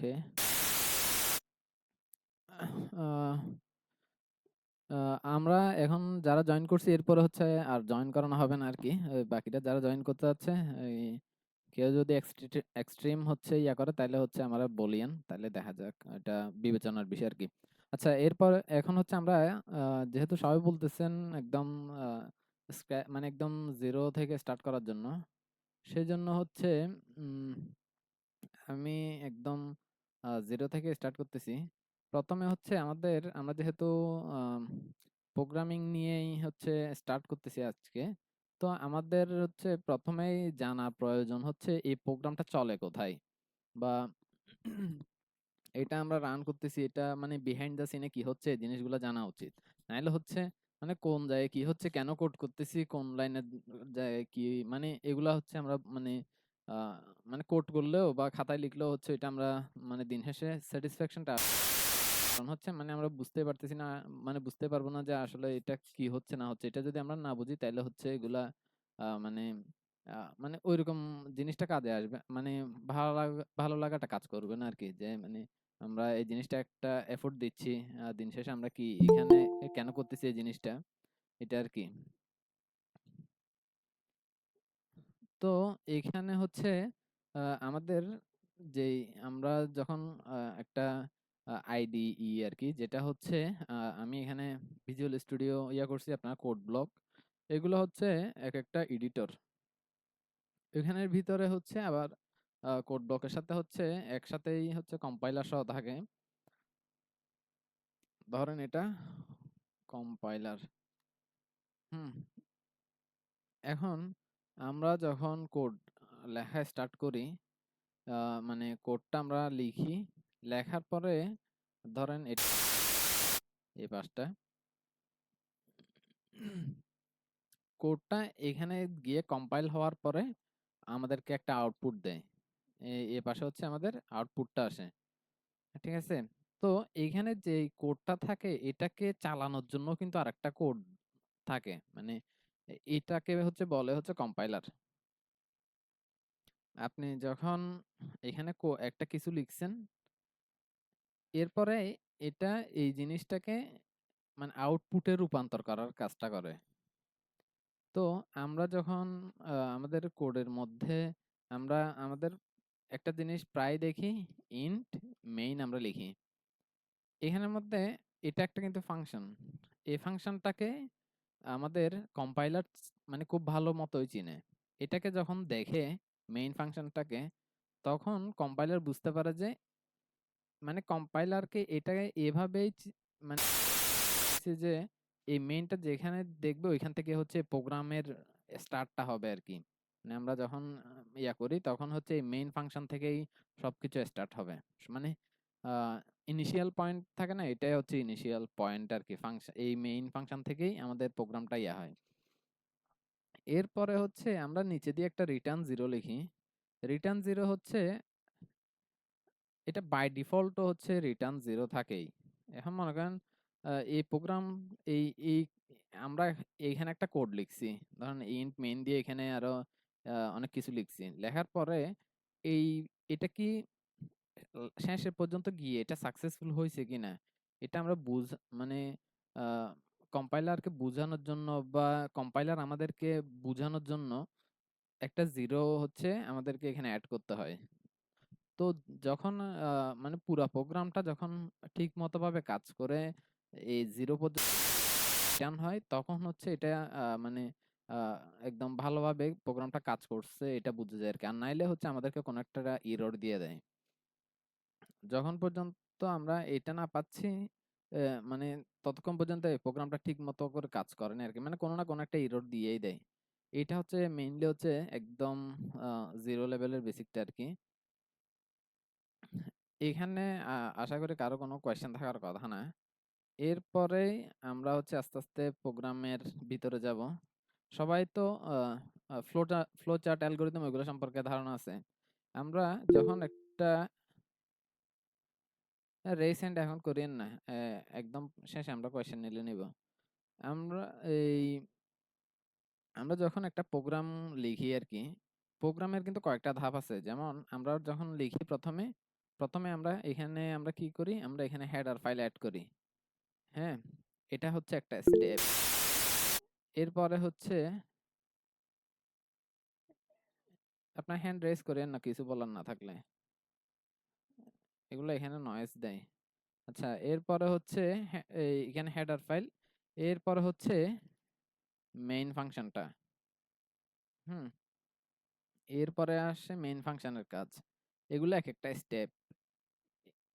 ওকে। আ আ আমরা এখন যারা জয়েন করছি এরপরে হচ্ছে আর জয়েন করানো হবে না আরকি। বাকিরা যারা জয়েন করতে চাচ্ছে এই কেউ যদি এক্সট্রিম হচ্ছে করে তাইলে হচ্ছে আমরা বলিয়েন। তাইলে দেখা যাক। এটা বিবেচনার বিষয় আরকি। আচ্ছা এরপর এখন হচ্ছে আমরা আ যেহেতু সবাই বলতেছেন একদম আ মানে একদম 0 থেকে স্টার্ট করার জন্য। সেজন্য হচ্ছে উম আমি একদম 0 থেকে স্টার্ট করতেছি। ১ম এ হচ্ছে আমরা যেহেতু আম প্রোগ্রামিং নিয়েই হচ্ছে স্টার্ট করতেছি আজকে। তো আমাদের হচ্ছে ১ম এই জানা প্রয়োজন হচ্ছে এই প্রোগ্রামটা চলে কোথায়? বা এটা আমরা রান করতেছি এটা মানে বিহাইন্ড দ্য সিন এ কি হচ্ছে এই জিনিসগুলো জানা উচিত। নাইলে হচ্ছে মানে কোন জায়গায় কি হচ্ছে, কেন কোড করতেছি, কোন লাইনের জায়গায় কি মানে এগুলা হচ্ছে আমরা আ মানে কোড করলেও বা খাতায় লিখলেও হচ্ছে এটা আমরা মানে দিন শেষে স্যাটিসফ্যাকশন টা কারণ হচ্ছে মানে আমরা বুঝতেই পারতেছি না, মানে বুঝতে পারবো না যে আসলে এটা কি হচ্ছে না হচ্ছে। এটা যদি আমরা না বুঝি তাইলে হচ্ছে এগুলা মানে মানে ঐরকম জিনিসটা কাজে আসবে। মানে ভালো লাগাটা কাজ করবে না আরকি। যে মানে আমরা এই জিনিসটা একটা এফোর্ট দিচ্ছি। দিন শেষে আমরা কি এখানে কেন করতেছি এই জিনিসটা? এটা আরকি। তো এখানে হচ্ছে আ আমাদের যেই আমরা যখন একটা IDE আরকি যেটা হচ্ছে আমি এখানে ভিজুয়াল স্টুডিও করছি আপনার কোড ব্লক। এগুলো হচ্ছে একেকটা এডিটর। এখানের ভিতরে হচ্ছে আবার কোড ব্লকের সাথে হচ্ছে একসাথেই হচ্ছে কম্পাইলার সহ থাকে। ধরেন এটা কম্পাইলার। হুম? এখন আমরা যখন কোড লেখা স্টার্ট করি আ মানে কোডটা আমরা লিখি। লেখার পরে ধরেন এই পাশটা কোডটা এখানে গিয়ে কম্পাইল হওয়ার পরে আমাদেরকে একটা আউটপুট দেয়। এ পাশে হচ্ছে আমাদের আউটপুটটা আসে। ঠিক আছে? তো এইখানে যেই কোডটা থাকে এটাকে চালানোর জন্য কিন্তু আরেকটা কোড থাকে। মানে এটাকে হচ্ছে বলে হচ্ছে কম্পাইলার। আপনি যখন এখানে একটা কিছু লিখছেন, এরপরে এটা এই জিনিসটাকে মানে আউটপুটে রূপান্তর করার কাজটা করে। তো আমরা যখন আমাদের কোডের মধ্যে আমরা আমাদের একটা জিনিস প্রায় দেখি ইন্ট মেইন আমরা লিখি। এখানের মধ্যে এটা একটা কিন্তু ফাংশন। এই ফাংশনটাকে আমাদের কম্পাইলার মানে খুব ভালো মতোই চিনে। এটাকে যখন দেখে মেইন ফাংশনটাকে তখন কম্পাইলার বুঝতে পারে যে মানে কম্পাইলারকে এটাকে এভাবেই মানে যে এই মেইনটা যেখানে দেখবে ওইখান থেকে হচ্ছে প্রোগ্রামের স্টার্টটা হবে আরকি। মানে আমরা যখন করি তখন হচ্ছে এই মেইন ফাংশন থেকেই সবকিছু স্টার্ট হবে। মানে আ ইনিশিয়াল পয়েন্ট থাকে না? এটাই হচ্ছে ইনিশিয়াল পয়েন্ট আরকি। এই মেইন ফাংশন থেকেই আমাদের প্রোগ্রামটা হয়। এরপরে হচ্ছে আমরা নিচে দিয়ে একটা রিটার্ন 0 লিখি। রিটার্ন 0 হচ্ছে এটা বাই ডিফল্টও হচ্ছে রিটার্ন 0 থাকেই। এখন মনে করেন এই প্রোগ্রাম এই এই আমরা এইখানে একটা কোড লিখছি। ধরেন ইন্ট মেইন দিয়ে এখানে আরো অনেক কিছু লিখছি। লেখার পরে এই এটা কি শেষে পর্যন্ত গিয়ে এটা সাকসেসফুল হইছে কিনা এটা আমরা মানে আ কম্পাইলারকে বুঝানোর জন্য বা কম্পাইলার আমাদেরকে বুঝানোর জন্য একটা 0 হচ্ছে আমাদেরকে এখানে এড করতে হয়। তো যখন আ মানে পুরা প্রোগ্রামটা যখন ঠিকমতোভাবে কাজ করে এই 0 পর্যন্ত রিটার্ন হয়, তখন হচ্ছে এটা মানে আ একদম ভালোভাবে প্রোগ্রামটা কাজ করছে এটা বুঝা যায় আরকি। আর নাইলে হচ্ছে আমাদেরকে কোনো একটা এরর দিয়ে দেয়। যখন পর্যন্ত আমরা এটা না পাচ্ছি মানে ততক্ষণ পর্যন্ত এই প্রোগ্রামটা ঠিক মতো করে কাজ করে না আরকি। মানে কোনো না কোনো একটা এরর দিয়েই দেয়। এটা হচ্ছে মেইনলি হচ্ছে একদম আ 0 লেভেলের বেসিকটা আরকি। এখানে আশা করি কারো কোনো কোয়েশ্চেন থাকার কথা না। এরপরেই আমরা হচ্ছে আস্তে, আস্তে প্রোগ্রামের ভিতরে যাব। সবাই তো আ আ ফ্লো চার্ট অ্যালগরিদম এগুলো সম্পর্কে ধারণা আছে। আমরা যখন একটা রিসেন্ট এখন করিয়েন না। একদম শেষে আমরা কোয়েশ্চেন নিলে নিব। আমরা এই আমরা যখন একটা প্রোগ্রাম লিখি আরকি, প্রোগ্রামের কিন্তু কয়েকটা ধাপ আছে। যেমন আমরা যখন লিখি ১ম এ প্রথমে আমরা কি করি, আমরা এখানে হেডার ফাইল অ্যাড করি। হ্যাঁ, এটা হচ্ছে একটা স্টেপ। এরপরে হচ্ছে আপনার হ্যান্ড রেজ করেন না কিছু বলার না থাকলে, এগুলো এখানে নয়েজ দেয়। আচ্ছা, এরপরে হচ্ছে এখানে হেডার ফাইল, এরপরে হচ্ছে মেইন ফাংশনটা। হুম, এরপরে আসে মেইন ফাংশনের কাজ। এগুলো এক একটা স্টেপ।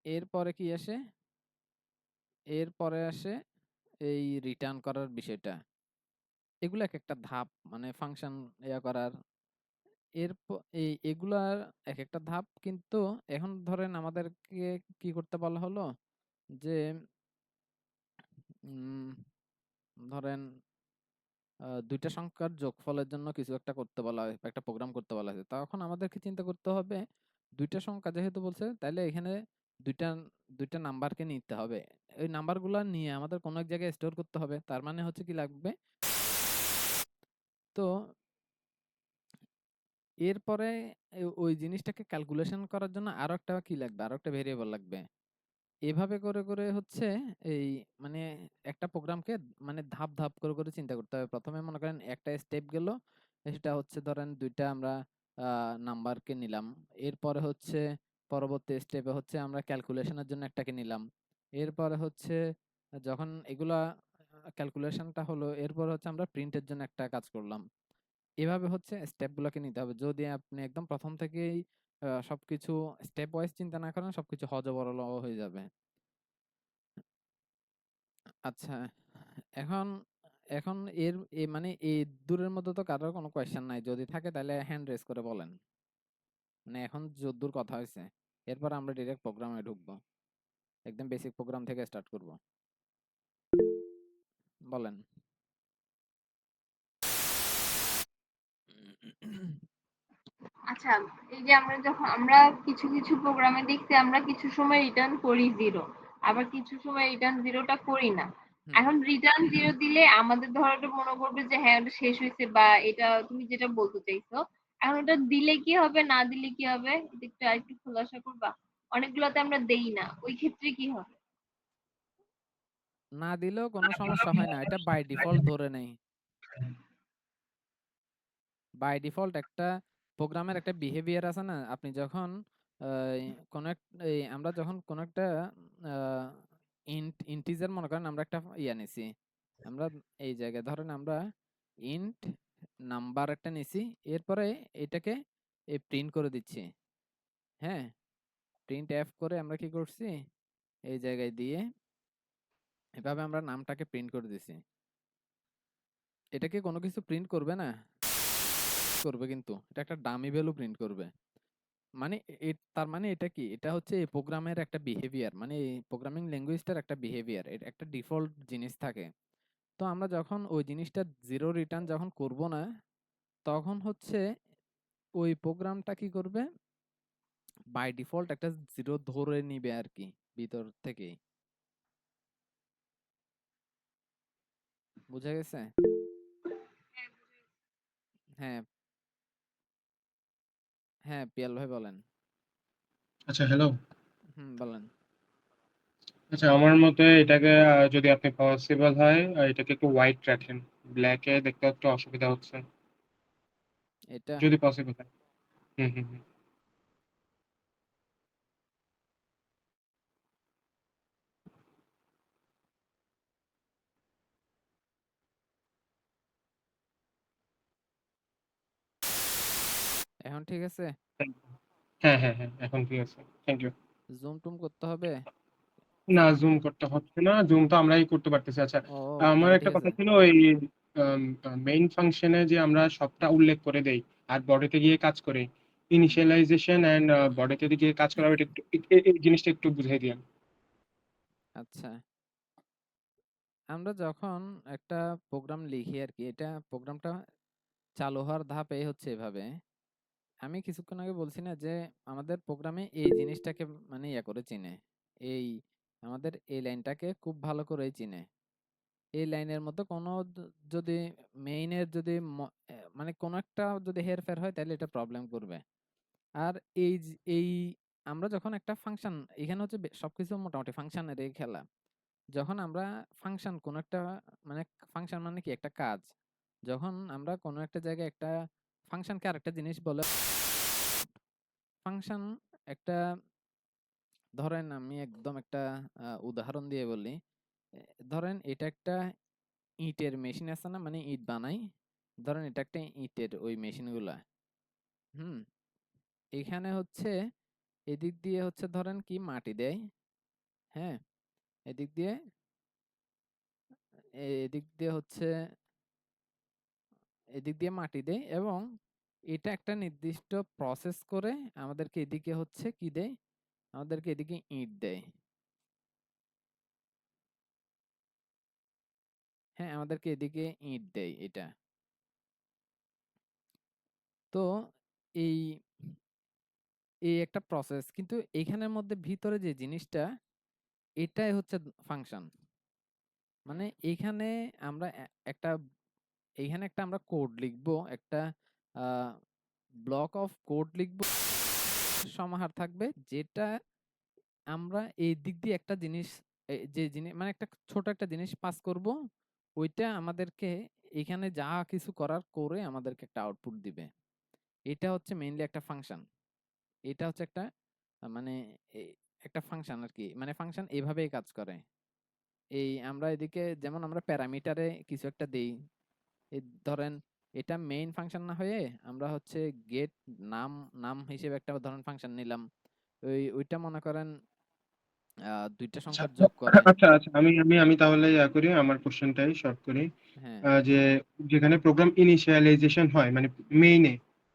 এরপরে কি আসে, এরপরে আসে এই রিটার্ন করার বিষয়টা। এগুলো এক একটা ধাপ, মানে ফাংশন ইয়া করার। এগুলার এক একটা ধাপ, কিন্তু এখন ধরেন আমাদেরকে কি করতে বলা হলো যে উম, ধরেন দুইটা সংখ্যার যোগফলের জন্য কিছু একটা করতে বলা হয়, একটা প্রোগ্রাম করতে বলা হয়েছে। তখন আমাদেরকে চিন্তা করতে হবে, দুইটা সংখ্যা যেহেতু বলছে, তাহলে এখানে দুইটা দুইটা নাম্বারকে নিতে হবে। ওই নাম্বারগুলো নিয়ে আমাদের কোনো এক জায়গায় স্টোর করতে হবে। তার মানে হচ্ছে কি লাগবে, তো এরপরে ওই জিনিসটাকে ক্যালকুলেশন করার জন্য আরো একটা কি লাগবে, আরো একটা ভেরিয়েবল লাগবে। এভাবে করে করে হচ্ছে এই মানে একটা প্রোগ্রামকে মানে ধাপ ধাপ করে করে চিন্তা করতে হবে। প্রথমে মনে করেন একটা স্টেপ গেল, সেটা হচ্ছে ধরেন দুইটা আমরা নাম্বারকে নিলাম। এরপরে হচ্ছে পরবর্তী স্টেপে হচ্ছে আমরা ক্যালকুলেশনের জন্য একটাকে নিলাম। এরপরে হচ্ছে যখন এগুলা ক্যালকুলেশনটা হলো, এরপর হচ্ছে আমরা প্রিন্টের জন্য একটা কাজ করলাম। এভাবে হচ্ছে স্টেপগুলোকে নিতে হবে। যদি আপনি একদম প্রথম থেকেই সবকিছু স্টেপ ওয়াইজ চিন্তা না করেন, সবকিছু হযবরল হয়ে যাবে। আচ্ছা, এখন এখন মানে এই দূরের মধ্যে তো কারোর কোনো কোয়েশ্চেন নাই, যদি থাকে তাহলে হ্যান্ড রেজ করে বলেন। মানে এখন যদ্দূর কথা হয়েছে, এরপর আমরা ডিরেক্ট প্রোগ্রামে ঢুকবো, একদম বেসিক প্রোগ্রাম থেকে স্টার্ট করব। বলেন। আচ্ছা, এই যে আমরা কিছু কিছু প্রোগ্রামে দেখছি আমরা কিছু সময় রিটার্ন করি জিরো, আবার কিছু সময় রিটার্ন জিরোটা করি না। হুম, এখন রিটার্ন জিরো দিলে আমাদের ধরো এটা মনে করবে যে হ্যাঁ ওটা শেষ হয়েছে, বা এটা তুমি যেটা বলতে চাইছো। এখন ওটা দিলে কি হবে, না দিলে কি হবে, এটা একটু আরেকটু খোলাসা করবা। অনেকগুলোতে আমরা দেই না, ওই ক্ষেত্রে কি হবে? না দিলেও কোনো সমস্যা হয় না, এটা বাই ডিফল্ট ধরে নেই। বাই ডিফল্ট একটা প্রোগ্রামের একটা বিহেভিয়ার আছে না, আপনি যখন কোন আমরা যখন কোন একটা ইন্টিজার মনে করেন, আমরা একটা ইয়া নিছি, আমরা এই জায়গায় ধরেন আমরা ইন্ট নাম্বার একটা নিছি, এরপরে এটাকে প্রিন্ট করে দিচ্ছি। হ্যাঁ, প্রিন্ট এফ করে আমরা কি করছি, এই জায়গায় দিয়ে এভাবে আমরা নামটাকে প্রিন্ট করে দিছি। এটা কি কোনো কিছু প্রিন্ট করবে না? করবে, কিন্তু এটা একটা ডামি ভ্যালু প্রিন্ট করবে। মানে তার মানে এটা কি, এটা হচ্ছে এই প্রোগ্রামের একটা বিহেভিয়ার, মানে এই প্রোগ্রামিং ল্যাঙ্গুয়েজটার একটা বিহেভিয়ার, এটা একটা ডিফল্ট জিনিস থাকে। তো আমরা যখন ওই জিনিসটা জিরো রিটার্ন যখন করব না, তখন হচ্ছে ওই প্রোগ্রামটা কি করবে, বাই ডিফল্ট একটা জিরো ধরে নিবে আর কি, ভিতর থেকেই। বুঝা গেছে? হ্যাঁ, হ্যাঁ, পিয়াল ভাই বলেন। আচ্ছা, হ্যালো। বলেন। আচ্ছা, আমার মতে এটাকে যদি আপনি পসিবল হয় এটাকে একটু হোয়াইট রাখেন। ব্ল্যাকে দেখতে একটু অসুবিধা হচ্ছে। এটা যদি পসিবল হয়। হুম, হুম, হুম। এখন ঠিক আছে? হ্যাঁ, হ্যাঁ, হ্যাঁ, এখন ঠিক আছে। Thank you. জুম টুম করতে হবে? না, জুম করতে হচ্ছে না, জুম তো আমরাই করতে পারতেছি। আচ্ছা, ও, আমার তাহলে একটা ঠিক আছে। কথা ছিল, ওই মেইন ফাংশনে যে আমরা সবটা উল্লেখ করে দেই আর বডিতে গিয়ে কাজ করে, হুম, ইনিশিয়ালাইজেশন এন্ড বডিতে গিয়ে কাজ করা, এটা একটু এই জিনিসটা একটু বুঝাই দিন। আচ্ছা, আমরা যখন একটা প্রোগ্রাম লিখি আর কি, এটা প্রোগ্রামটা চালু হওয়ার ধাপ এই হচ্ছে এভাবে। আমি কিছুক্ষণ আগে বলছি না যে আমাদের প্রোগ্রামে এই জিনিসটাকে মানে ইয়া করে চিনে, এই আমাদের এই লাইনটাকে খুব ভালো করেই চিনে। এই লাইনের মধ্যে কোনো যদি মেইনের যদি মানে কোনো একটা যদি হেরফের হয়, তাহলে এটা প্রবলেম করবে। আর এই আমরা যখন একটা ফাংশন এখানে হচ্ছে সবকিছু মোটামুটি ফাংশনেরই খেলা। যখন আমরা ফাংশন কোন একটা মানে ফাংশন মানে কি একটা কাজ। যখন আমরা কোন একটা জায়গায় একটা ফাংশনকে আরেকটা জিনিস বলে ফাংশন একটা ধরেন আমি একদম একটা উদাহরণ দিয়ে বলি। এ ধরেন এটা একটা ইটের মেশিন আছে না? মানে ইট বানাই। ধরেন এটা একটা ইটের ওই মেশিনগুলা। হুম? এখানে হচ্ছে এদিক দিয়ে হচ্ছে ধরেন কি মাটি দেয়। হ্যাঁ? এদিক দিয়ে এদিক দিয়ে হচ্ছে এদিক দিয়ে মাটি দেয় এবং এটা একটা নির্দিষ্ট প্রসেস করে আমাদেরকে এদিকে হচ্ছে কি দেয়? আমাদেরকে এদিকে ইট দেয়। হ্যাঁ, আমাদেরকে এদিকে ইট দেয় এটা। তো এই এই একটা প্রসেস কিন্তু এখানের মধ্যে ভিতরে যে জিনিসটা এটাই হচ্ছে ফাংশন। মানে এইখানে আমরা একটা এইখানে একটা আমরা কোড লিখবো, একটা আ ব্লক অফ কোড লিখবো সমাহার থাকবে যেটা আমরা এই দিক দিয়ে একটা জিনিস যে জিনিস মানে একটা ছোট একটা জিনিস পাস করব। ওইটা আমাদেরকে এখানে যা কিছু করার করে আমাদেরকে একটা আউটপুট দিবে। এটা হচ্ছে মেইনলি একটা ফাংশন। এটা হচ্ছে একটা মানে এ একটা ফাংশন আরকি। মানে ফাংশন এভাবেই কাজ করে। এই আমরা এদিকে যেমন আমরা প্যারামিটারে কিছু একটা দেই। ধরেন এটা মেইন ফাংশন না হয়ে আমরা হচ্ছে গেট নাম নাম হিসেবে একটা ধরেন ফাংশন নিলাম। ওইটা মনে করেন ২ টা আচ্ছা, সংখ্যার যোগ করে। আচ্ছা, আচ্ছা। আমি আমি আমি তাহলে করি আমার কোশ্চেনটাই শর্ট করি। হ্যাঁ, যে যেখানে প্রোগ্রাম ইনিশিয়ালাইজেশন হয় মানে মেইনে,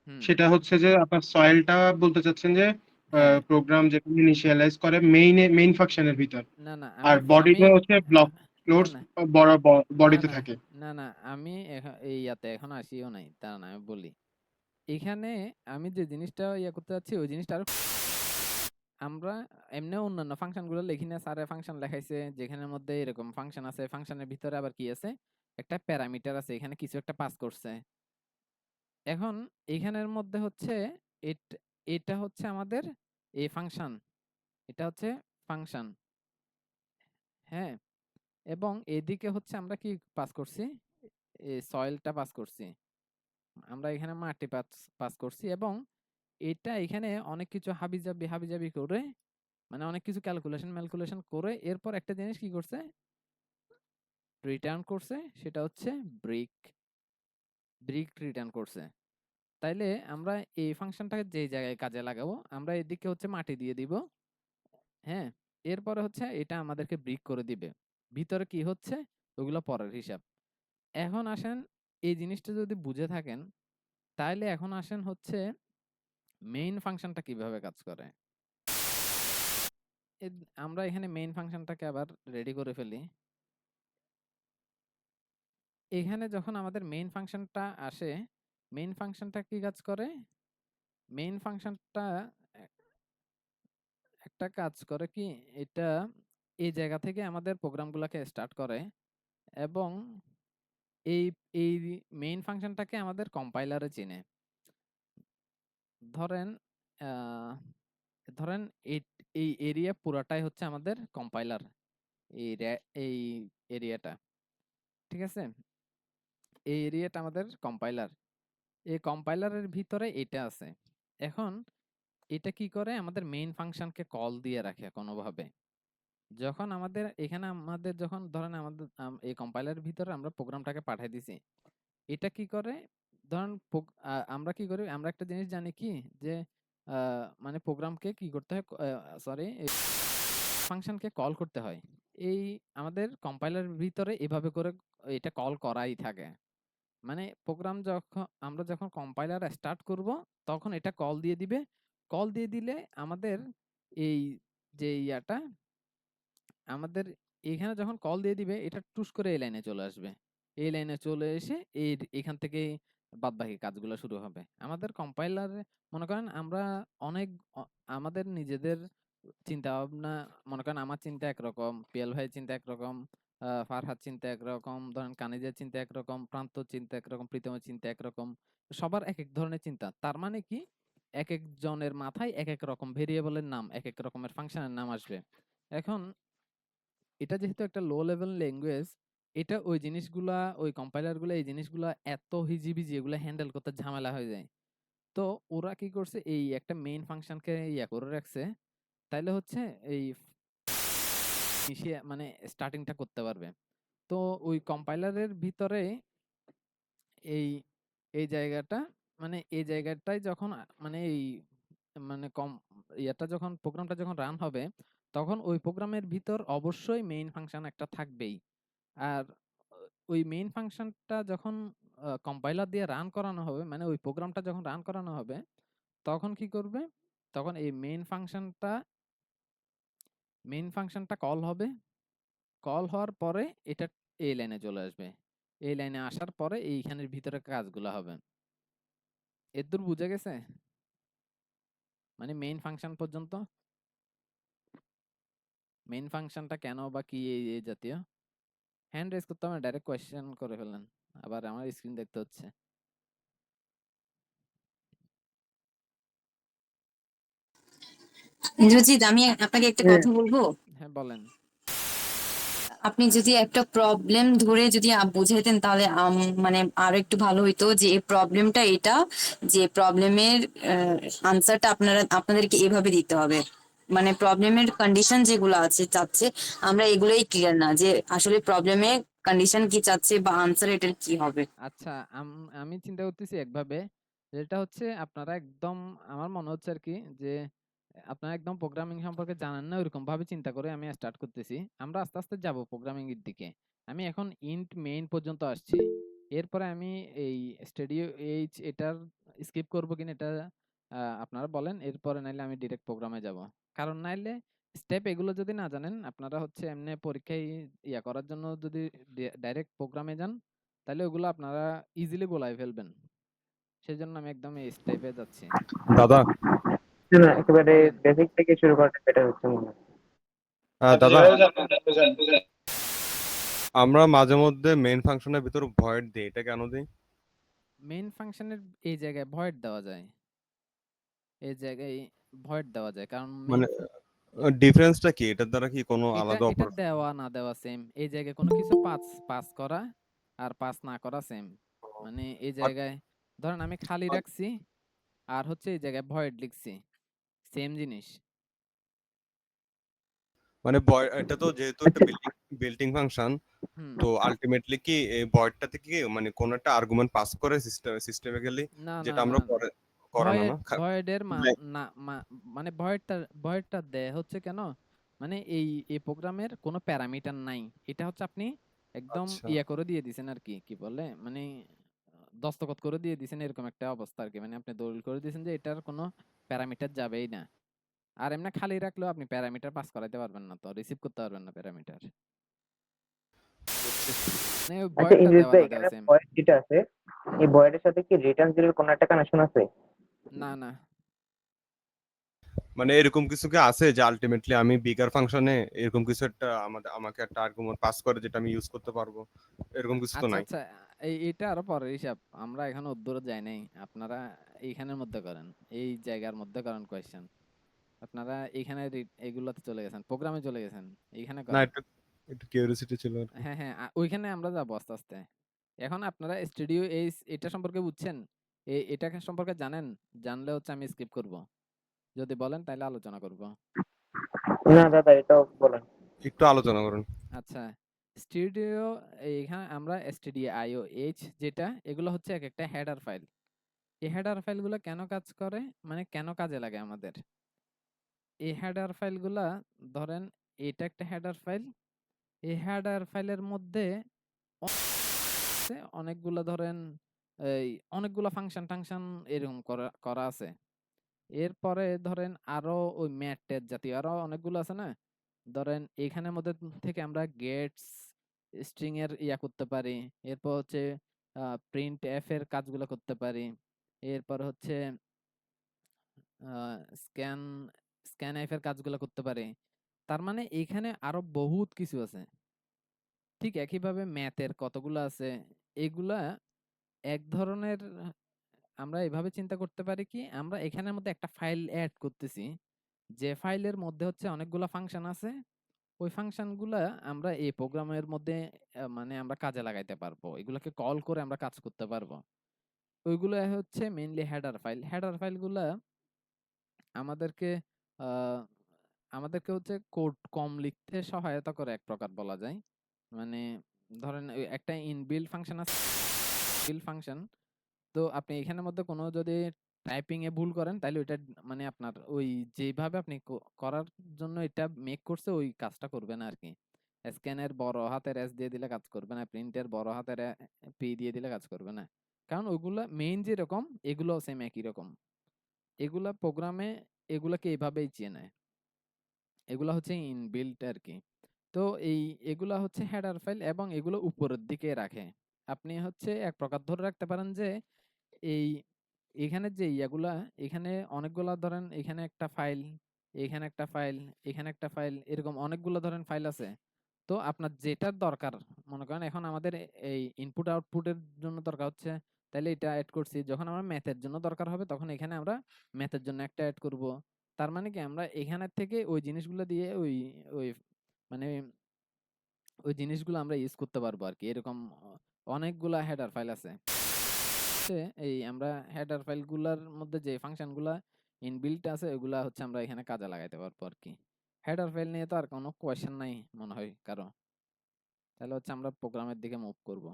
হুম, সেটা হচ্ছে যে আপনার সয়েলটা বলতে চাচ্ছেন যে হ্যাঁ। প্রোগ্রাম যেখানে ইনিশিয়ালাইজ করে মেইন ফাংশনের ভিতর। না, না আর আমি বডিটা হচ্ছে ব্লক না, ফ্লোরস না, বড় না, বডিতে না, থাকে। না, না আমি এই ইয়াতে এখনো আসিও নাই। দাঁড়ান আমি বলি। এখানে আমি যে জিনিসটা করতে চাচ্ছি ওই জিনিসটা আরো আমরা এমনিও অন্যান্য ফাংশন গুলো লিখি না। স্যারে ফাংশন লেখাইছে যেখানের মধ্যে এরকম ফাংশন আছে। ফাংশনের ভিতরে আবার কি আছে? একটা প্যারামিটার আছে। এখানে কিছু একটা পাস করছে। এখন এখানের মধ্যে হচ্ছে এট এটা হচ্ছে আমাদের ফাংশন। এটা হচ্ছে ফাংশন। হ্যাঁ? এবং এদিকে হচ্ছে আমরা কি পাস করছি? সয়েলটা পাস করছি। আমরা এখানে মাটি পাস করছি এবং এটা এখানে অনেক কিছু হাবিজাবি করে মানে অনেক কিছু ম্যালকুলেশন করে এরপর একটা জিনিস কি করছে? রিটার্ন করছে সেটা হচ্ছে ব্রিক। ব্রিক রিটার্ন করছে। তাইলে আমরা এই ফাংশনটাকে যে জায়গায় কাজে লাগাবো আমরা এদিকে হচ্ছে মাটি দিয়ে দিব। হ্যাঁ? এরপরে হচ্ছে এটা আমাদেরকে ব্রিক করে দিবে। ভিতরে কি হচ্ছে ওগুলো পরের হিসাব। এখন আসেন এই জিনিসটা যদি বুঝে থাকেন তাইলে এখন আসেন হচ্ছে মেইন ফাংশনটা কিভাবে কাজ করে। এদ আমরা এখানে মেইন ফাংশনটাকে আবার রেডি করে ফেলি। এখানে যখন আমাদের মেইন ফাংশনটা আসে, মেইন ফাংশনটা কি কাজ করে? মেইন ফাংশনটা এ একটা কাজ করে কি? এটা এই জায়গা থেকে আমাদের প্রোগ্রামগুলাকে স্টার্ট করে এবং এই এই মেইন ফাংশনটাকে আমাদের কম্পাইলারে চিনে। ধরেন আ ধরেন এট এই এরিয়া পুরাটাই হচ্ছে আমাদের কম্পাইলার। এই এই এরিয়াটা। ঠিক আছে? এই এরিয়াটা আমাদের কম্পাইলার। এই কম্পাইলারের ভিতরে এটা আছে। এখন এটা কি করে? আমাদের মেইন ফাংশনকে কল দিয়ে রাখে কোনোভাবে। যখন আমাদের এখানে আমাদের যখন ধরেন আমাদের এই কম্পাইলারের ভিতরে আমরা প্রোগ্রামটাকে পাঠায় দিছি। এটা কি করে? ধরেন আমরা কি করি? আমরা একটা জিনিস জানি কি? যে আ মানে প্রোগ্রামকে কি করতে হয়? সরি ফাংশনকে কল করতে হয়। এই আমাদের কম্পাইলারের ভিতরে এভাবে করে এটা কল করাই থাকে। মানে প্রোগ্রাম আমরা যখন কম্পাইলার স্টার্ট করব, তখন এটা কল দিয়ে দিবে। কল দিয়ে দিলে আমাদের এই যে আমাদের এখানে যখন কল দিয়ে দিবে, এটা টুস করে এই লাইনে চলে আসবে। এই লাইনে চলে এসে এখান থেকেই বাদবাকি কাজগুলো শুরু হবে। আমাদের কম্পাইলারে মনে করেন আমরা অনেক অ আমাদের নিজেদের চিন্তাভাবনা মনে করেন আমার চিন্তা একরকম, পিয়াল ভাইয়ের চিন্তা একরকম, ফারহাদ চিন্তা একরকম, ধরেন কানিজের চিন্তা একরকম, প্রান্তর চিন্তা একরকম, প্রীতমের চিন্তা একরকম। সবার একেক ধরনের চিন্তা। তার মানে কি? একেক জনের মাথায় একেক রকম ভেরিয়েবলের নাম, একেক রকমের ফাংশনের নাম আসবে। এখন এটা যেহেতু একটা লো লেভেল ল্যাঙ্গুয়েজ, এটা ওই জিনিসগুলা, ওই কম্পাইলারগুলা এই জিনিসগুলা এত হিজিবিজি এগুলা হ্যান্ডেল করতে ঝামেলা হয়ে যায়। তো ওরা কি করছে, এই একটা মেইন ফাংশনকে ইয়া করে রাখছে, তাইলে হচ্ছে এই মানে স্টার্টিংটা করতে পারবে। তো ওই কম্পাইলারের ভিতরে এই এই জায়গাটা, মানে এই জায়গাটায় যখন মানে এই মানে ইয়াটা যখন প্রোগ্রামটা যখন রান হবে, তখন ওই প্রোগ্রামের ভিতর অবশ্যই মেইন ফাংশন একটা থাকবেই। আর ওই মেইন ফাংশনটা যখন কম্পাইলার দিয়ে রান করানো হবে, মানে ওই প্রোগ্রামটা যখন রান করানো হবে, তখন কি করবে, তখন এই মেইন ফাংশনটা কল হবে। কল হওয়ার পরে এটা এই লাইনে চলে আসবে। এই লাইনে আসার পরে এইখানের ভিতরে কাজগুলো হবে। এদূর বুঝে গেছে? মানে মেইন ফাংশন পর্যন্ত, মেইন ফাংশনটা কেন বা কি এই জাতীয়। হ্যান্ড রেজ করতে হবে, ডাইরেক্ট কোয়েশ্চেন করে ফেলেন। আবার আমার স্ক্রিন দেখতে হচ্ছে। ইন্দ্রজিৎ, আমি আপনাকে একটা কথা বলবো। হ্যাঁ বলেন। আপনি যদি একটা প্রবলেম ধরে যদি বুঝাইতেন তাহলে মানে আরো একটু ভালো হইতো, যে এই প্রবলেমটা এটা, যে প্রবলেমের আনসারটা আপনাদেরকে এভাবে দিতে হবে। মানে প্রবলেমের কন্ডিশন যেগুলো আছে চাচ্ছে, আমরা এগুলোই ক্লিয়ার না যে আসলে প্রবলেমে কন্ডিশন কি চাচ্ছে বা আনসার এটার কি হবে। আচ্ছা, আমি চিন্তা করতেছি একভাবে, যেটা হচ্ছে আপনারা একদম, আমার মনে হচ্ছে আর কি যে আপনারা একদম প্রোগ্রামিং সম্পর্কে জানেন না, ওইরকম ভাবে চিন্তা করে আমি স্টার্ট করতেছি। আমরা আস্তে আস্তে যাব প্রোগ্রামিং এর দিকে। আমি এখন ইন্ট মেইন পর্যন্ত আসছি। এরপরে আমি এই স্টুডিও এইচ এটার স্কিপ করব কিনা এটা আপনারা বলেন। এরপরে নাইলে আমি ডিরেক্ট প্রোগ্রামে যাব। কারণ নাইলে স্টেপ এগুলো যদি না জানেন, আপনারা হচ্ছে এমনি পরীক্ষায় ইয়া করার জন্য যদি ডাইরেক্ট প্রোগ্রামে যান, তাহলে ওগুলো আপনারা ইজিলি গোলাই ফেলবেন। সেজন্য আমি একদম এই স্টেপে যাচ্ছি। দাদা না, একেবারে বলেন। বেসিক থেকে শুরু করাটা বেটার হচ্ছে মনে হয়। দাদা আমরা মাঝে মধ্যে মেইন ফাংশনের ভিতর ভয়েড দিই, এটা কেন দিই? মেইন ফাংশনের এই জায়গায় ভয়েড দেওয়া যায়। এই জায়গায় ভয়েড দেওয়া যায় কারণ মেইন, মানে ডিফারেন্সটা কি? এটার দ্বারা কি কোনো এটা আলাদা এটা অপারেশন? দেওয়া না দেওয়া সেম। এই জায়গায় কোনো কিছু পাস পাস করা আর পাস না করা সেম। মানে এই জায়গায় ধরেন আমি খালি রাখছি, আর হচ্ছে এই জায়গায় ভয়েড লিখছি, সেম জিনিস। মানে এটা তো যেহেতু একটা আচ্ছা, বিল্টিং ফাংশন, হুম। তো আলটিমেটলি কি এই ভয়েডটা থেকে কি মানে কোন একটা আর্গুমেন্ট পাস করে সিস্টেমিক্যালি, না না যেটা না আমরা পরে করানো না ভয়েডের মানে- না মানে ভয়েডটা দেয় হচ্ছে কেন, মানে এই প্রোগ্রামের কোনো প্যারামিটার নাই। এটা হচ্ছে আপনি একদম আচ্ছা, ইয়া করে দিয়ে দিছেন আর কি, কি বলে মানে দস্তখত করে দিয়ে দিছেন, এরকম একটা অবস্থা আর কি। মানে আপনি দলিল করে দিয়েছেন যে এটার কোনো প্যারামিটার যাবেই না। আর এমনি খালি রাখলেও আপনি প্যারামিটার পাস করাইতে পারবেন না, তো রিসিভ করতে পারবেন না প্যারামিটার। মানে আচ্ছা, ভয়েডটা ইংরেজ দেওয়া ভাই, না দেওয়া এখানে সেম। ভয়েড যেটা আছে, এই ভয়েডের সাথে কি রিটার্ন জিরোর কোনো একটা কানেকশন আছে? না না মানে এরকম কিছু কি আছে যে আলটিমেটলি আমি বিগার ফাংশনে এরকম কিছু একটা আমাকে একটা আর্গুমেন্ট পাস করে যেটা আমি ইউজ করতে পারবো, এরকম কিছু তো আচ্ছা নাই? আচ্ছা, এটা আরো পরের হিসাব। আমরা এখনো অদ্দূর যাই নাই। আপনারা এইখানের মধ্যে করেন, এই জায়গার মধ্যে করেন কোয়েশ্চেন। আপনারা এখানে এগুলোতে চলে গেছেন, প্রোগ্রামে চলে গেছেন, এইখানে না, করেন। একটু একটু কিউরিওসিটি ছিল আর কি। হ্যাঁ হ্যাঁ, ওইখানে আমরা যাবো আস্তে আস্তে। এখন আপনারা স্টুডিও এই এটা সম্পর্কে বুঝছেন, এটা সম্পর্কে জানেন? জানলে হচ্ছে আমি স্কিপ করব, যদি বলেন তাহলে আলোচনা করব। না দাদা, এটাও বলেন। একটু আলোচনা করুন। আচ্ছা, স্টুডিও, এইখানে আমরা stdio.h যেটা, এগুলো হচ্ছে এক একটা হেডার ফাইল। এই হেডার ফাইলগুলো কেন কাজ করে, মানে কেন কাজে লাগে আমাদের? এই হেডার ফাইলগুলা, ধরেন এটা একটা হেডার ফাইল। এই হেডার ফাইলের মধ্যে অনেকগুলা, ধরেন এই অনেকগুলা ফাংশন টাংশন এরকম করা করা আছে। এরপরে ধরেন আরো ওই ম্যাট জাতীয় আরো অনেকগুলো আছে না। ধরেন এখানের মধ্যে থেকে আমরা গেটস স্ট্রিং এর ইয়া করতে পারি। এরপর হচ্ছে প্রিন্ট এফ এর কাজগুলো করতে পারি। এরপর হচ্ছে স্ক্যান স্ক্যান এফ এর কাজগুলো করতে পারে। তার মানে এখানে আরো বহুত কিছু আছে। ঠিক একইভাবে ম্যাথের কতগুলো আছে। এগুলা এক ধরনের আমরা এভাবে চিন্তা করতে পারি কি আমরা এখানের মধ্যে একটা ফাইল এড করতেছি, যে ফাইলের মধ্যে হচ্ছে অনেকগুলা ফাংশন আছে। ওই ফাংশনগুলা আমরা এই প্রোগ্রামের মধ্যে মানে আমরা কাজে লাগাইতে পারবো, এগুলাকে কল করে আমরা কাজ করতে পারবো। ওইগুলো হচ্ছে মেইনলি হেডার ফাইল। হেডার ফাইলগুলা আমাদেরকে আহ, আমাদেরকে হচ্ছে কোড কম লিখতে সহায়তা করে এক প্রকার বলা যায়। মানে ধরেন ওই একটা ইনবিল্ট ফাংশন আছে, বিল্ড ফাংশন। তো আপনি এখানের মধ্যে কোনো যদি টাইপিং এ ভুল করেন তাহলে ওইটা মানে আপনার ওই যেভাবে আপনি করার জন্য এটা মেক করছে ওই কাজটা করবে না আর কি। স্ক্যানের বড় হাতের এস দিয়ে দিলে কাজ করবে না, প্রিন্টের বড় হাতের পি দিয়ে দিলে কাজ করবে না, কারণ ওইগুলা মেইন যেরকম এগুলো সেম একই রকম। এগুলা প্রোগ্রামে এগুলাকে এইভাবেই চেনে, এগুলা হচ্ছে ইনবিল্ট আর কি। তো এগুলা হচ্ছে হেডার ফাইল এবং এগুলো উপরের দিকে রাখে। আপনি হচ্ছে এক প্রকার ধরে রাখতে পারেন যে এই এখানে যে ইয়াগুলা, এখানে অনেকগুলা ধরেন এখানে একটা ফাইল, এখানে একটা ফাইল, এখানে একটা ফাইল, এরকম অনেকগুলো ধরেন ফাইল আছে। তো আপনার যেটার দরকার, মনে করেন এখন আমাদের এই ইনপুট আউটপুটের জন্য দরকার হচ্ছে, তাহলে এটা অ্যাড করছি। যখন আমার ম্যাথের জন্য দরকার হবে তখন এখানে আমরা ম্যাথের জন্য একটা অ্যাড করব। তার মানে কি আমরা এখানের থেকে ওই জিনিসগুলো দিয়ে ওই ওই মানে ওই জিনিসগুলো আমরা ইউজ করতে পারবো আর কি। এরকম অনেকগুলা হেডার ফাইল আছে। এই আমরা হেডার ফাইলগুলোর মধ্যে যে ফাংশনগুলা ইনবিল্ট আছে ওগুলা হচ্ছে আমরা এখানে কাজে লাগাইতে পারবো আর কি। হেডার ফাইল নিয়ে তো আর কোনো কোয়েশ্চেন নাই মনে হয় কারো। তাহলে হচ্ছে আমরা প্রোগ্রামের দিকে মুভ করব।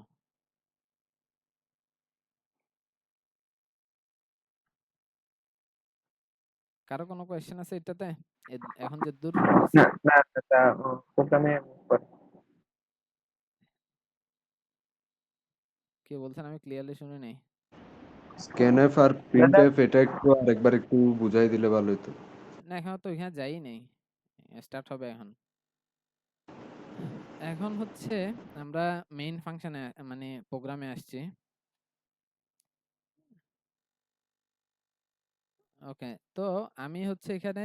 কারো কোনো কোয়েশ্চেন আছে এটাতে? এখন যে দূর বলছি। না না এটা প্রোগ্রামে কি বলছেন আমি ক্লিয়ারলি শুনি নাই। স্ক্যানএফ আর দাদা প্রিন্টএফ এটা একটু আরেকবার একটু বুঝাই দিলে ভালো হতো। না এখন তো এখানে যাই নেই, স্টার্ট হবে এখন। এখন হচ্ছে আমরা মেইন ফাংশনে মানে প্রোগ্রামে আসছি। ওকে, তো আমি হচ্ছে এখানে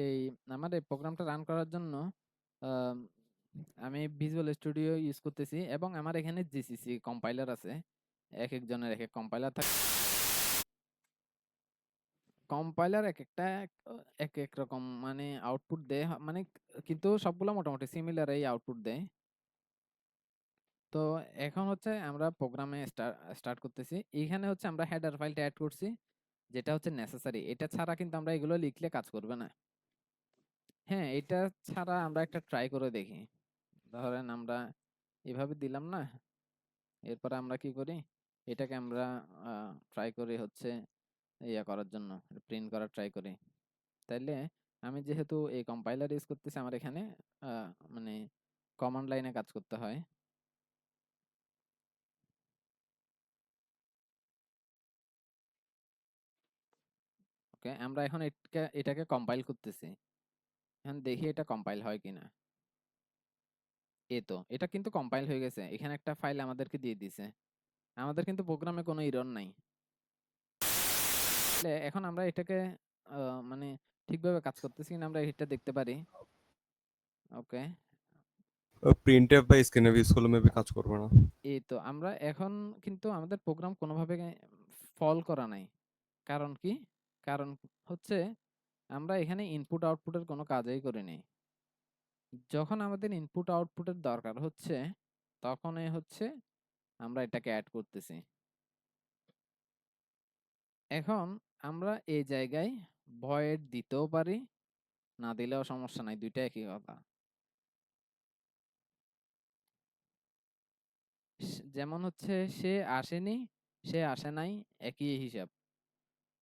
এই আমার এই প্রোগ্রামটা রান করার জন্য আম, আমি ভিজুয়াল স্টুডিও ইউজ করতেছি এবং আমার এখানে জিসিসি কম্পাইলার আছে। এক একজনের এক এক কম্পাইলার থাকে। কম্পাইলার এক একটা এক এক রকম মানে আউটপুট দেয়, মানে কিন্তু সবগুলো মোটামুটি সিমিলার এই আউটপুট দেয়। তো এখন হচ্ছে আমরা প্রোগ্রামে স্টার্ট করতেছি। এখানে হচ্ছে আমরা হেডার ফাইলটা অ্যাড করছি, যেটা হচ্ছে নেসেসারি। এটা ছাড়া কিন্তু আমরা এগুলো লিখলে কাজ করবে না। হ্যাঁ, এটা ছাড়া আমরা একটা ট্রাই করে দেখি। ধরেন আমরা এভাবে দিলাম না, এরপরে আমরা কি করি, এটাকে আমরা ট্রাই করি হচ্ছে ইয়া করার জন্য, প্রিন্ট করার ট্রাই করি। তাইলে আমি যেহেতু এই কম্পাইলার ইউজ করতেছি আমার এখানে মানে কমান্ড লাইনে কাজ করতে হয়। ওকে, আমরা এখন এটাকে কম্পাইল করতেছি। এখন দেখি এটা কম্পাইল হয় কিনা। তো এটা কিন্তু কম্পাইল হয়ে গেছে, এখানে একটা ফাইল আমাদেরকে দিয়ে দিছে। আমাদের কিন্তু প্রোগ্রামে কোনো এরর নাই। তাহলে এখন আমরা এটাকে মানে ঠিকভাবে কাজ করতেছি কিনা আমরা এটা দেখতে পারি। ওকে, প্রিন্টএফ বা স্ক্যানএফ ইউজ করলে মেবি কাজ করবে না। তো আমরা এখন কিন্তু আমাদের প্রোগ্রাম কোনোভাবে ফল করা নাই। কারণ কি? কারণ হচ্ছে আমরা এখানে ইনপুট আউটপুটের কোনো কাজই করিনি। যখন আমাদের ইনপুট আউটপুটের দরকার হচ্ছে তখনই হচ্ছে আমরা এটাকে অ্যাড করতেছি। এখন আমরা এই জায়গায় ভয়েড দিতেও পারি, না দিলেও সমস্যা নাই, দুইটা একই কথা। যেমন হচ্ছে সে আসেনি, সে আসে নাই, একই হিসাব।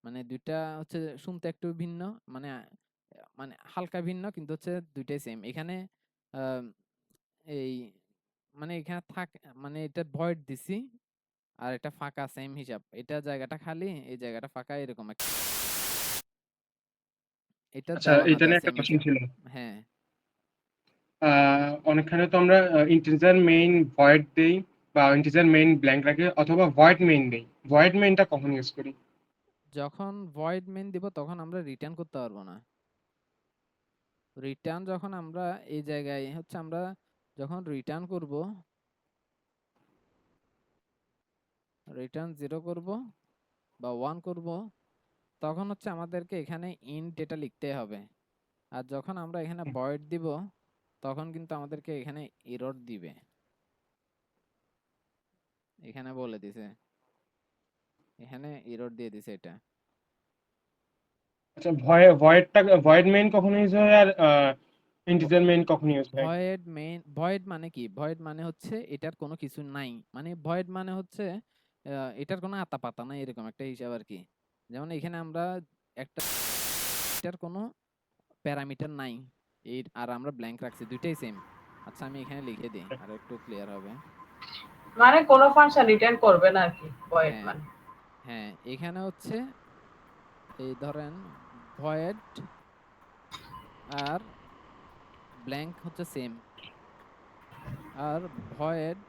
মানে দুইটা হচ্ছে শুনতে একটু ভিন্ন, মানে মানে হালকা ভিন্ন, কিন্তু হচ্ছে দুইটাই সেম। এখানে আহ, এই মানে এখানে মানে এটা ভয়েড দিছি আর এটা ফাঁকা, সেম হিসাব। এটা জায়গাটা খালি, এই জায়গাটা ফাঁকা, এরকম একটা এটা আচ্ছা, দেওয়া না এটা দেওয়া নিয়ে একটা সেম কোশ্চেন হিসাব। ছিল। হ্যাঁ, অনেকখানে তো আমরা ইন্টিজার মেইন ভয়েড দেই বা ইন্টিজার মেইন ব্ল্যাঙ্ক রাখি অথবা ভয়েড মেইন দেই। ভয়েড মেইনটা কখন ইউজ করি? যখন ভয়েড মেইন দিব তখন আমরা রিটার্ন করতে পারবো না। রিটার্ন যখন আমরা এই জায়গায় হচ্ছে আমরা যখন রিটার্ন করব, রিটার্ন 0 করব, বা 1 করব, তখন হচ্ছে আমাদেরকে এখানে ইন্ট এটা লিখতে হবে। আর যখন আমরা এখানে ভয়েড দিব, তখন কিন্তু আমাদেরকে এখানে এরর দিবে। এখানে বলে দিছে, এখানে এরর দিয়ে দিছে এটা। আচ্ছা, ভয়েড মেইন কখন ইউজ হয় আর ইন্টিজার মেইন কখন ইউজ হয়? ভয়েড মানে কি? ভয়েড মানে হচ্ছে এটার কোনো কিছু নাই। মানে ভয়েড মানে হচ্ছে এটার কোনো আতাপাতা নাই, এরকম একটা হিসাব আরকি। যেমন এখানে আমরা একটা এটার কোনো প্যারামিটার নাই। আর আমরা ব্ল্যাঙ্ক রাখছি, দুইটাই সেম। আচ্ছা আমি এখানে লিখে দিই, আর একটু ক্লিয়ার হবে। মানে কোনো ফাংশন রিটার্ন করবে না আর কি ভয়েড হ্যাঁ, মানে। হ্যাঁ, এখানে হচ্ছে এই ধরেন ভয়েড আর ব্ল্যাঙ্ক হচ্ছে সেম। আর ভয়েড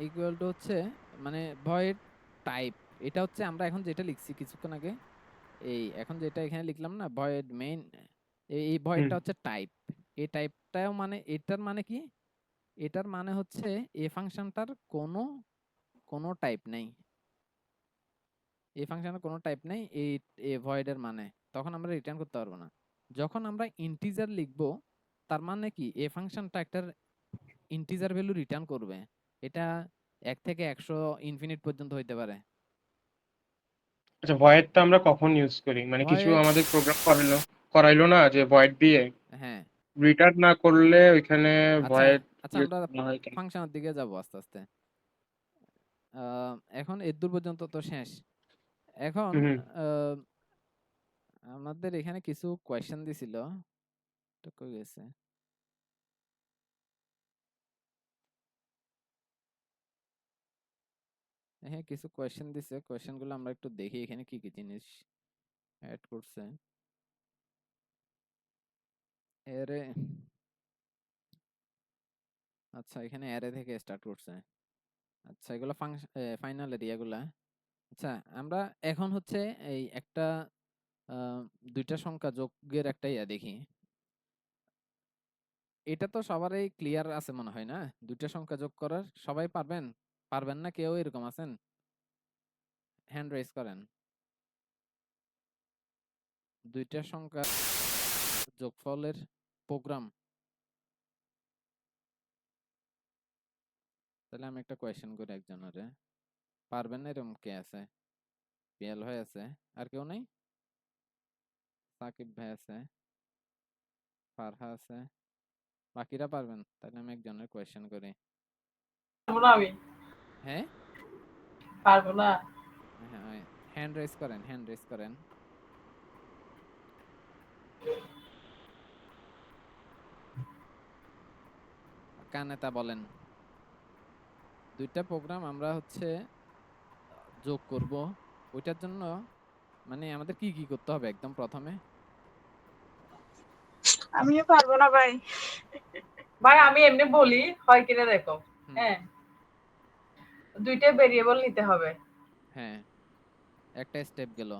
ইকুয়াল টু হচ্ছে মানে ভয়েড টাইপ। এটা হচ্ছে আমরা এখন যেটা লিখছি কিছুক্ষণ আগে, এখন যেটা এখানে লিখলাম না, ভয়েড মেইন, এই ভয়েডটা হচ্ছে টাইপ। এই টাইপটাও মানে এটার মানে কি? এটার মানে হচ্ছে এই ফাংশনটার কোনো টাইপ নাই। এই ফাংশনের কোনো টাইপ নাই, এই ভয়েডের মানে তখন আমরা রিটার্ন করতে পারবো না। যখন আমরা ইন্টিজার লিখবো, তার মানে কি এই ফাংশনটা একটা ইন্টিজার ভ্যালু রিটার্ন করবে। এটা 1 থেকে 100 ইনফিনিট পর্যন্ত হইতে পারে। আচ্ছা, ভয়েডটা আমরা কখন ইউজ করি? মানে কিছু ভয়েড, আমাদের প্রোগ্রাম করাইলো না যে ভয়েড দিয়ে হ্যাঁ, রিটার্ন না করলে ওইখানে আচ্ছা, ভয়েড আচ্ছা ইউজ আমরা করা হয় কেন? ফাংশনের দিকে যাব আস্তে আস্তে। এখন এর পর্যন্ত তো শেষ। এখন হুম। আহ, আমাদের এখানে কিছু কোয়েশ্চেন দিছিল, এটা কই গেছে? হ্যাঁ, কিছু কোয়েশ্চেন দিছে, কোয়েশ্চেন গুলো আমরা একটু দেখি এখানে কি কি জিনিস অ্যাড করছে। এরে, আচ্ছা এখানে অ্যারে থেকে স্টার্ট করছে। আচ্ছা এগুলো ফাইনাল এরিয়াগুলা। আচ্ছা আমরা এখন হচ্ছে এই একটা আহ, দুইটা সংখ্যা যোগের একটা ইয়া দেখি। এটা তো সবারই ক্লিয়ার আছে মনে হয় না? দুইটা সংখ্যা যোগ করার সবাই পারবেন? পারবেন না কেউ এরকম আছেন? হ্যান্ড রেজ করেন। দুইটা সংখ্যা যোগফলের প্রোগ্রাম। তাহলে আমি একটা কোয়েশ্চেন করি একজনের। পারবেন না এরকম কে আছে? পিয়াল ভাই আছে, আর কেউ নাই? সাকিব ভাই আছে, ফারহা আছে, বাকিরা পারবেন? তাহলে আমি একজনের কোয়েশ্চেন করি। পারবো না আমি, হ্যাঁ, পারবো না। হ্যাঁ, হ্যান্ড রেজ করেন, হ্যান্ড রেজ করেন। কানে তা বলেন। দুইটা প্রোগ্রাম আমরা হচ্ছে যোগ করব, ওইটার জন্য মানে আমাদের কি কি করতে হবে একদম প্রথমে? আমিও পারবো না ভাই। ভাই আমি এমনি বলি হয় কিনা দেখো। হুম, হ্যাঁ, দুইটা ভেরিয়েবল নিতে হবে। হ্যাঁ, একটা স্টেপ গেল।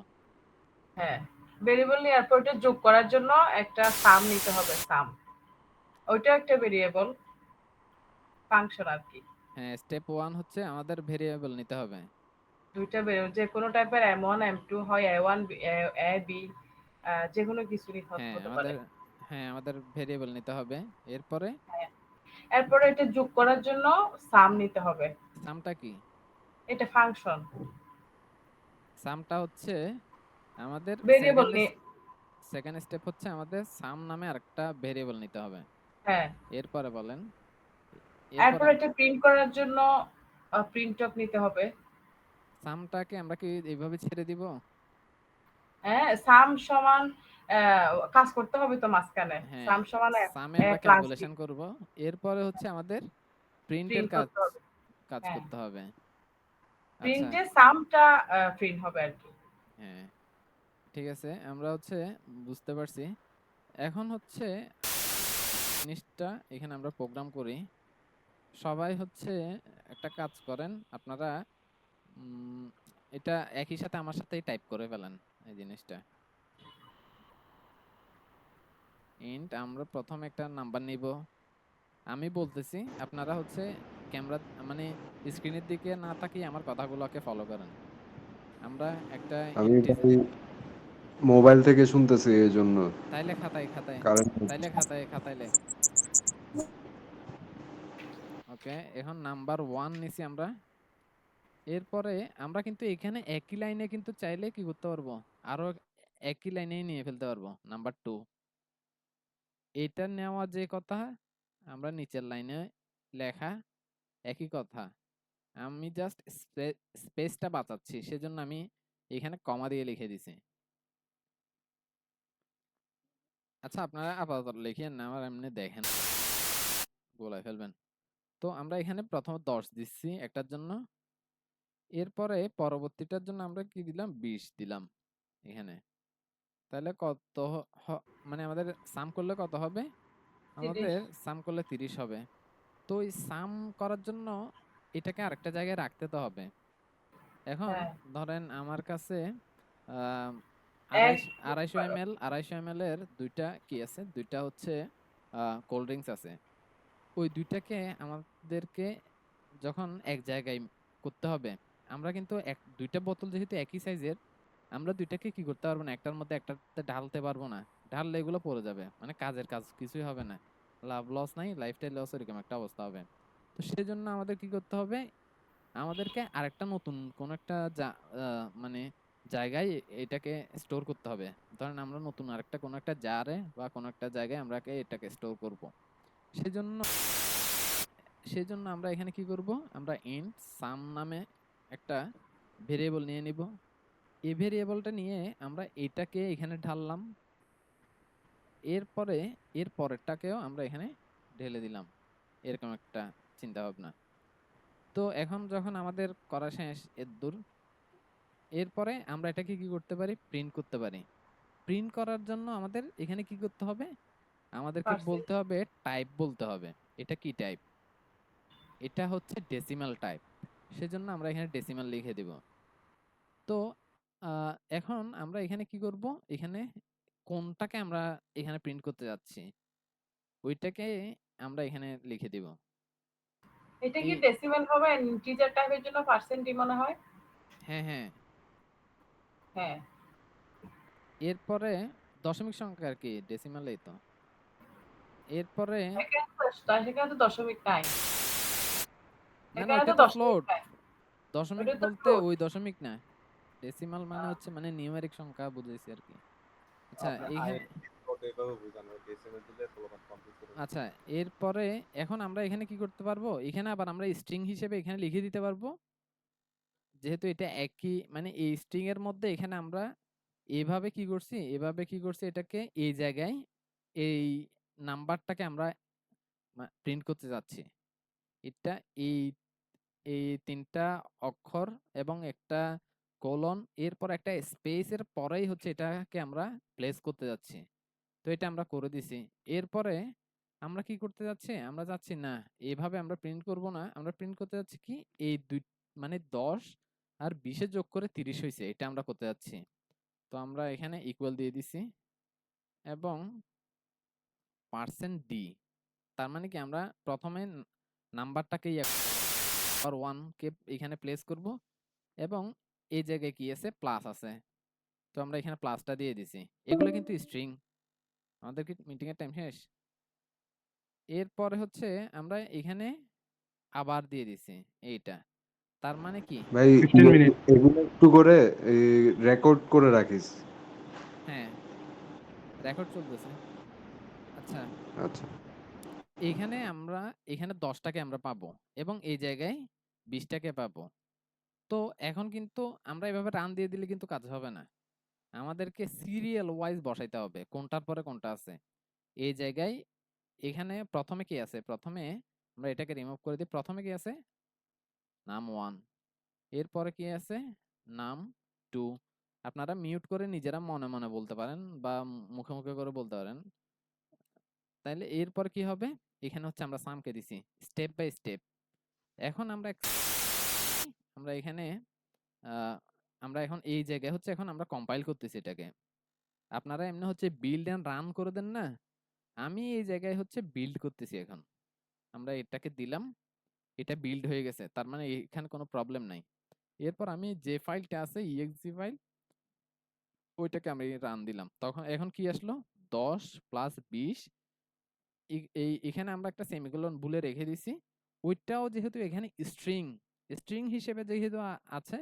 হ্যাঁ, ভেরিয়েবল নেওয়ার পর ওটা যোগ করার জন্য একটা সাম নিতে হবে, সাম। ওইটা একটা ভেরিয়েবল ফাংশন আর কি। হ্যাঁ, স্টেপ 1 হচ্ছে আমাদের ভেরিয়েবল নিতে হবে। দুইটা ভেরিয়েবল যে কোনো টাইপের M1 M2 হয় A1 A B, যে কোনো কিছুরই হ্যাঁ হতে পারে। আমাদের, হ্যাঁ আমাদের ভেরিয়েবল নিতে হবে। এরপরে হ্যাঁ, এরপরে এটা যোগ করার জন্য সাম নিতে হবে। সামটা কি? এটা ফাংশন। সামটা হচ্ছে আমাদের ভেরিয়েবল নিয়ে, সেকেন্ড স্টেপ হচ্ছে আমাদের সাম নামে আরেকটা ভেরিয়েবল নিতে হবে। হ্যাঁ। এরপরে বলেন। এরপর এরপরে এটা প্রিন্ট করার জন্য প্রিন্টফ নিতে হবে। সামটাকে আমরা কি এইভাবে ছেড়ে দিব? হ্যাঁ, সাম সমান কাজ করতে হবে তো মাঝখানে। হ্যাঁ, সাম সমান সামে a আমরা প্লাস বি, ক্যালকুলেশন করব। এরপরে হচ্ছে আমাদের প্রিন্টের প্রিন্ট কাজ করতে হবে। কাজ হ্যাঁ, করতে হবে। আচ্ছা, প্রিন্টে সামটা প্রিন্ট হবে আর কি। হ্যাঁ, ঠিক আছে, আমরা হচ্ছে বুঝতে পারছি। এখন হচ্ছে জিনিসটা এখানে আমরা প্রোগ্রাম করি। সবাই হচ্ছে একটা কাজ করেন আপনারা, উম, এটা একই সাথে আমার সাথেই টাইপ করে ফেলেন এই জিনিসটা। ইন্ট আমরা প্রথমে একটা নাম্বার নিব, আমি বলতেছি, আপনারা হচ্ছে ক্যামেরা মানে স্ক্রিনের দিকে না তাকিয়ে আমার কথাগুলোকে ফলো করেন। আমরা একটা আমি ইন্টিজার ভাই মোবাইল থেকে শুনতেছি এই জন্য তাইলে খাতায় কারেন্ট খাতায় লেখ। ওকে, এখন নাম্বার 1 নিছি আমরা। এরপরে আমরা কিন্তু এখানে একই লাইনে কিন্তু চাইলে কি করতে পারবো, আরো একই লাইনেই নিয়ে ফেলতে পারবো নাম্বার 2। এটা নেওয়া যে কথা, আমরা নিচের লাইনে লেখা একই কথা। আমি জাস্ট স্পেসটা বাঁচাচ্ছি, সেজন্য আমি এখানে কমা দিয়ে লিখে দিছি। আচ্ছা, আপনারা আপাতত লিখেন না, আমার এমনি দেখেন, গোলায় ফেলবেন। তো আমরা এখানে প্রথমে 10 দিচ্ছি একটার জন্য, এরপরে পরবর্তীটার জন্য আমরা কি দিলাম, 20 দিলাম এখানে। তাহলে কত মানে আমাদের সাম করলে কত হবে, 30। আমাদের সাম করলে 30 হবে। তো এই সাম করার জন্য এটাকে আরেকটা জায়গায় রাখতে তো হবে। এখন হ্যাঁ, ধরেন আমার কাছে আহ, এক 250 ml এর দুইটা কি আছে, দুইটা হচ্ছে কোল্ড ড্রিঙ্কস আছে। ওই দুইটাকে আমাদেরকে যখন এক জায়গায় করতে হবে, আমরা কিন্তু দুইটা বোতল যেহেতু একই সাইজের, আমরা দুইটাকে কি করতে পারবো না, একটার মধ্যে একটাতে ঢালতে পারবো না। ঢাললে এগুলো পড়ে যাবে, মানে কাজের কাজ কিছুই হবে না, লাভ লস নাই, লাইফটাই লস, এরকম একটা অবস্থা হবে। তো সেজন্য আমাদের কি করতে হবে, আমাদেরকে আরেকটা নতুন কোন একটা মানে জায়গায় এটাকে স্টোর করতে হবে। ধরেন আমরা নতুন আরেকটা কোন একটা জারে বা কোন একটা জায়গায় আমরা এটাকে স্টোর করব। সেজন্য সেজন্য আমরা এখানে কি করব, আমরা ইন্ট সাম নামে একটা ভেরিয়েবল নিয়ে নিব। এই ভেরিয়েবলটা নিয়ে আমরা এটাকে এখানে ঢাললাম, এরপরে এর পরেরটাকেও আমরা এখানে ঢেলে দিলাম, এরকম একটা চিন্তা ভাবনা। তো এখন যখন আমাদের করা শেষ এর দূর, এরপরে আমরা এটাকে কি করতে পারি, প্রিন্ট করতে পারি। প্রিন্ট করার জন্য আমাদের এখানে কি করতে হবে, আমাদেরকে পার্সেন্ট। বলতে হবে, টাইপ বলতে হবে। এটা কি টাইপ, এটা হচ্ছে ডেসিমাল টাইপ, সেজন্য আমরা এখানে ডেসিমাল লিখে দিব। তো এখন আমরা এখানে কি করব, এখানে কোনটাকে আমরা এখানে প্রিন্ট করতে যাচ্ছি ওইটাকে আমরা এখানে লিখে দিব। এটা কি এই ডেসিমাল হবে? ইন্টিজার টাইপের জন্য পার্সেন্টই মনে হয়। হ্যাঁ হ্যাঁ, হ্যাঁ, এরপরে দশমিক সংখ্যা আর কি, ডেসিমালেই তো। এরপরে সেখানে তো দশমিক নাই। না না, এখানে ওইটা তো তো দশমিক ফ্লোট। নাই। দশমিক ওটা তো বলতে ফ্লোট। ওই দশমিক না, ডেসিমাল মানে হচ্ছে মানে নিউমেরিক সংখ্যা বুঝাইছি আর কি। আচ্ছা আপনার এইখানে, এভাবে বুঝানো ডেসিমেল দিলে পোলাপান কমপ্লিট করে দিবে। আচ্ছা এরপরে এখন আমরা এখানে কি করতে পারবো, এখানে আবার আমরা স্ট্রিং হিসেবে এখানে লিখে দিতে পারবো, যেহেতু এটা একই মানে এই স্ট্রিং এর মধ্যে এখানে আমরা এভাবে কি করছি এটাকে এই জায়গায় এই নাম্বারটাকে আমরা প্রিন্ট করতে যাচ্ছি। এটা এই এই তিনটা অক্ষর এবং একটা কোলন, এরপর একটা স্পেসের পরেই হচ্ছে এটাকে আমরা প্লেস করতে যাচ্ছি। তো এটা আমরা করে দিছি। এরপরে আমরা কি করতে যাচ্ছি, আমরা যাচ্ছি না এভাবে আমরা প্রিন্ট করব না, আমরা প্রিন্ট করতে যাচ্ছি কি এই দুই মানে 10 আর 20 এ যোগ করে 30 হয়েছে, এটা আমরা করতে যাচ্ছি। তো আমরা এখানে ইকুয়াল দিয়ে দিছি এবং %d, তার মানে কি আমরা প্রথমে নাম্বারটাকে আর 1 কে এখানে প্লেস করব এবং এই জায়গায় কি আছে, প্লাস আছে, তো আমরা এখানে প্লাসটা দিয়ে দিছি। এগুলো কিন্তু স্ট্রিং। আমাদের কি মিটিং এর টাইম শেষ? এরপরে হচ্ছে আমরা এখানে আবার দিয়ে দিছি এইটা, তার মানে কি, ভাই 15 মিনিট। এগুলো একটু করে রেকর্ড করে রাখিস। হ্যাঁ রেকর্ড চলতেছে। আচ্ছা আচ্ছা এখানে আমরা এখানে 10টাকে আমরা পাবো এবং এই জায়গায় 20টাকে পাবো। তো এখন কিন্তু আমরা এভাবে রান দিয়ে দিলে কিন্তু কাজ হবে না, আমাদেরকে সিরিয়াল ওয়াইজ বসাইতে হবে কোনটার পরে কোনটা আছে। এই জায়গায় এখানে প্রথমে কি আছে, প্রথমে আমরা এটাকে রিমুভ করে দিই, প্রথমে কি আছে, নাম 1, এরপরে কি আছে, নাম 2। আপনারা মিউট করে নিজেরা মনে মনে বলতে পারেন বা মুখে মুখে করে বলতে পারেন। তাইলে এরপর কি হবে, এখানে হচ্ছে আমরা সামকে দিছি স্টেপ বাই স্টেপ। এখন আমরা এখানে আহ, আমরা এখন এই জায়গায় হচ্ছে এখন আমরা কম্পাইল করতেছি এটাকে। আপনারা এমনি হচ্ছে বিল্ড এন্ড রান করে দেন না, আমি এই জায়গায় হচ্ছে বিল্ড করতেছি। এখন আমরা এটাকে দিলাম, এটা বিল্ড হয়ে গেছে, তার মানে এখানে কোনো প্রবলেম নাই। এরপর আমি যে ফাইলটা আছে exe ফাইল ওইটাকে আমি রান দিলাম। তখন এখন কি আসলো 10 প্লাস 20 এখানে আমরা একটা সেমিকোলন ভুলে রেখে দিছি। ওইটাও যেহেতু এখানে স্ট্রিং স্ট্রিং হিসেবে যেহেতু আছে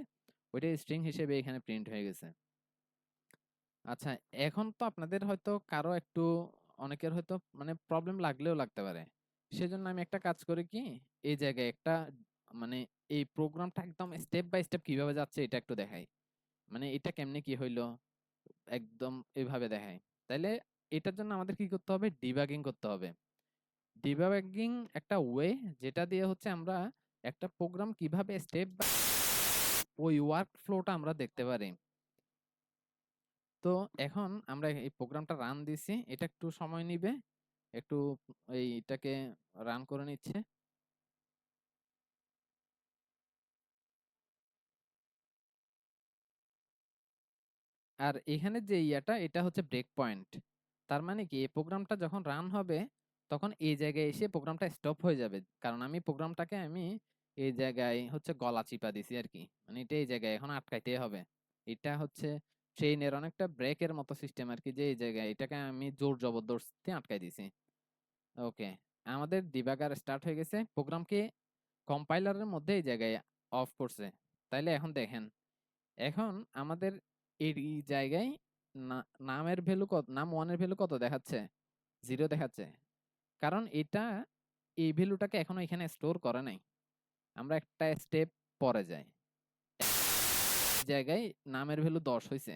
ওইটা স্ট্রিং হিসেবে এখানে প্রিন্ট হয়ে গেছে। আচ্ছা, এখন তো আপনাদের হয়তো কারো একটু অনেকের হয়তো মানে প্রবলেম লাগলেও লাগতে পারে। সেজন্য আমি একটা কাজ করি কি এই জায়গায় একটা মানে এই প্রোগ্রামটা একদম স্টেপ বাই স্টেপ কিভাবে যাচ্ছে এটা একটু দেখাই। মানে এটা কেমনে কি হইলো একদম এভাবে দেখাই। তাইলে এটার জন্য আমাদের কি করতে হবে? ডিবাগিং করতে হবে। ডিবাগিং একটা ওয়ে যেটা দিয়ে হচ্ছে আমরা একটা প্রোগ্রাম কিভাবে স্টেপ বাই ওই ওয়ার্ক ফ্লোটা আমরা দেখতে পারি। তো এখন আমরা এই প্রোগ্রামটা রান দিছি। এটা একটু সময় নিবে। একটু এইটাকে রান করে নিচ্ছে। আর এখানে যে এটা হচ্ছে ব্রেক পয়েন্ট। তার মানে কি এই প্রোগ্রামটা যখন রান হবে তখন এই জায়গায় এসে প্রোগ্রামটা স্টপ হয়ে যাবে। কারণ আমি প্রোগ্রামটাকে এই জায়গায় হচ্ছে গলা চিপা দিছি আরকি। মানে এটা এই জায়গায় এখন আটকাইতেই হবে। এটা হচ্ছে ট্রেনের অনেকটা ব্রেকের মতো সিস্টেম আরকি যে এই জায়গায় এটাকে আমি জোর জবরদস্তি আটকাই দিছি। ওকে। আমাদের ডিবাগার স্টার্ট হয়ে গেছে। প্রোগ্রামকে কম্পাইলারের মধ্যে এই জায়গায় অফ করছে। তাইলে এখন দেখেন এখন আমাদের এই জায়গায় নামের ভ্যালু কত নাম 1 এর ভ্যালু কত দেখাচ্ছে 0 দেখাচ্ছে কারণ এটা এই ভ্যালুটাকে এখনো এখানে স্টোর করে নাই আমরা একটা স্টেপ পরে যাই জায়গায় নামের ভ্যালু 10 হইছে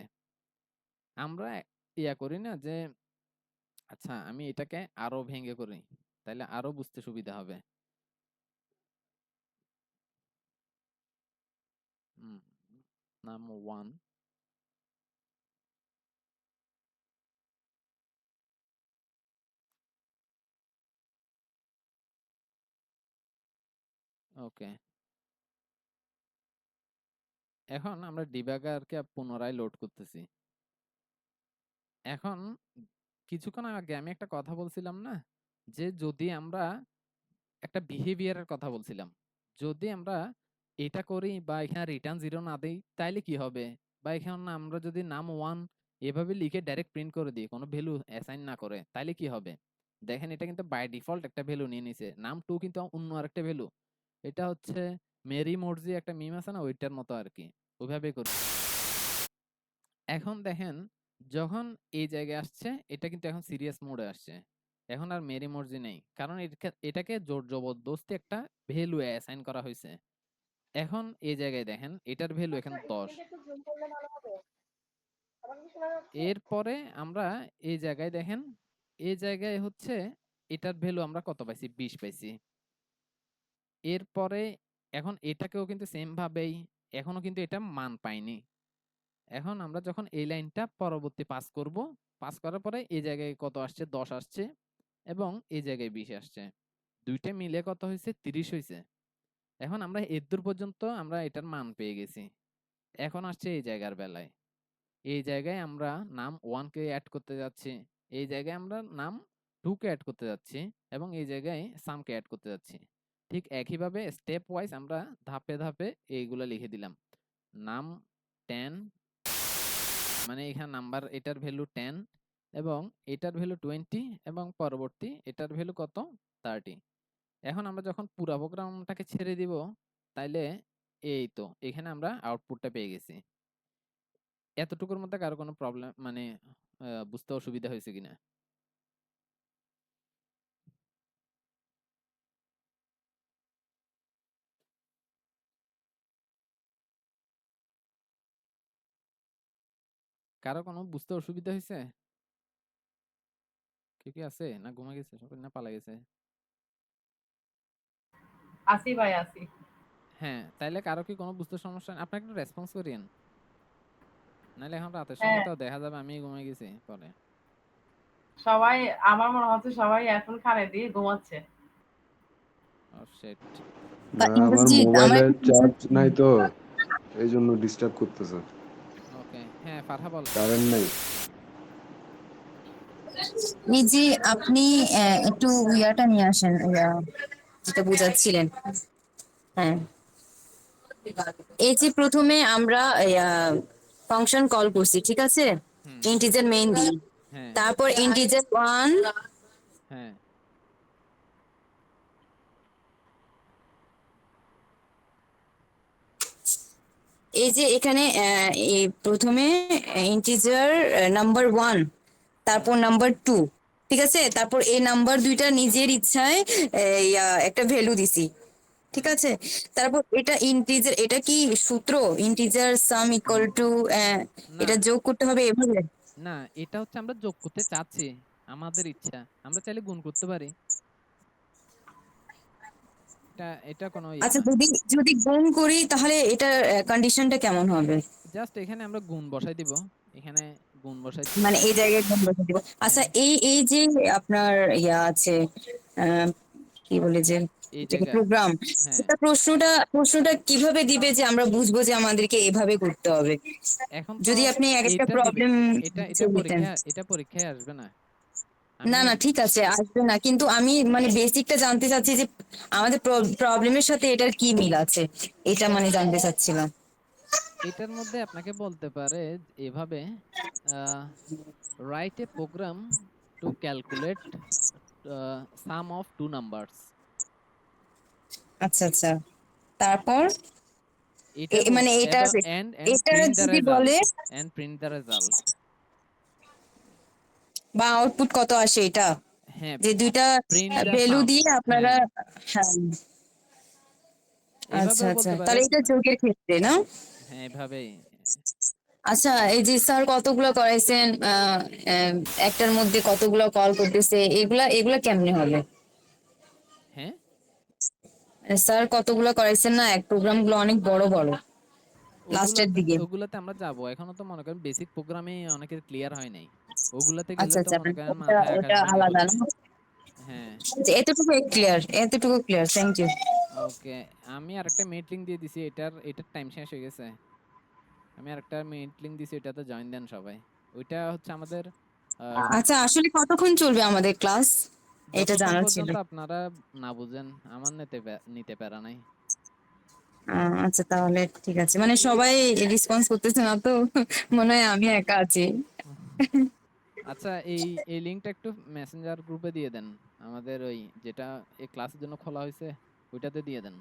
আমরা করি না যে আচ্ছা আমি এটাকে আরো ভেঙে করি তাহলে আরো বুঝতে সুবিধা হবে নাম 1 ওকে এখন আমরা ডিবাগারকে পুনরায় লোড করতেছি এখন কিছুক্ষণ আগে আমি একটা কথা বলছিলাম না যে যদি আমরা একটা বিহেভিয়ারের কথা বলছিলাম যদি আমরা এটা করি বা এখানে রিটার্ন 0 না দেই তাইলে কি হবে বা এখানে আমরা যদি নাম 1 এভাবে লিখে ডাইরেক্ট প্রিন্ট করে দিই কোনো ভ্যালু অ্যাসাইন না করে তাইলে কি হবে দেখেন এটা কিন্তু বাই ডিফল্ট একটা ভ্যালু নিয়ে নিছে নাম 2 কিন্তু অন্য আরেকটা ভ্যালু এটা হচ্ছে মেরি মর্জি একটা মিম আছে না ওইটার মতো আর কি ওইভাবে করি এখন দেখেন যখন এই জায়গায় আসছে এটা কিন্তু এখন সিরিয়াস মোডে আসছে এখন আর মেরি মর্জি নেই কারণ এটাকে জোর জবরদস্তি একটা ভ্যালু অ্যাসাইন করা হয়েছে এখন এই জায়গায় দেখেন এটার ভ্যালু এখন 10 এরপরে আমরা এই জায়গায় দেখেন এই জায়গায় হচ্ছে এটার ভ্যালু আমরা কত পাইছি 20 পাইছি এরপরে এখন এটাকেও কিন্তু সেম ভাবেই এখনো কিন্তু এটা মান পাইনি এখন আমরা যখন এই লাইনটা পরবর্তী পাস করব পাস করার পরে এই জায়গায় কত আসছে 10 আসছে এবং এই জায়গায় 20 আসছে দুইটা মিলে কত হয়েছে 30 হয়েছে এখন আমরা এদূর পর্যন্ত আমরা এটার মান পেয়ে গেছি এখন আসছে এই জায়গার বেলায় এই জায়গায় আমরা নাম 1 কে অ্যাড করতে যাচ্ছি এই জায়গায় আমরা নাম 2 কে অ্যাড করতে যাচ্ছি এবং এই জায়গায় সাম কে অ্যাড করতে যাচ্ছি ঠিক একইভাবে স্টেপ ওয়াইজ আমরা ধাপে ধাপে এইগুলা লিখে দিলাম নাম 10 মানে এখানে নাম্বার এটার ভ্যালু 10 এবং এটার ভ্যালু 20 এবং পরবর্তী এটার ভ্যালু কত 30 এখন আমরা যখন পুরো প্রোগ্রামটাকে ছেড়ে দিব তাইলে এই তো এখানে আমরা আউটপুটটা পেয়ে গেছি এতটুকুর মধ্যে কারো কোনো প্রবলেম মানে বুঝতে অসুবিধা হয়েছে কিনা কারো কোনো বুঝতে অসুবিধা হয়েছে কেউ কি আছে না ঘুমা গেছে সবাই না পালা গেছে আসি ভাই আসি। হ্যাঁ তাইলে কারো কি কোনো বুঝতে সমস্যা আপনি একটু রেসপন্স করেন নাহলে এখন রাতের সময় হ্যাঁ তো দেখা যাবে আমি ঘুমিয়ে গেছি পরে সবাই আমার মনে হচ্ছে সবাই এখন কানে দিয়ে ঘুমাচ্ছে। ও শিট বা না আমার ইন্দ্রজিৎ আমার মোবাইলে একটা question চার্জ নাই তো এই জন্য ডিস্টার্ব করতেছে ওকে হ্যাঁ ফারহা বল কারেন্ট নাই এই যে আপনি একটু ইয়াটা নিয়ে আসেন যেটা বোঝাচ্ছিলেন হ্যাঁ এই যে প্রথমে আমরা ফাংশন কল করছি, ঠিক আছে, হুম, ইন্টিজার মেইন দিয়ে, হ্যাঁ, তারপর ইন্টিজার 1, হ্যাঁ, এই যে এখানে এই প্রথমে ইন্টিজার নাম্বার 1, হুম, তারপর নাম্বার 2, ঠিক আছে, তারপর এই নাম্বার দুইটা নিজের ইচ্ছায় একটা ভ্যালু দিছি, ঠিক হুম, আছে, তারপর এটা ইন্টিজার, এটা কি সূত্র, ইন্টিজার সাম ইকুয়াল টু না, এটা যোগ করতে হবে এভাবে? না, এটা হচ্ছে আমরা যোগ করতে চাচ্ছি, আমাদের ইচ্ছা। আমরা চাইলে গুণ করতে পারি। এটা কোনো ইয়া আচ্ছা, না। যদি যদি গুণ করি তাহলে এটার কন্ডিশনটা কেমন হবে? জাস্ট এখানে আমরা গুণ বসাই দিব। এখানে গুণ বসাই মানে এই জায়গায় গুণ বসে দিব। আচ্ছা, হ্যাঁ, এই এই যে আপনার ইয়া আছে, আহ, কি বলে যে এই যেটা জায়গা প্রোগ্রাম, হ্যাঁ, সেটা প্রশ্নটা কিভাবে দিবে যে আমরা বুঝবো যে আমাদেরকে এভাবে করতে হবে? এখন তো যদি আপনি এক একটা এইটা দিবে। প্রবলেম এটা দিতেন। এটা পরীক্ষায় আসবে না। না আমি না, ঠিক আছে, আসবে না, কিন্তু আমি মানে বেসিকটা জানতে চাচ্ছি যে আমাদের প্রবলেমের সাথে এটার কি মিল আছে, এটা মানে জানতে চাচ্ছিলাম। এটার মধ্যে আপনাকে বলতে পারে এভাবে, write a program to calculate sum of two numbers. আচ্ছা আচ্ছা, তারপর এটা মানে এটা এবং এন্ড এটা প্রিন্ট দ্য যদি বলে result, and print the result. বা আউটপুট কত আসে এটা, হ্যাঁ, যে দুইটা প্রিন্ট দ্য ভ্যালু সাম। দিয়ে আপনারা, হ্যাঁ, হ্যাঁ, আচ্ছা এভাবেও আচ্ছা, বলতে পারে। তাহলে এটা যোগের ক্ষেত্রে না? হ্যাঁ, এভাবেই। আচ্ছা, এই যে স্যার কতগুলো করাইছেন, একটার মধ্যে কতগুলো কল করতেছে, এগুলা এগুলা কেমনে হবে? হ্যাঁ, স্যার কতগুলো করাইছেন না, এক প্রোগ্রাম গুলো অনেক বড় বড় লাস্টের দিকে। ওগুলাতে আমরা যাব। এখনো তো মনে করেন বেসিক প্রোগ্রামে অনেকের ক্লিয়ার হয় নাই। ওগুলাতে গেলে আচ্ছা তো আচ্ছা, মনে মানে করেন ওটা মাথায় আকাশ ওটা ভেঙে আলাদা পড়বে। না? হ্যাঁ, আচ্ছা, এতটুকু ক্লিয়ার, থ্যাংক ইউ। ওকে। আমি আরেকটা মিট লিংক দিয়ে দিছি। এটার টাইম শেষ হয়ে গেছে। আমি আরেকটা মিট লিংক দিছি, এটাতে জয়েন দেন সবাই। ওইটা হচ্ছে আমাদের আহ, আচ্ছা, আসলে কতক্ষণ চলবে আমাদের ক্লাস, এটা যতক্ষণ জানার ছিল। পর্যন্ত আপনারা না বুঝেন। আমার নিতে পারা নাই। আচ্ছা, তাহলে ঠিক আছে, মানে সবাই রেসপন্স করতেছে না তো, মনে হয় আমি একা আছি। আচ্ছা, এই লিংকটা একটু মেসেঞ্জার গ্রুপে দিয়ে দেন। আমাদের ওই যেটা এই ক্লাসের জন্য খোলা হয়েছে ওইটাতে দিয়ে দেন।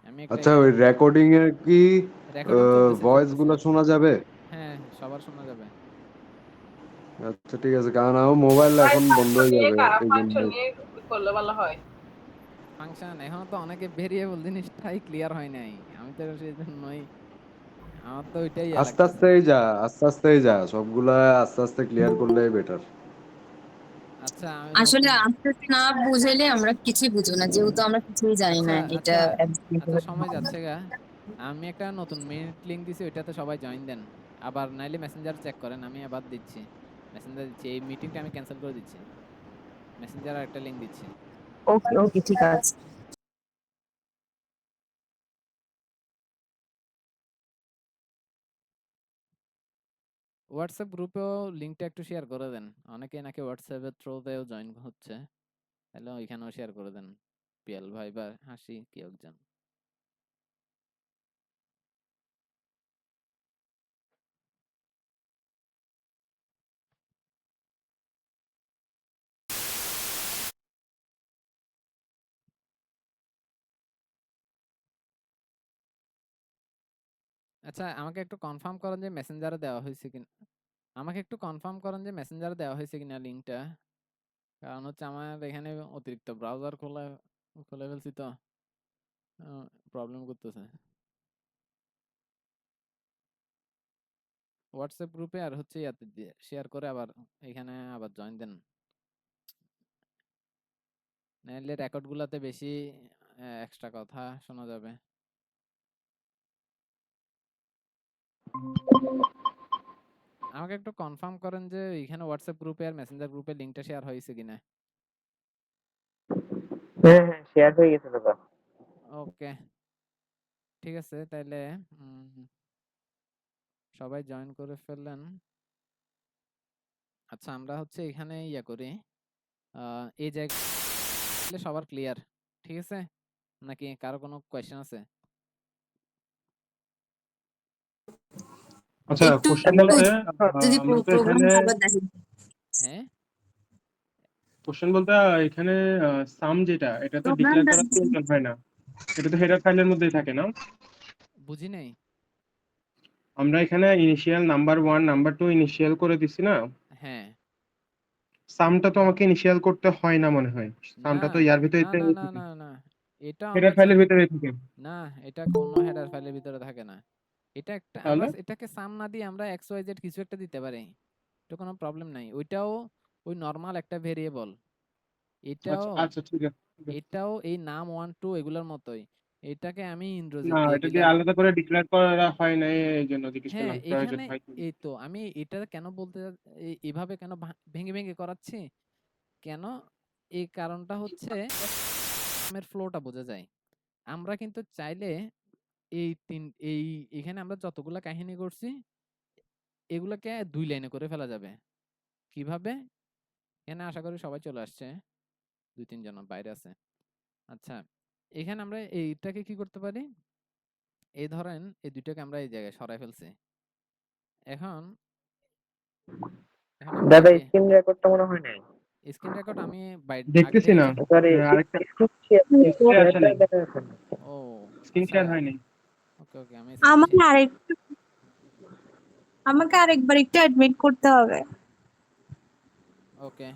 আমি একটা আচ্ছা, এখানে ওই রেকর্ডিং এর কি রেকর্ডিং চলতেছে ভয়েস চলতেছে। গুলো শোনা যাবে? হ্যাঁ, সবার শোনা যাবে। আচ্ছা ঠিক আছে, কারণ আমার মোবাইল এখন বন্ধ হয়ে যাবে এই জন্য। ফাংশন নিয়ে করলে ভালো হয়। ফাংশন এখনো তো অনেকে ভেরিয়েবল জিনিসটাই ক্লিয়ার হয় নাই। আমি তো সেই জন্যই আমার তো ওইটাই ইয়া আস্তে লাগতেছে। আস্তেই যা, আস্তে আস্তেই যা, সবগুলা আস্তে আস্তে ক্লিয়ার করলেই বেটার। আচ্ছা, আমি আসলে নতুন আস্তে আস্তে না বুঝাইলে আমরা কিছুই বুঝবো না, যেহেতু আমরা কিছুই জানি আচ্ছা, না এটা আচ্ছা, আচ্ছা, কিভাবে সময় হয়। যাচ্ছে গা। আমি একটা নতুন মিট লিংক দিছি, ওইটাতে সবাই জয়েন দেন। আবার নাইলে মেসেঞ্জার চেক করেন, আমি আবার দিচ্ছি। মেসেঞ্জার দিচ্ছি, এই মিটিংটা আমি ক্যান্সেল করে দিচ্ছি। মেসেঞ্জার একটা লিংক দিচ্ছি। ওকে ওকে, ঠিক আছে। হোয়াটসঅ্যাপ গ্রুপেও লিংকটা একটু শেয়ার করে দেন। অনেকে নাকি হোয়াটসঅ্যাপের থ্রুতেও জয়েন হচ্ছে। তাহলে ওইখানেও শেয়ার করে দেন। পিয়াল ভাই বা হাসি কেউ একজন। আচ্ছা, আমাকে একটু কনফার্ম করেন যে মেসেঞ্জারে দেওয়া হয়েছে কিনা। আমাকে একটু কনফার্ম করেন যে মেসেঞ্জারে দেওয়া হয়েছে কিনা লিংকটা। কারণ হচ্ছে আমার এখানে অতিরিক্ত ব্রাউজার খুলে ফেলছি তো প্রবলেম করতেছে। হোয়াটসঅ্যাপ গ্রুপে আর হচ্ছে ইয়াতে দিয়ে শেয়ার করে আবার এখানে আবার জয়েন দেন। নাহলে রেকর্ড গুলাতে বেশি এক্সট্রা কথা শোনা যাবে। আমাকে একটু কনফার্ম করেন যে এখানে হোয়াটসঅ্যাপ গ্রুপে আর মেসেঞ্জার গ্রুপে লিংকটা শেয়ার হয়েছে কিনা। হ্যাঁ হ্যাঁ, শেয়ার হয়ে গেছে দাদা। ওকে, ঠিক আছে তাইলে। সবাই জয়েন করে ফেললেন। আচ্ছা, আমরা হচ্ছে এখানে ইয়া করি, এই জায়গায় সবার ক্লিয়ার, ঠিক আছে নাকি কারো কোনো কোয়েশ্চেন আছে? আচ্ছা, একটু কোশ্চেন দাদা বলতে যদি আমরা তো এখানে প্রোগ্রামটা আবার দেখেন। হ্যাঁ কোশ্চেন বলতে এখানে সাম যেটা এটা তো ডিক্লেয়ার প্রোগ্রামটা করা প্রয়োজন হয় না, এটা তো হেডার ফাইলের মধ্যেই থাকে না। বুঝি নাই। আমরা এখানে ইনিশিয়াল নাম্বার 1 নাম্বার 2 ইনিশিয়াল করে দিছি না, হ্যাঁ সামটা তো আমাকে ইনিশিয়াল করতে হয় না মনে হয়, না সামটা তো ইয়ার ভিতরে না না না না না এটা আমরা হেডার ফাইলের ভিতরে থাকে। না এটা কোনো হেডার ফাইলের ভিতরে থাকে না। এটা একটা আমরা তাহলে এটাকে সাম না দিয়ে আমরা এক্স ওয়াই জেড কিছু একটা দিতে পারি, এটা কোনো প্রবলেম নাই। ওইটাও ওই নর্মাল একটা ভেরিয়েবল। এটাও আচ্ছা আচ্ছা, ঠিক আছে ঠিক আছে। এটাও এই নাম 1 2 এগুলোর মতোই। এটাকে আমি না, ইন্দ্রজিৎ দিয়ে এটা দিয়ে দিলাম। আলাদা করে ডিক্লেয়ার করা হয় না, এই জন্য জিজ্ঞেস হ্যাঁ করলাম প্রয়োজন এখানে হয় কি। এই তো আমি এটা কেন বলতে এভাবে কেন ভেঙে ভেঙে করাচ্ছি কেন, এই কারণটা হচ্ছে নামের ফ্লোটা বোঝা যায়। আমরা কিন্তু চাইলে এই তিন এই এখানে আমরা যতগুলা কাহিনী করছি এগুলাকে 2 লাইনে করে ফেলা যাবে। কিভাবে? এখানে আশা করি সবাই চলে আসছে। 2-3 জন বাইরে আছে। আচ্ছা, এখানে আমরা এইটাকে কি করতে পারি? এই ধরেন এই দুইটাকে আমরা এই জায়গায় সরাই ফেলছি। এখন এখন আমরা দাদা কি স্ক্রিন রেকর্ডটা মনে হয় নাই। স্ক্রিন রেকর্ড আমি আগে দেখতেছি না, থেকেই সরি, আরেকটা ডিসপ্লে আসে শেয়ারটা নাই, দেখা যাচ্ছে না। ও স্ক্রিন আচ্ছা শেয়ার হয় নাই। ওকে ওকে আমি স্ক্রিন আমাকে আরেকবার একটু অ্যাডমিট করতে হবে। ওকে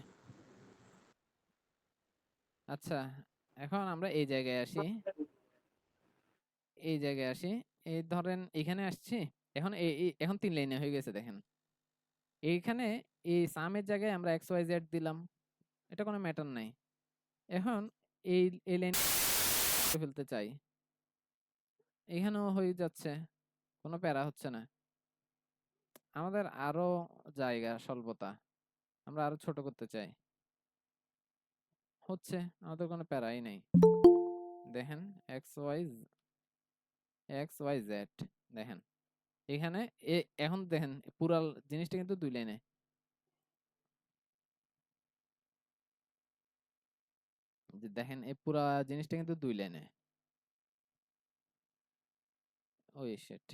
আচ্ছা এখন আমরা এই জায়গায় আসি। এই জায়গায় আসি। এই ধরেন এখানে আসছি। এখন এখন 3 লাইনে হয়ে গেছে দেখেন। এইখানে এই সামের জায়গায় আমরা এক্স ওয়াই জেড দিলাম। এটা কোনো ম্যাটার নাই। এখন এই এই লাইন ফেলতে চাই। এখানেও হয়ে যাচ্ছে। কোনো প্যারা হচ্ছে না। আমাদের আরো জায়গা স্বল্পতা। আমরা আরো ছোট করতে চাই। হচ্ছে আমাদের কোনো প্যারাই নেই। দেখেন এক্স ওয়াই জেড দেখেন এখানে এখন দেখেন পুরা জিনিসটা কিন্তু 2 লাইনে। দেখেন এই পুরা জিনিসটা কিন্তু 2 লাইনে। ওই শিট,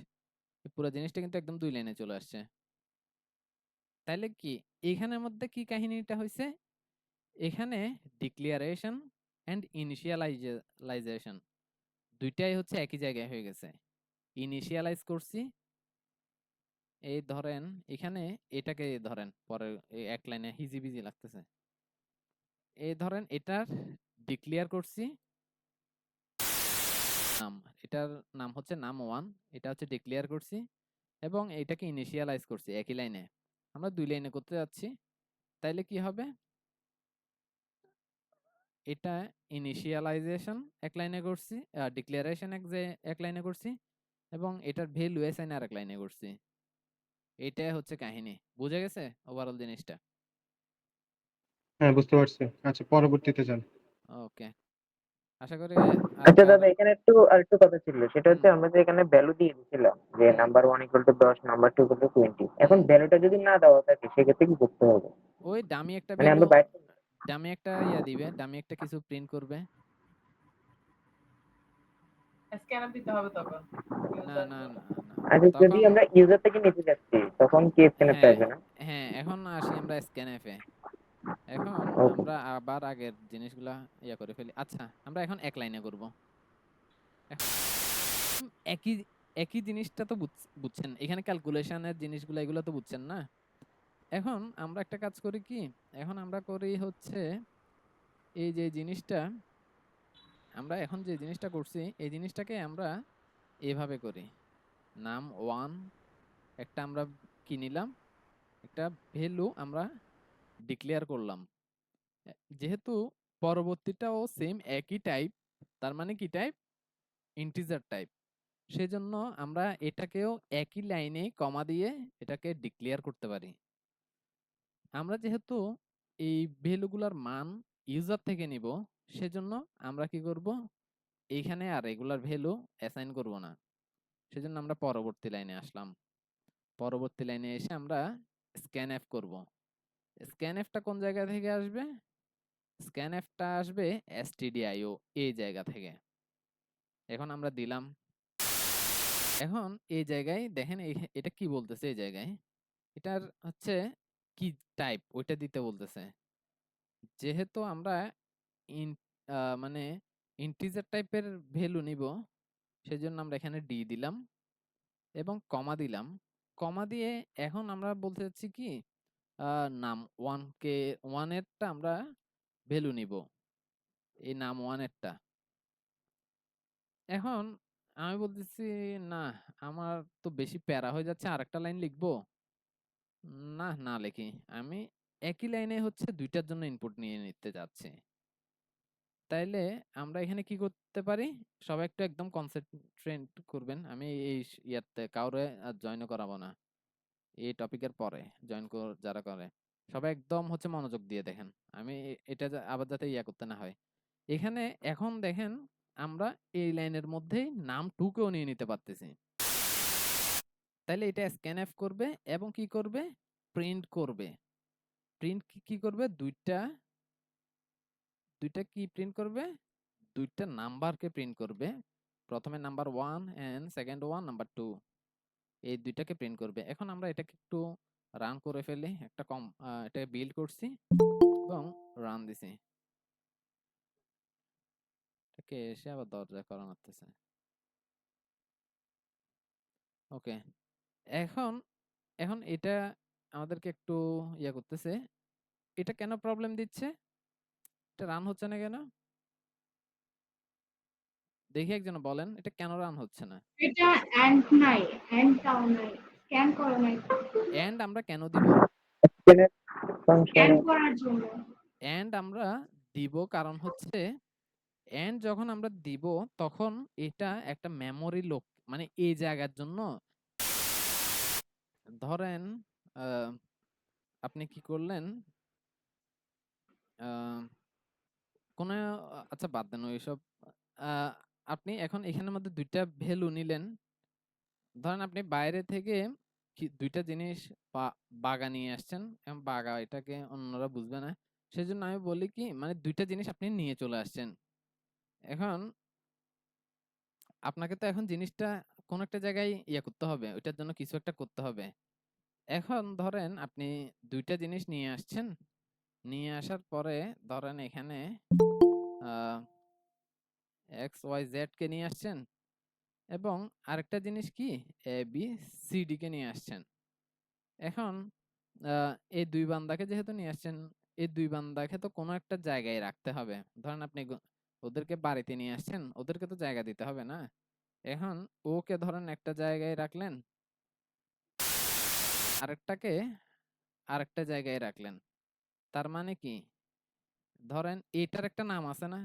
এই পুরা জিনিসটা কিন্তু একদম 2 লাইনে চলে আসছে। তাইলে কি এখানের মধ্যে কি কাহিনীটা হয়েছে? এখানে ডিক্লারেশন এন্ড ইনিশিয়ালাইজেশন দুইটাই হচ্ছে একই জায়গায় হয়ে গেছে। ইনিশিয়ালাইজ করছি এই ধরেন এখানে, এটাকে ধরেন পরে এই এক লাইনে হিজিবিজি লাগতেছে। এই ধরেন এটার ডিক্লেয়ার করছি নাম, এটার নাম হচ্ছে নাম 1, এটা হচ্ছে ডিক্লেয়ার করছি এবং এটাকে ইনিশিয়ালাইজ করছি একই লাইনে। আমরা 2 লাইনে করতে যাচ্ছি। তাইলে কি হবে? এটা ইনিশিয়ালাইজেশন এক লাইনে করছি, ডিক্লারেশন এক লাইনে করছি এবং এটার ভ্যালু অ্যাসাইন আরেক লাইনে করছি। এটাই হচ্ছে কাহিনী। বুঝা গেছে ওভারঅল জিনিসটা? হ্যাঁ, বুঝতে পারছি। আচ্ছা, পরবর্তীতে যান। ওকে আশা করি আর আচ্ছা কার দাদা, এখানে আরেকটু কথা ছিল, সেটা হুম হচ্ছে আমরা যে এখানে ভ্যালু দিয়ে দিয়েছিলাম যে হুম number 1 equal to 10, number 2 equal to 20, এখন হুম ভ্যালুটা যদি না দেওয়া থাকে সেক্ষেত্রে কি করতে হবে? ওই ডামি একটা মানে ভ্যালু, আমরা বাইরে ডামি একটা দিবে, ডামি একটা কিছু প্রিন্ট করবে। স্ক্যানার দিতে হবে তখন না ইউজার না না না আচ্ছা, যদি তখন আমরা ইউজার থেকে নিতে যাচ্ছি তখন কি স্ক্যানারটা হ্যাঁ আসবে না? হ্যাঁ এখন আসি আমরা স্ক্যানএফে। এখন ওকে। আমরা আবার আগের জিনিসগুলা করে ফেলি। আচ্ছা আমরা এখন এক লাইনে করব। একই একই জিনিসটা তো বুঝছেন, এখানে ক্যালকুলেশনের জিনিসগুলো এগুলো তো বুঝছেন না। এখন আমরা একটা কাজ করি কি, এখন আমরা করি হচ্ছে এই যে জিনিসটা, আমরা এখন যে জিনিসটা করছি এই জিনিসটাকে আমরা এভাবে করি। নাম 1 একটা আমরা কি নিলাম, একটা ভ্যালু আমরা ডিক্লেয়ার করলাম। যেহেতু পরবর্তীটাও সেম একই টাইপ, তার মানে কি টাইপ? Integer type. সেজন্য আমরা এটাকেও একই লাইনে কমা দিয়ে এটাকে ডিক্লেয়ার করতে পারি। আমরা যেহেতু এই ভ্যালুগুলার মান ইউজার থেকে নিব, সেজন্য আমরা কি করব, এইখানে আর রেগুলার ভ্যালু অ্যাসাইন করব না। সেজন্য আমরা পরবর্তী লাইনে আসলাম। পরবর্তী লাইনে এসে আমরা স্ক্যানএফ করব। স্ক্যানএফটা কোন জায়গা থেকে আসবে? স্ক্যানএফটা আসবে stdio এই জায়গা থেকে। এখন আমরা দিলাম এখন এই জায়গায় দেখেন এটা কি বলতেছে এই জায়গায়, এটার হচ্ছে কি টাইপ ওইটা দিতে বলতেছে। যেহেতু আমরা ইন মানে ইন্টিজার টাইপের ভ্যালু নিব, সেজন্য আমরা এখানে ডি দিলাম এবং কমা দিলাম। কমা দিয়ে এখন আমরা বলতে চাচ্ছি কি নাম 1 এরটা আমরা ভ্যালু নিব, এই নাম 1 এরটা। এখন আমি বলতেছি না, আমার তো বেশি প্যারা হয়ে যাচ্ছে, আরেকটা লাইন লিখবো। না, না লিখি। আমি একই লাইনে হচ্ছে ২টার জন্য ইনপুট নিয়ে নিতে যাচ্ছি। তাইলে আমরা এখানে কি করতে পারি? সবাই একটু একদম কনসেন্ট্রেট করবেন। আমি এই ইয়াতে কাউরে আর জয়েন করাবো না। এই টপিকের পরে জয়েন যারা করে সবাই একদম হচ্ছে মনোযোগ দিয়ে দেখেন। আমি এটা আবার যাতে ইয়া করতে না হয়। এখানে এখন দেখেন আমরা এই লাইনের মধ্যেই নাম 2 কেও নিয়ে নিতে পারতেছি। তাইলে এটা স্ক্যানএফ করবে এবং কি করবে? প্রিন্ট করবে। প্রিন্ট কি করবে? দুইটা কি প্রিন্ট করবে? ২টা নাম্বারকে প্রিন্ট করবে। প্রথমে number 1 and second one number 2, এই ২টাকে প্রিন্ট করবে। এখন আমরা এটাকে একটু রান করে ফেলি। একটা এটা বিল্ড করছি এবং রান দিছি। এটাকে এসে আবার দরজা করা মারতেছে। ওকে, এখন এটা আমাদেরকে একটু ইয়া করতেছে। এটা কেন প্রবলেম দিচ্ছে? এটা রান হচ্ছে না কেন? দেখি একজন বলেন এটা কেন রান হচ্ছে না? এটা এন্ড নাই, এন্ডটাও নাই, স্ক্যান করো নাই, এন্ড আমরা কেন দিব? স্ক্যান করার জন্য। এন্ড আমরা দিব কারণ হচ্ছে এন্ড যখন আমরা দিব তখন এটা একটা মেমোরি লোক, মানে এই জায়গার জন্য ধরেন আপনি কি করলেন, কোন আচ্ছা বাদ দেন ওইসব। আপনি এখন এখানের মধ্যে ২টা ভ্যালু নিলেন। ধরেন আপনি বাইরে থেকে ২টা জিনিস বাগা নিয়ে আসছেন এবং বাগা এটাকে অন্যরা বুঝবে না, সেজন্য আমি বলি কি মানে ২টা জিনিস আপনি নিয়ে চলে আসছেন। এখন আপনাকে তো এখন জিনিসটা কোন একটা জায়গায় ইয়ে করতে হবে, ওইটার জন্য কিছু একটা করতে হবে। এখন ধরেন আপনি ২টা জিনিস নিয়ে আসছেন, নিয়ে আসার পরে ধরেন এখানে এক্স ওয়াই জেড কে নিয়ে আসছেন এবং আরেকটা জিনিস কি এ বি সি ডি কে নিয়ে আসছেন। এখন এই ২ বান্দাকে যেহেতু নিয়ে আসছেন, এই ২ বান্দাকে তো কোনো একটা জায়গায় রাখতে হবে। ধরেন আপনি ওদেরকে বাড়িতে নিয়ে আসছেন, ওদেরকে তো জায়গা দিতে হবে না? এখন ওকে ধরেন একটা জায়গায় রাখলেন, আরেকটাকে আরেকটা জায়গায় রাখলেন। তার মানে কি? ধরেন এটার একটা নাম আছে না?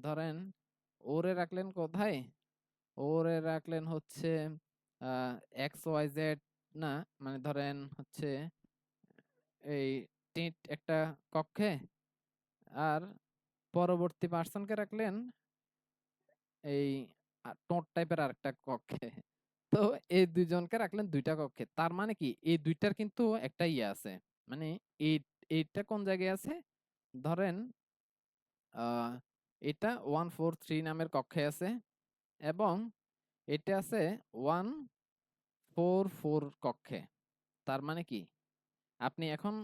ধরেন ওরে রাখলেন কোথায়? ওরে রাখলেন হচ্ছে আ XYZ, না মানে ধরেন হচ্ছে এই টিট একটা কক্ষে, আর পরবর্তী পার্সনকে রাখলেন এই টোঁট টাইপের আরেকটা কক্ষে। তো এই ২ জনকে রাখলেন ২ টা কক্ষে। তার মানে কি এই ২ টার কিন্তু একটা ইয়ে আছে। মানে এই এইটা কোন জায়গায় আছে? ধরেন আ এটা 143 নামের কক্ষে আছে এবং এটা আছে 144 কক্ষে। তার মানে কি? আপনি এখন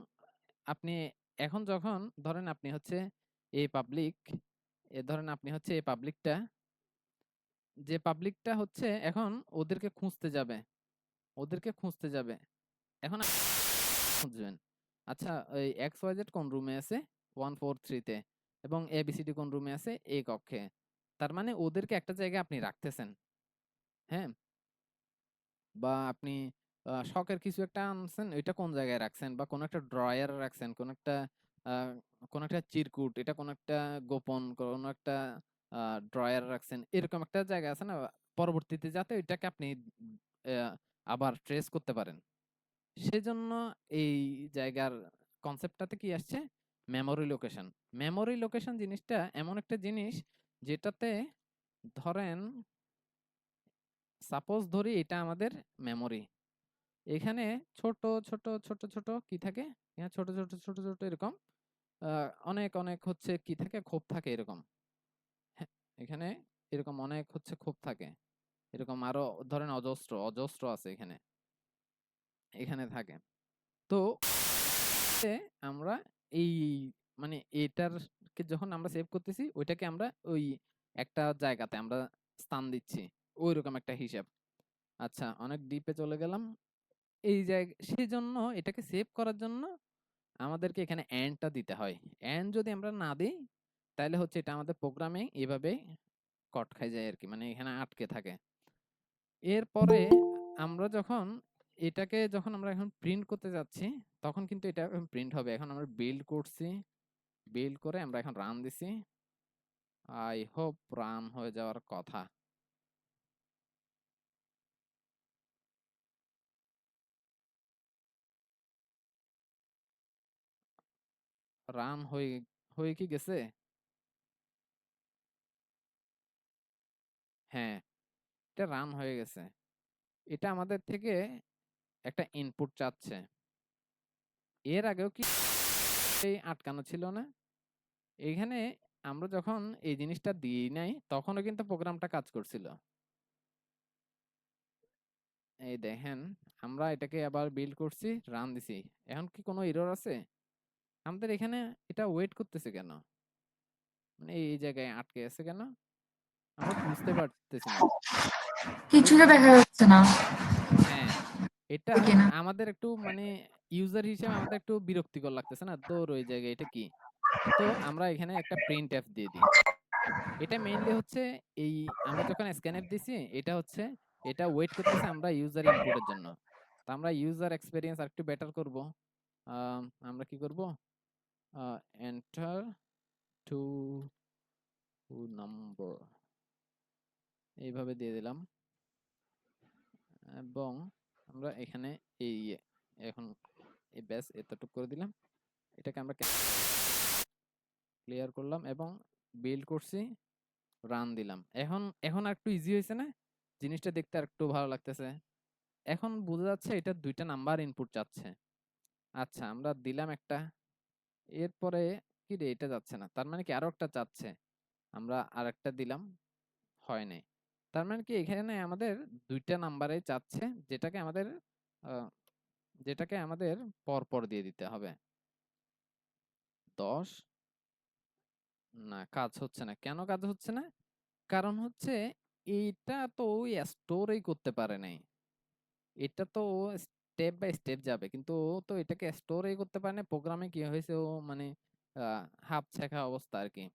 আপনি এখন যখন ধরেন আপনি হচ্ছে এই পাবলিক, ধরেন আপনি হচ্ছে এই পাবলিকটা, যে পাবলিকটা হচ্ছে এখন ওদেরকে খুঁজতে যাবে। ওদেরকে খুঁজতে যাবে। এখন খুঁজবেন। আচ্ছা এই XYZ কোন রুমে আছে? 143 তে এবং ABCD কোন রুমে আছে? A কক্ষে। তার মানে ওদেরকে একটা জায়গায় আপনি রাখতেছেন। হ্যাঁ? বা আপনি শখের কিছু একটা আনছেন, ওইটা কোন জায়গায় রাখছেন বা কোন একটা ড্রয়ারে রাখছেন, আ কোন একটা চিরকুট, এটা কোন একটা গোপন কোন একটা ড্রয়ারে রাখছেন। এরকম একটা জায়গা আছে না? পরবর্তীতে যাতে ওইটাকে আপনি অ্যা আবার ট্রেস করতে পারেন। সেজন্য এই জায়গার কনসেপ্টটাতে কি আসছে? Memory location. মেমোরি লোকেশন জিনিসটা এমন একটা জিনিস যেটাতে ধরেন সাপোজ ধরি এটা আমাদের মেমোরি। এখানে ছোট কি থাকে? এখানে ছোট এরকম আ অনেক হচ্ছে কি থাকে? ক্ষোভ থাকে এরকম। হ্যাঁ, এখানে এরকম অনেক হচ্ছে ক্ষোভ থাকে। এরকম আরো ধরেন অজস্র অজস্র আছে এখানে এখানে থাকে। তো আমরা এই মানে এটারকে যখন আমরা সেভ করতেছি ওইটাকে আমরা ওই একটা জায়গাতে আমরা স্থান দিচ্ছি ওইরকম একটা হিসাব। আচ্ছা, অনেক ডিপে চলে গেলাম। এই জায়গা সেজন্য এটাকে সেভ করার জন্য আমাদেরকে এখানে টা দিতে হয়। যদি আমরা না দিই তাহলে হচ্ছে এটা আমাদের প্রোগ্রামে এভাবে কট খাই যায় আরকি, মানে এখানে আটকে থাকে। এরপরে আমরা যখন আমরা এখন প্রিন্ট করতে যাচ্ছি তখন কিন্তু এটা প্রিন্ট হবে। এখন আমরা বিল্ড করছি, বিল্ড করে আমরা এখন রান দিছি। আই হোপ রান হয়ে যাওয়ার কথা। রান হয়ে হয়ে কি গেছে? হ্যাঁ, এটা রান হয়ে গেছে। এটা আমাদের থেকে একটা ইনপুট চাচ্ছে। এর আগেও কি আটকানো ছিল না? এখানে আমরা যখন এই জিনিসটা দিই নাই তখনও কিন্তু প্রোগ্রামটা কাজ করছিল। এই দেখেন, আমরা এটাকে আবার বিল্ড করছি, রান দিছি। এখন কি কোনো এরর আছে? আমাদের এখানে এটা ওয়েট করতেছে কেন? মানে এই জায়গায় আটকে আছে কেন? আমরা বুঝতে পারতেছি না। কিছুটা এটা দেখা যাচ্ছে না। হ্যাঁ, এটা ঠিক না। আমাদের একটু মানে ইউজার হিসেবে আমাদের একটু বিরক্তিকর লাগতেছে না? তোর ওই জায়গায় এটা কি? তো আমরা এখানে একটা printf দিয়ে দিই। এটা মেইনলি হচ্ছে এই আমরা যখন scanf দিছি এটা হচ্ছে এটা ওয়েট করতেছে আমরা ইউজার ইনপুটের জন্য। তো আমরা ইউজার এক্সপেরিয়েন্স আরেকটু বেটার করব। আমরা কি করব? এন্টার টু নাম্বার এইভাবে দিয়ে দিলাম এবং আমরা এখানে এই এখন এই ব্যাস এতটুকু করে দিলাম। এটাকে আমরা ক্লিয়ার করলাম এবং বিল্ড করছি, রান দিলাম। এখন এখন আর একটু ইজি হয়েছে না? জিনিসটা দেখতে আর একটু ভালো লাগতেছে। এখন বোঝা যাচ্ছে এটা দুইটা নাম্বার ইনপুট চাচ্ছে। আচ্ছা, আমরা দিলাম একটা, এরপরে কি রে এটা যাচ্ছে না, তার মানে কি আরো একটা চাচ্ছে। আমরা আরেকটা দিলাম, হয় নাই। তার মানে কি এখানে আমাদের দুইটা নাম্বারে চাচ্ছে, যেটাকে আমাদের আহ, পর পর দিয়ে দিতে হবে। 10 না, কাজ হচ্ছে না। কেন কাজ হচ্ছে না? কারণ হচ্ছে এইটা তো ওই স্টোরেই করতে পারে নাই। এটা তো স্টেপ বাই স্টেপ যাবে, কিন্তু ও তো এটাকে স্টোরেই করতে পারে না। প্রোগ্রামে কি হয়েছে, ও মানে হাফ ছেঁকা অবস্থা আর কি।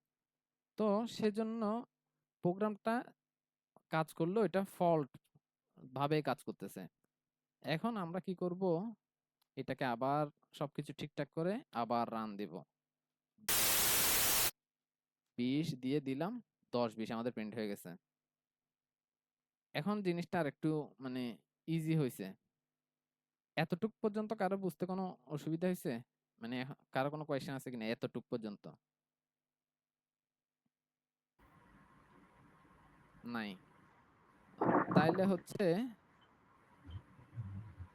তো সেজন্য প্রোগ্রামটা কাজ করলো, এটা ফল্ট ভাবে কাজ করতেছে। এখন আমরা কি করব, এটাকে আবার সবকিছু ঠিকঠাক করে আবার রান দিব। 20 দিয়ে দিলাম, 10-20 আমাদের প্রিন্ট হয়ে গেছে। এখন জিনিসটা আর একটু মানে ইজি হয়েছে। এতটুক পর্যন্ত কারো বুঝতে কোনো অসুবিধা হয়েছে? মানে কারো কোনো কোয়েশ্চেন আছে কিনা এতটুক পর্যন্ত? নাই? তাইলে হচ্ছে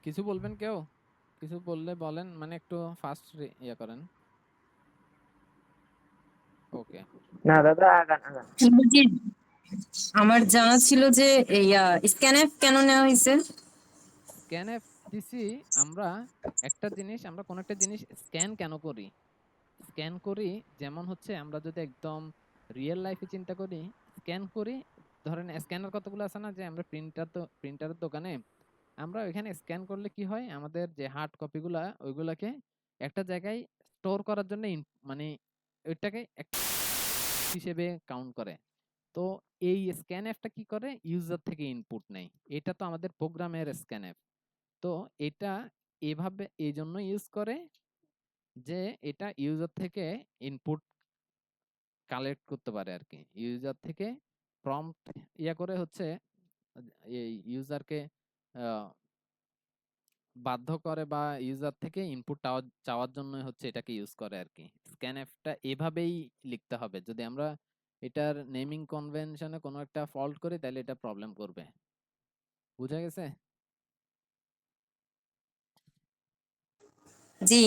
কিছু বলবেন কেউ? কিছু বললে বলেন, মানে একটু ফাস্ট ইয়ে করেন। ওকে, না দাদা, আগান আগান। বলছি, আমার জানা ছিল যে স্ক্যানএফ কেন নেওয়া হয়েছে। স্ক্যানএফ দিছি আমরা। আমরা কোন একটা জিনিস স্ক্যান কেন করি? স্ক্যান করি যেমন হচ্ছে আমরা যদি একদম রিয়েল লাইফে চিন্তা করি, স্ক্যান করি। ধরেন স্ক্যানার কতগুলো আছে না, যে আমরা প্রিন্টারের দোকানে আমরা ওইখানে স্ক্যান করলে কি হয়, আমাদের যে হার্ড কপিগুলা ওইগুলাকে একটা জায়গায় স্টোর করার জন্য মানে ওইটাকে একটা হিসেবে কাউন্ট করে। তো এই স্ক্যানএফটা কি করে, ইউজার থেকে ইনপুট নেয়। এটা তো আমাদের প্রোগ্রামের স্ক্যানএফ। তো এটা এভাবে এই জন্য ইউজ করে যে এটা ইউজার থেকে ইনপুট কালেক্ট করতে পারে আর কি। ইউজার থেকে প্রম্পট করে হচ্ছে এই ইউজারকে বাধ্য করে বা ইউজার থেকে ইনপুট চাওয়ার জন্য হচ্ছে এটাকে ইউজ করে আর কি। স্ক্যানএফটা এভাবেই লিখতে হবে। যদি আমরা এটার নেমিং কনভেনশনে কোনো একটা ফল্ট করি তাহলে এটা প্রবলেম করবে। বুঝা গেছে? জি,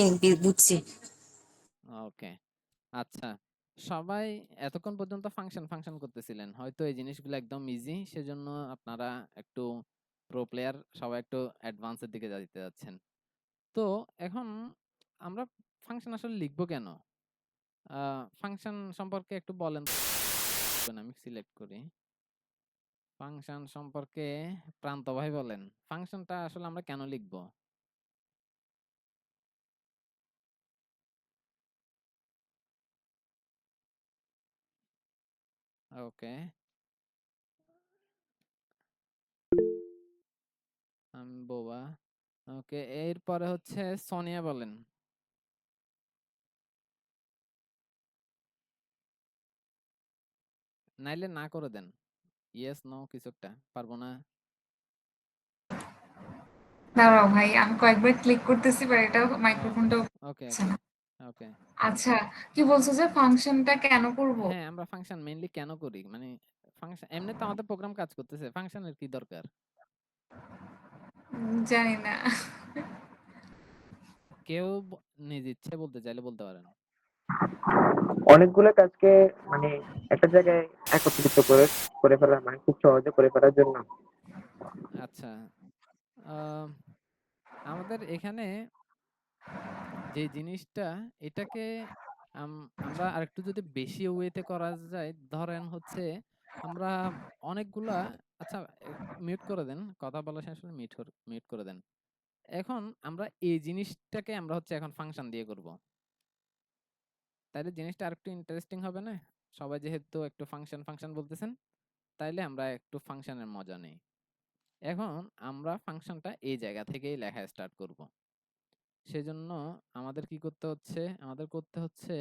বুঝছি। ওকে, আচ্ছা। সবাই এতক্ষণ পর্যন্ত ফাংশন করতেছিলেন। হয়তো এই জিনিসগুলো একদম ইজি, সেজন্য আপনারা একটু প্রো প্লেয়ার, সবাই একটু অ্যাডভান্স এর দিকে যাইতে যাচ্ছেন। তো এখন আমরা ফাংশন আসলে লিখবো কেন? ফাংশন সম্পর্কে একটু বলেন তো। আমি সিলেক্ট করি। ফাংশন সম্পর্কে প্রান্ত ভাই বলেন। ফাংশনটা আসলে আমরা কেন লিখবো? ওকে। আমি বোবা। ওকে, এরপরে হচ্ছে সোনিয়া বলেন। নাইলে না করে দেন। ইয়েস নো কিছু একটা। পারবো না। দাঁড়াও ভাই, আমি কয়েকবার ক্লিক করতেছি, বাট এটা ওকে মাইক্রোফোনটা ওকে হচ্ছে ওকে না। ওকে। আচ্ছা, কি বলছো যে ফাংশনটা কেন করব? হ্যাঁ, আমরা ফাংশন মেইনলি কেন করি? মানে ফাংশন এমনি তো আমাদের প্রোগ্রাম কাজ করতেছে। ফাংশনের কি দরকার? জানি না। কেউ নিজ ইচ্ছে বলতে চাইলে বলতে পারেন। অনেকগুলো কাজকে মানে একটা জায়গায় একত্রিত করে ফেলা, মানে খুব সহজে করে ফেলার জন্য। আচ্ছা, আহ, আমাদের এখানে যে জিনিসটা, এটাকে আমরা আরেকটু যদি বেশি ওয়েতে করা যায়, ধরেন হচ্ছে আমরা অনেকগুলা, আচ্ছা মিউট করে দেন, কথা বলা শেষ হলে মিউট করে দেন। এখন আমরা এই জিনিসটাকে আমরা হচ্ছে এখন ফাংশন দিয়ে করব, তাইলে জিনিসটা আরেকটু ইন্টারেস্টিং হবে না? সবাই যেহেতু একটু ফাংশন ফাংশন বলতেছেন, তাইলে আমরা একটু ফাংশনের মজা নেই। এখন আমরা ফাংশনটা এই জায়গা থেকেই লেখা স্টার্ট করব। সেজন্য আমাদের কি করতে হচ্ছে? আমাদের করতে হচ্ছে,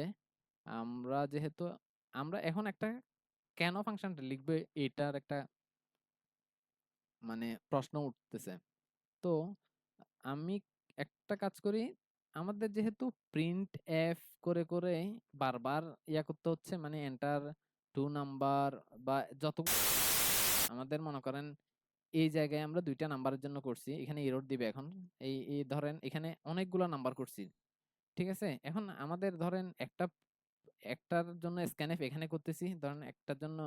আমরা যেহেতু আমরা এখন একটা কেন ফাংশনটা লিখবে, এটার একটা মানে প্রশ্ন উঠতেছে। তো আমি একটা কাজ করি, আমাদের যেহেতু প্রিন্ট এফ করে করে বারবার করতে হচ্ছে, মানে এন্টার 2 নাম্বার বা যত, আমাদের মনে করেন এই জায়গায় আমরা 2টা নাম্বারের জন্য করছি, এখানে এরর দিবে এখন। এই ধরেন এখানে অনেকগুলা নাম্বার করছি, ঠিক আছে? এখন আমাদের ধরেন একটার জন্য স্ক্যানএফ এখানে করতেছি, ধরেন একটার জন্য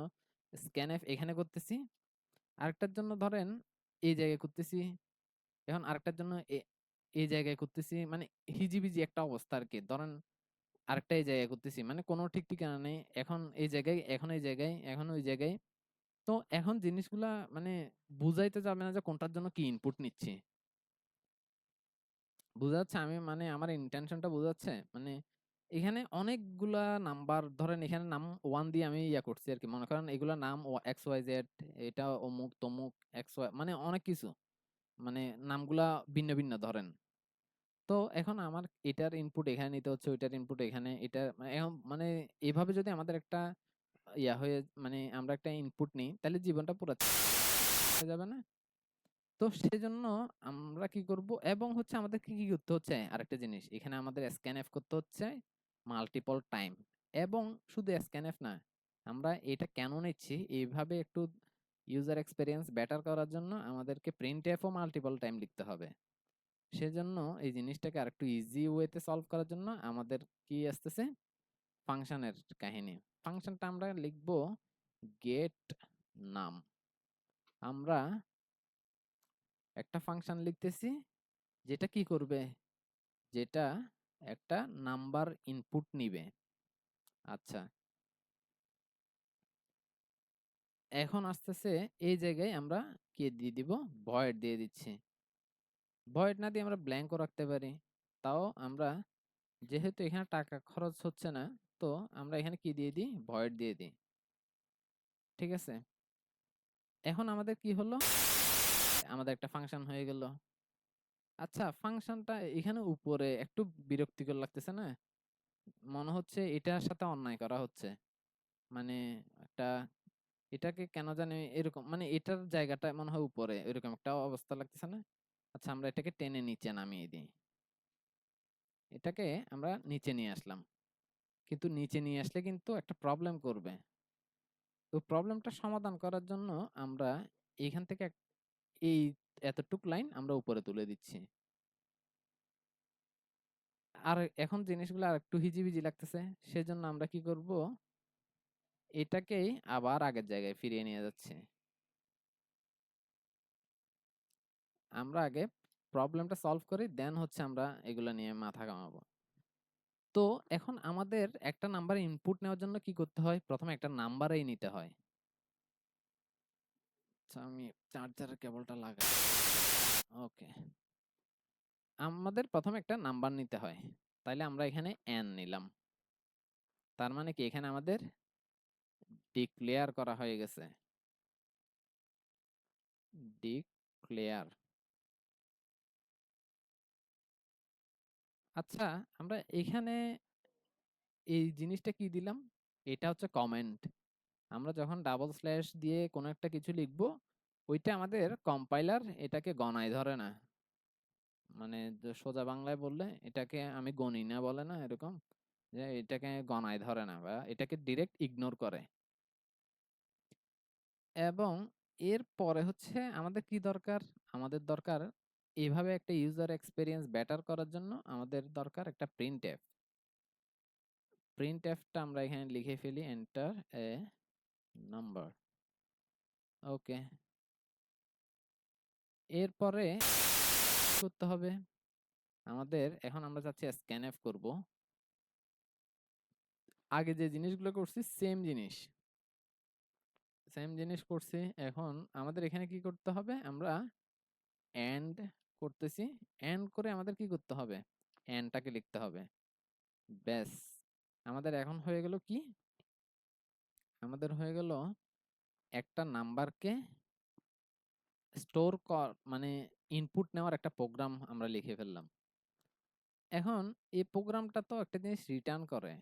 স্ক্যানএফ এখানে করতেছি, আরেকটার জন্য ধরেন এই জায়গায় করতেছি, এখন আরেকটার জন্য এই জায়গায় করতেছি, মানে হিজিবিজি একটা অবস্থা আর কি। ধরেন আরেকটা এই জায়গায় করতেছি, মানে কোনো ঠিক ঠিকানা নেই। এখন এই জায়গায়, এখন এই জায়গায়, এখন ওই জায়গায়। তো এখন জিনিসগুলা মানে বুঝাইতে যাবে না যে কোনটার জন্য কি ইনপুট নিচ্ছি। বোঝা যাচ্ছে আমি, মানে আমার ইন্টেনশনটা বোঝা যাচ্ছে? মানে এখানে অনেকগুলা নাম্বার, ধরেন এখানে নাম 1 দিয়ে আমি করছি আরকি। মনে করেন এগুলা নাম XYZ, এটা অমুক তমুক XY, মানে অনেক কিছু। মানে নামগুলা ভিন্ন ভিন্ন ধরেন। তো এখন আমার এটার ইনপুট এখানে নিতে হচ্ছে, ওইটার ইনপুট এখানে, এটা এখন মানে এভাবে যদি আমাদের একটা হয়ে, মানে আমরা একটা ইনপুট নিই, তাহলে জীবনটা পুরা হয়ে যাবে না? তো সেজন্য আমরা কি করব, এবং হচ্ছে আমাদের কি করতে হচ্ছে, আরেকটা জিনিস এখানে আমাদের স্ক্যানএফ করতে হচ্ছে মাল্টিপল টাইম। এবং শুধু স্ক্যানএফ না, আমরা এটা কেন নিচ্ছি এইভাবে একটু ইউজার এক্সপেরিয়েন্স বেটার করার জন্য আমাদেরকে প্রিন্টএফ ও মাল্টিপল টাইম লিখতে হবে। সেজন্য এই জিনিসটাকে আরেকটু ইজি ওয়েতে সলভ করার জন্য আমাদের কি আসতেছে, ফাংশনের কাহিনী। ফাংশনটা আমরা লিখব গেট নাম। আমরা একটা ফাংশন লিখতেছি যেটা কি করবে, যেটা একটা নাম্বার ইনপুট নিবে। আচ্ছা, এখন আসতেছে এই জায়গায় আমরা কি দিয়ে দিব, ভয়েড দিয়ে দিচ্ছি। ভয়েড না দিয়ে আমরা ব্ল্যাঙ্কও রাখতে পারি। তাও আমরা যেহেতু এখানে টাকা খরচ হচ্ছে না, তো আমরা এখানে কি দিয়ে দিই, ভয়েড দিয়ে দিই। ঠিক আছে, এখন আমাদের কি হলো, আমাদের একটা ফাংশন হয়ে গেল। আচ্ছা, ফাংশনটা এখানে উপরে একটু বিরক্তিকর লাগতেছে না? মনে হচ্ছে এটার সাথে অন্যায় করা হচ্ছে। মানে একটা, এটাকে কেন জানি এরকম, মানে এটার জায়গাটা মনে হয় উপরে, এরকম একটা অবস্থা লাগতেছে না? আচ্ছা, আমরা এটাকে টেনে নিচে নামিয়ে দিই। এটাকে আমরা নিচে নিয়ে আসলাম, কিন্তু নিচে নিয়ে আসলে কিন্তু একটা প্রবলেম করবে। তো প্রবলেমটা সমাধান করার জন্য আমরা এখান থেকে এই এতটুক লাইন আমরা উপরে তুলে দিচ্ছি। আর এখন জিনিসগুলো আরেকটু হিজিবিজি লাগতেছে। সেজন্য আমরা কি করব? এটাকেই আবার আগের জায়গায় ফিরিয়ে নিয়ে যাচ্ছি। আমরা আগে প্রবলেমটা সলভ করি, দেন হচ্ছে আমরা এগুলা নিয়ে মাথা ঘামাবো। তো এখন আমাদের একটা নাম্বার ইনপুট নেওয়ার জন্য কি করতে হয়? প্রথমে একটা নাম্বারেই নিতে হয়। আচ্ছা, আমি চার্জারের কেবলটা লাগাই। ওকে। আমাদের প্রথমে একটা নাম্বার নিতে হয়। তাইলে আমরা এখানে n নিলাম। তার মানে কি এখানে আমাদের ডিক্লেয়ার করা হয়ে গেছে। ডিক্লেয়ার। আচ্ছা, আমরা এখানে এই জিনিসটা কি দিলাম? এটা হচ্ছে কমেন্ট। আমরা যখন ডাবল স্ল্যাশ দিয়ে কোনো একটা কিছু লিখবো, ওইটা আমাদের কম্পাইলার এটাকে গণায় ধরে না। মানে সোজা বাংলায় বললে এটাকে আমি গণি না বলে না এরকম, যে এটাকে গণায় ধরে না বা এটাকে ডিরেক্ট ইগনোর করে। এবং এর পরে হচ্ছে আমাদের কি দরকার? আমাদের দরকার এইভাবে একটা ইউজার এক্সপেরিয়েন্স বেটার করার জন্য আমাদের দরকার একটা প্রিন্টএফ। প্রিন্টএফটা আমরা এখানে লিখে ফেলি, এন্টার এ নাম্বার। ওকে। এরপরে করতে হবে আমাদের, এখন আমরা যাচ্ছি স্ক্যানএফ করব। আগে যে জিনিসগুলো করছি সেম জিনিস করছি। এখন আমাদের এখানে কি করতে হবে? আমরা এন্ড করতেছি। এন্ড করে আমাদের কি করতে হবে? এন্ডটাকে লিখতে হবে। ব্যাস, আমাদের এখন হয়ে গেল কি? আমাদের হয়ে গেল একটা নাম্বারকে স্টোর মানে ইনপুট নেওয়ার একটা প্রোগ্রাম আমরা লিখে ফেললাম। এখন এই প্রোগ্রামটা তো একটা জিনিস রিটার্ন করে,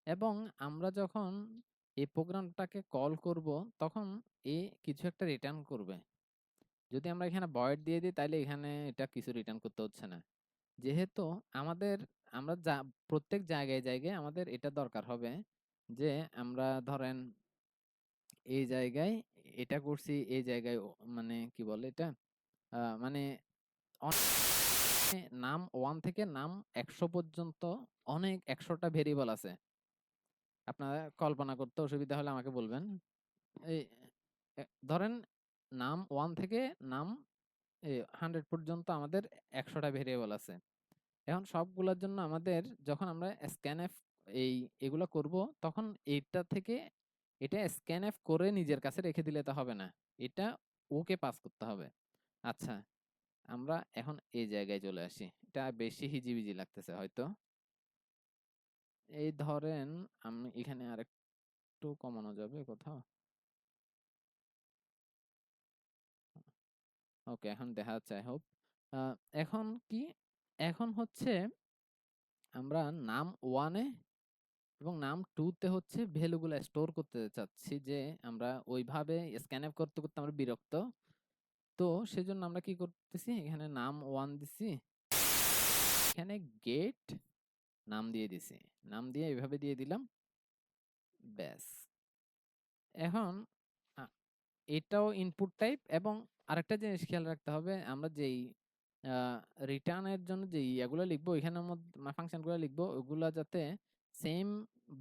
এবং আমরা যখন এই প্রোগ্রামটাকে কল করব তখন এ কিছু একটা রিটার্ন করবে। যদি আমরা এখানে ভয়েড দিয়ে দিই তাহলে এখানে এটা কিছু রিটার্ন করতে হচ্ছে না। যেহেতু আমাদের আমরা প্রত্যেক জায়গায় জায়গায় আমাদের এটা দরকার হবে যে আমরা ধরেন এই জায়গায় এটা করছি, এই জায়গায় মানে কি বলে এটা, মানে নাম 1 থেকে নাম 100 পর্যন্ত অনেক 100টা ভেরিয়েবল আছে। আপনারা কল্পনা করতে অসুবিধা হলে আমাকে বলবেন। এই ধরেন নাম 1 থেকে নাম 100 পর্যন্ত আমাদের 100টা ভেরিয়েবল আছে। এখন সবগুলোর জন্য আমাদের যখন আমরা স্ক্যানএফ এগুলা করব, তখন এইটা থেকে এটা স্ক্যানএফ করে নিজের কাছে রেখে দিলে তো হবে না, এটা ওকে পাস করতে হবে। আচ্ছা, আমরা এখন এই জায়গায় চলে আসি। এটা বেশি হিজিবিজি লাগতেছে হয়তো। এই ধরেন আমি এখানে আরেকটু কমানো যাবে কোথাও? ওকে, এখন দেখা যাচ্ছে আই হোপ। এখন কি? এখন হচ্ছে আমরা নাম 1 এ এবং নাম 2 তে হচ্ছে ভ্যালুগুলো স্টোর করতে চাচ্ছি, যে আমরা ওইভাবে স্ক্যানএফ করতে করতে আমরা বিরক্ত। তো সেজন্য আমরা কি করতেছি? এখানে নাম 1 দিছি, এখানে গেট নাম দিয়ে দিছি, নাম দিয়ে এভাবে দিয়ে দিলাম। ব্যাস, এখন এটাও ইনপুট টাইপ। এবং আরেকটা জিনিস খেয়াল রাখতে হবে, আমরা যেই রিটার্নের জন্য যে এগুলো লিখবো, এখানের মধ্যে ফাংশনগুলো লিখবো, ওগুলা যাতে সেম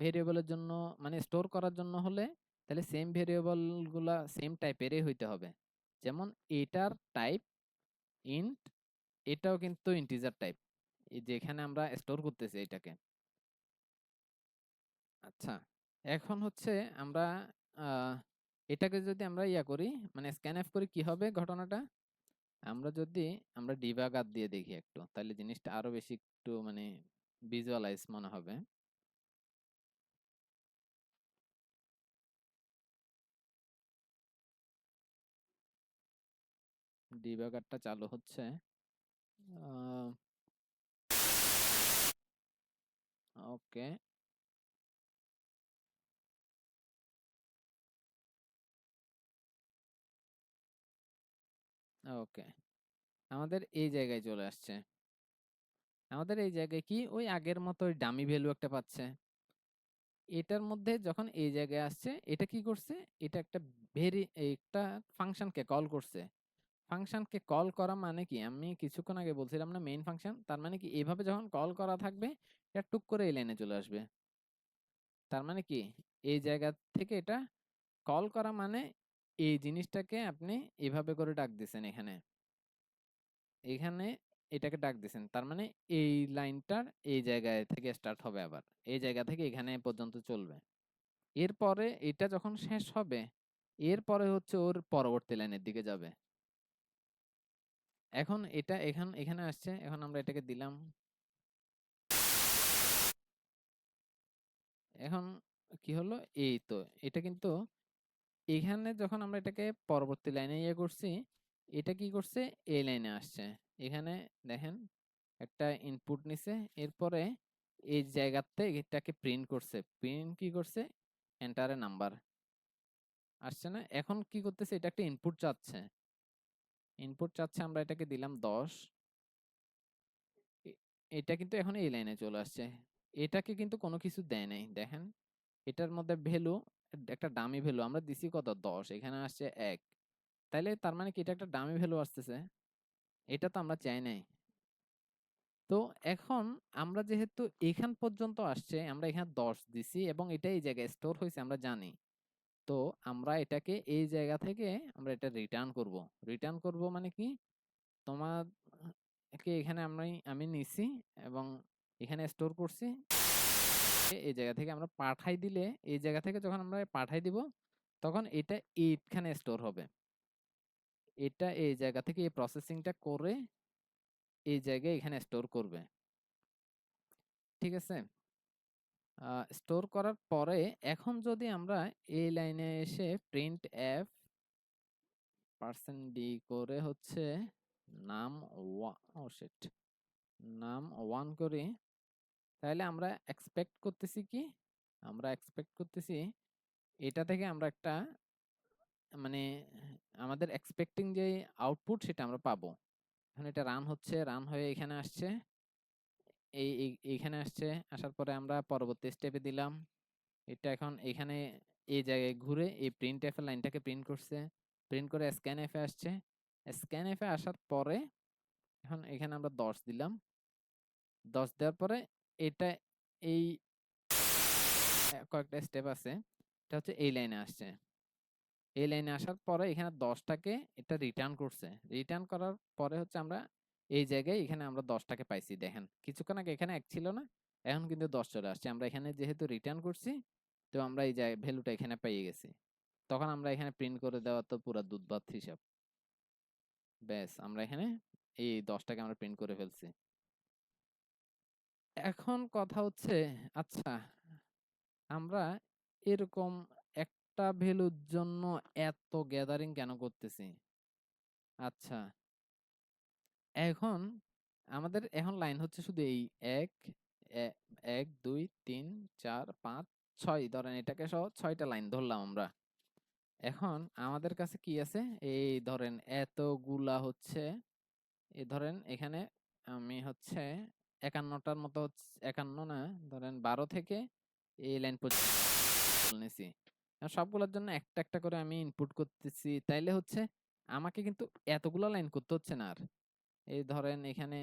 ভেরিয়েবলের জন্য মানে স্টোর করার জন্য হলে তাহলে সেম ভেরিয়েবল গুলা সেম টাইপেরই হইতে হবে। যেমন এটার টাইপ ইন্ট, এটাও কিন্তু ইন্টিজার টাইপ, এই যে এখানে আমরা স্টোর করতেছি এটাকে। আচ্ছা, এখন হচ্ছে আমরা এটাকে যদি আমরা করি মানে স্ক্যানএফ করি, কি হবে ঘটনাটা? আমরা ডিবাগার দিয়ে দেখি একটু, তাহলে জিনিসটা আরো বেশি একটু মানে ভিজুয়ালাইজ মনে হবে। ডিবাগারটা চালু হচ্ছে। ওকে, ওকে, আমাদের এই জায়গায় চলে আসছে। আমাদের এই জায়গায় কি ওই আগের মতো ডামি ভ্যালু একটা পাচ্ছে। এটার মধ্যে যখন এই জায়গায় আসছে, এটা কি করছে? এটা একটা একটা ফাংশনকে কল করছে। ফাংশনকে কল করা মানে কি? আমি কিছুক্ষণ আগে বলছিলাম না মেইন ফাংশন, তার মানে কি এভাবে যখন কল করা থাকবে এটা টুক করে এই লাইনে চলে আসবে। তার মানে কি এই জায়গা থেকে এটা কল করা মানে এই জিনিসটাকে আপনি এভাবে করে ডাক দিছেন এখানে। এখানে এটাকে ডাক দিছেন। তার মানে এই লাইনটার এই জায়গায় থেকে স্টার্ট হবে আবার। এই জায়গা থেকে এখানে পর্যন্ত চলবে। এরপরে এটা যখন শেষ হবে, এরপরে হচ্ছে ওর পরবর্তী লাইনের দিকে যাবে। এখন এটা এখানে আসছে। এখন আমরা এটাকে দিলাম। এখন কি হলো? এই তো এটা কিন্তু এখানে যখন আমরা এটাকে পরবর্তী লাইনে ইয়ে করছি, এটা কি করছে? এই লাইনে আসছে। এখানে দেখেন একটা ইনপুট নিছে, এরপরে এই জায়গাতে এটাকে প্রিন্ট করছে। প্রিন্ট কি করছে? এন্টার এ নাম্বার আসছে না? এখন কি করতেছে? এটা একটা ইনপুট চাচ্ছে। ইনপুট চাচ্ছে, আমরা এটাকে দিলাম 10। এটা কিন্তু এখন এই লাইনে চলে আসছে। এটাকে কিন্তু কোনো কিছু দেয় নাই। দেখেন এটার মধ্যে ভ্যালু একটা ডামি ভ্যালু আমরা দিছি কত? 10, এখানে আসছে 1। তাইলে তার মানে কি এটা একটা ডামি ভ্যালু আসতেছে? এটা তো আমরা চাই নাই। তো এখন আমরা যেহেতু এখান পর্যন্ত আসছে, আমরা এখানে 10 দিছি এবং এটা এই জায়গায় স্টোর হয়েছে আমরা জানি। তো আমরা এটাকে এই জায়গা থেকে আমরা এটা রিটার্ন করব। রিটার্ন করব মানে কি? তোমাকে এখানে আমি নিছি এবং এখানে স্টোর করছি। এই জায়গা থেকে আমরা পাঠাই দিলে, এই জায়গা থেকে যখন আমরা পাঠাই দিব, তখন এটা এইখানে স্টোর হবে। এটা এই জায়গা থেকে এই প্রসেসিংটা করে এই জায়গায় এখানে স্টোর করবে। ঠিক আছে? স্টোর করার পরে এখন যদি আমরা এই লাইনে এসে প্রিন্ট এফ %d করে হচ্ছে নাম নাম 1 করি, তাহলে আমরা এক্সপেক্ট করতেছি কি? আমরা এক্সপেক্ট করতেছি এটা থেকে আমরা একটা মানে আমাদের এক্সপেক্টিং যে আউটপুট সেটা আমরা পাবো। এখন এটা রান হচ্ছে, রান হয়ে এখানে আসছে। এইখানে আসছে, আসার পরে আমরা পরবর্তী স্টেপে দিলাম। এটা এখন এখানে এই জায়গায় ঘুরে এই প্রিন্ট এফ এর লাইনটাকে প্রিন্ট করছে। প্রিন্ট করে স্ক্যান এফ এ আসছে। স্ক্যান এফ এ আসার পরে এখন এখানে আমরা 10 দিলাম। 10 দেওয়ার পরে এটা এই কয়েকটা স্টেপ আছে। এটা হচ্ছে এই লাইনে আসছে। এই লাইনে আসার পরে এখানে 10টাকে এটা রিটার্ন করছে। রিটার্ন করার পরে হচ্ছে আমরা এই জায়গায় এখানে আমরা 10টাকে পাইছি। দেখেন কিছুক্ষণ আগে এখানে 1 ছিল না, এখন কিন্তু 10 চলে আসছে। আমরা এখানে যেহেতু রিটার্ন করছি, তো আমরা এই ভ্যালুটা এখানে পেয়ে গেছি। তখন আমরা এখানে প্রিন্ট করে দেওয়া তো পুরা দুধ ভাত হিসাব। ব্যাস আমরা এখানে এই 10টাকে আমরা প্রিন্ট করে ফেলছি। এখন কথা হচ্ছে, আচ্ছা আমরা এরকম একটা ভ্যালুর জন্য এত গ্যাদারিং কেন করতেছি? আচ্ছা এখন আমাদের এখন লাইন হচ্ছে শুধু এই 1 1 2 3 4 5 6 ধরেন এটাকে সহ 6টা লাইন ধরলাম আমরা। এখন আমাদের কাছে কি আছে? এই ধরেন এতগুলা হচ্ছে, এই ধরেন এখানে আমি হচ্ছে 51টার মতো হচ্ছে, 51 না, ধরেন 12 থেকে এই লাইন পর্যন্ত নিছি। সবগুলোর জন্য একটা একটা করে আমি ইনপুট করতেছি, তাইলে হচ্ছে আমাকে কিন্তু এতগুলা লাইন করতে হচ্ছে না আর। এই ধরেন এখানে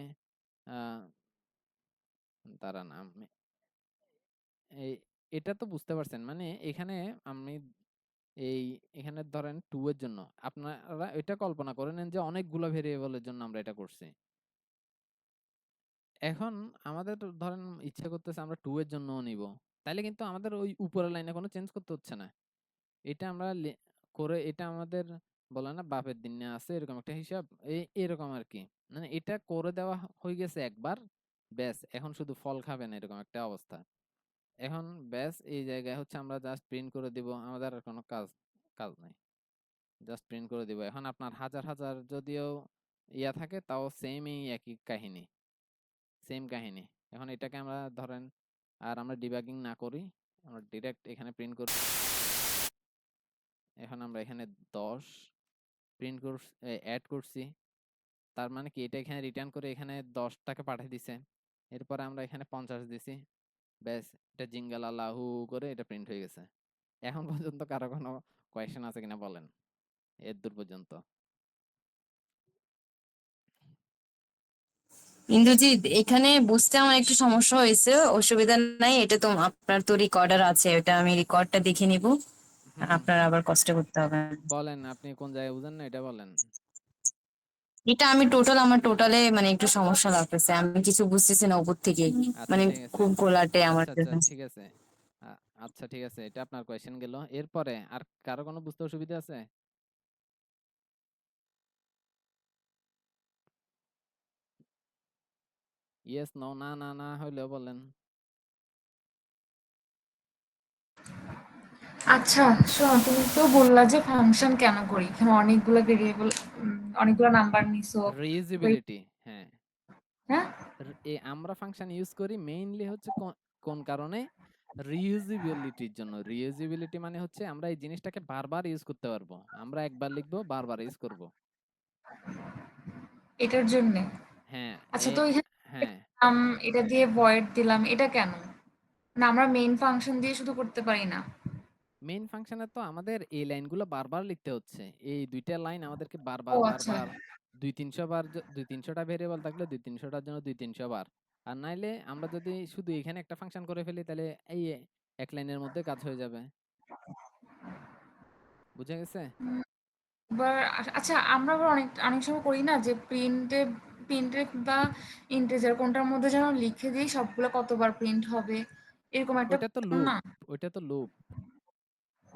আহ দাঁড়ান আমি এই এটা তো বুঝতে পারছেন, মানে এখানে আমি এই এখানে ধরেন 2 এর জন্য আপনারা এটা কল্পনা করে নেন যে অনেকগুলো ভেরিয়েবলের জন্য আমরা এটা করছি। এখন আমাদের তো ধরেন ইচ্ছা করতেছে আমরা 2 এর জন্যও নিব, তাইলে কিন্তু আমাদের ওই উপরের লাইনে কোনো চেঞ্জ করতে হচ্ছে না। এটা আমরা করে এটা আমাদের বলে না বাপের দিন নিয়ে আছে এরকম একটা হিসাব, এরকম আর কি। মানে এটা করে দেওয়া হয়ে গেছে একবার, ব্যাস এখন শুধু ফল খাবেন এরকম একটা অবস্থা। এখন ব্যাস এই জায়গায় হচ্ছে আমরা জাস্ট প্রিন্ট করে দিব, আমাদের আর কোনো কাজ কাজ নাই। জাস্ট প্রিন্ট করে দিব। এখন আপনার হাজার হাজার যদিও ইয়া থাকে, তাও সেমই একই কাহিনী, সেম কাহিনী। এখন এটাকে আমরা ধরেন আর আমরা ডিবাগিং না করি, আমরা ডিরেক্ট এখানে প্রিন্ট করি। এখন আমরা এখানে 10 প্রিন্ট করছি, অ্যাড করছি। তার মানে কি এটা এখানে রিটার্ন করে এখানে 10টাকে পাঠিয়ে দিছে। এরপরে আমরা এখানে 50 দিছি। ব্যাস এটা জিঙ্গালালাহু করে এটা প্রিন্ট হয়ে গেছে। এখন পর্যন্ত কারো কোনো কোয়েশ্চেন আছে কিনা বলেন? এর দূর পর্যন্ত। ইন্দ্রজিৎ, এখানে বুঝতে আমার একটু সমস্যা হয়েছে, অসুবিধা নাই, এটা তো আপনার তো রেকর্ডার আছে, ওটা আমি রেকর্ডটা দেখে নিব, হুম, আপনার আবার কষ্ট করতে হবে না। বলেন আপনি কোন জায়গায় বুঝেন না এটা বলেন। এটা আমার টোটালে মানে একটু সমস্যা লাগতেছে, আমি কিছু বুঝতেছি না উপর থেকে, আচ্ছা মানে ঠিক আছে। খুব গোলাটে আমার আচ্ছা জন্য। ঠিক আছে। আচ্ছা ঠিক আছে, এটা আপনার কোয়েশ্চেন গেল। এরপরে আর কারো কোনো বুঝতে অসুবিধা আছে? ইয়েস নো, না না না হইলেও বলেন। আচ্ছা, শোনো, তুমি তো বললা যে ফাংশন কেন করি, এখানে অনেকগুলো ভেরিয়েবল, অনেকগুলো নাম্বার নিছো। রিউজিবিলিটি, হ্যাঁ। হ্যাঁ, আমরা ফাংশন ইউজ করি মেইনলি হচ্ছে কোন কারণে? রিউজিবিলিটির জন্য। রিউজিবিলিটি মানে হচ্ছে আমরা এই জিনিসটাকে বারবার ইউজ করতে পারবো। আমরা একবার লিখবো, বারবার ইউজ করব। এটার জন্যে। হ্যাঁ, আচ্ছা, তো এখানে হ্যাঁ। এটা দিয়ে ভয়েড দিলাম, এটা কেন? না, আমরা মেইন ফাংশন দিয়ে শুধু করতে পারি না? মেইন ফাংশনে তো আমাদের এই লাইনগুলো বারবার লিখতে হচ্ছে। এই দুইটা লাইন আমাদেরকে ও বারবার আচ্ছা, বারবার ২-৩০০ বার ২-৩০০টা ভেরিয়েবল থাকলে ২-৩০০টার জন্য ২-৩০০ বার। আর নাইলে আমরা যদি শুধু এখানে একটা ফাংশন করে ফেলি তাহলে এই এক লাইনের মধ্যে কাজ হয়ে যাবে। বুঝা গেছে? এবার আচ্ছা, আমরা আবার অনেক অনেক সময় করি না যে প্রিন্টে বা ইন্টিজার কোনটার মধ্যে যেন লিখে দিই সবগুলো কতবার প্রিন্ট হবে, এরকম একটা ওইটা তো করতাম লুপ, না? ওইটা তো লুপ।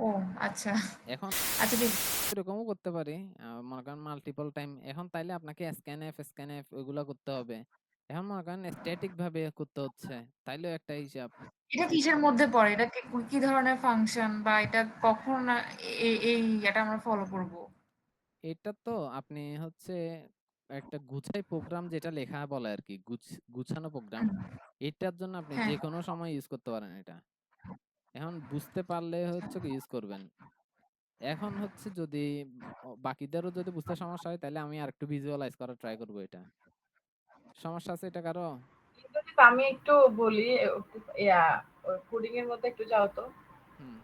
ও আচ্ছা, এখন আচ্ছা ঠিক। এরকমও করতে পারি, মনে করেন মাল্টিপল টাইম। এখন তাইলে আপনাকে স্ক্যানএফ ওইগুলা করতে হবে। এখন মনে করেন স্ট্যাটিক ভাবে করতে হচ্ছে, তাইলেও একটা হিসাব। এটা কিসের মধ্যে পড়ে? এটা কি কি ধরনের ফাংশন, বা এটা কখন এই এটা আমরা ফলো করব? এটা তো আপনি হচ্ছে একটা গুছাই প্রোগ্রাম যেটা লেখা বলে আর কি, গুছানো প্রোগ্রাম। এটার জন্য আপনি হ্যাঁ, যে কোনো সময় ইউজ করতে পারেন এটা। এখন বুঝতে পারলে হচ্ছে কি ইউজ করবেন। এখন হচ্ছে যদি বাকিদেরও যদি বুঝতে সমস্যা হয় তাহলে আমি আরেকটু ভিজুয়ালাইজ করার ট্রাই করব এটা। সমস্যা আছে এটা কারো? কিন্তু যদি আমি একটু বলি, ইয়া কোডিং এর মধ্যে একটু যাও তো। হুম,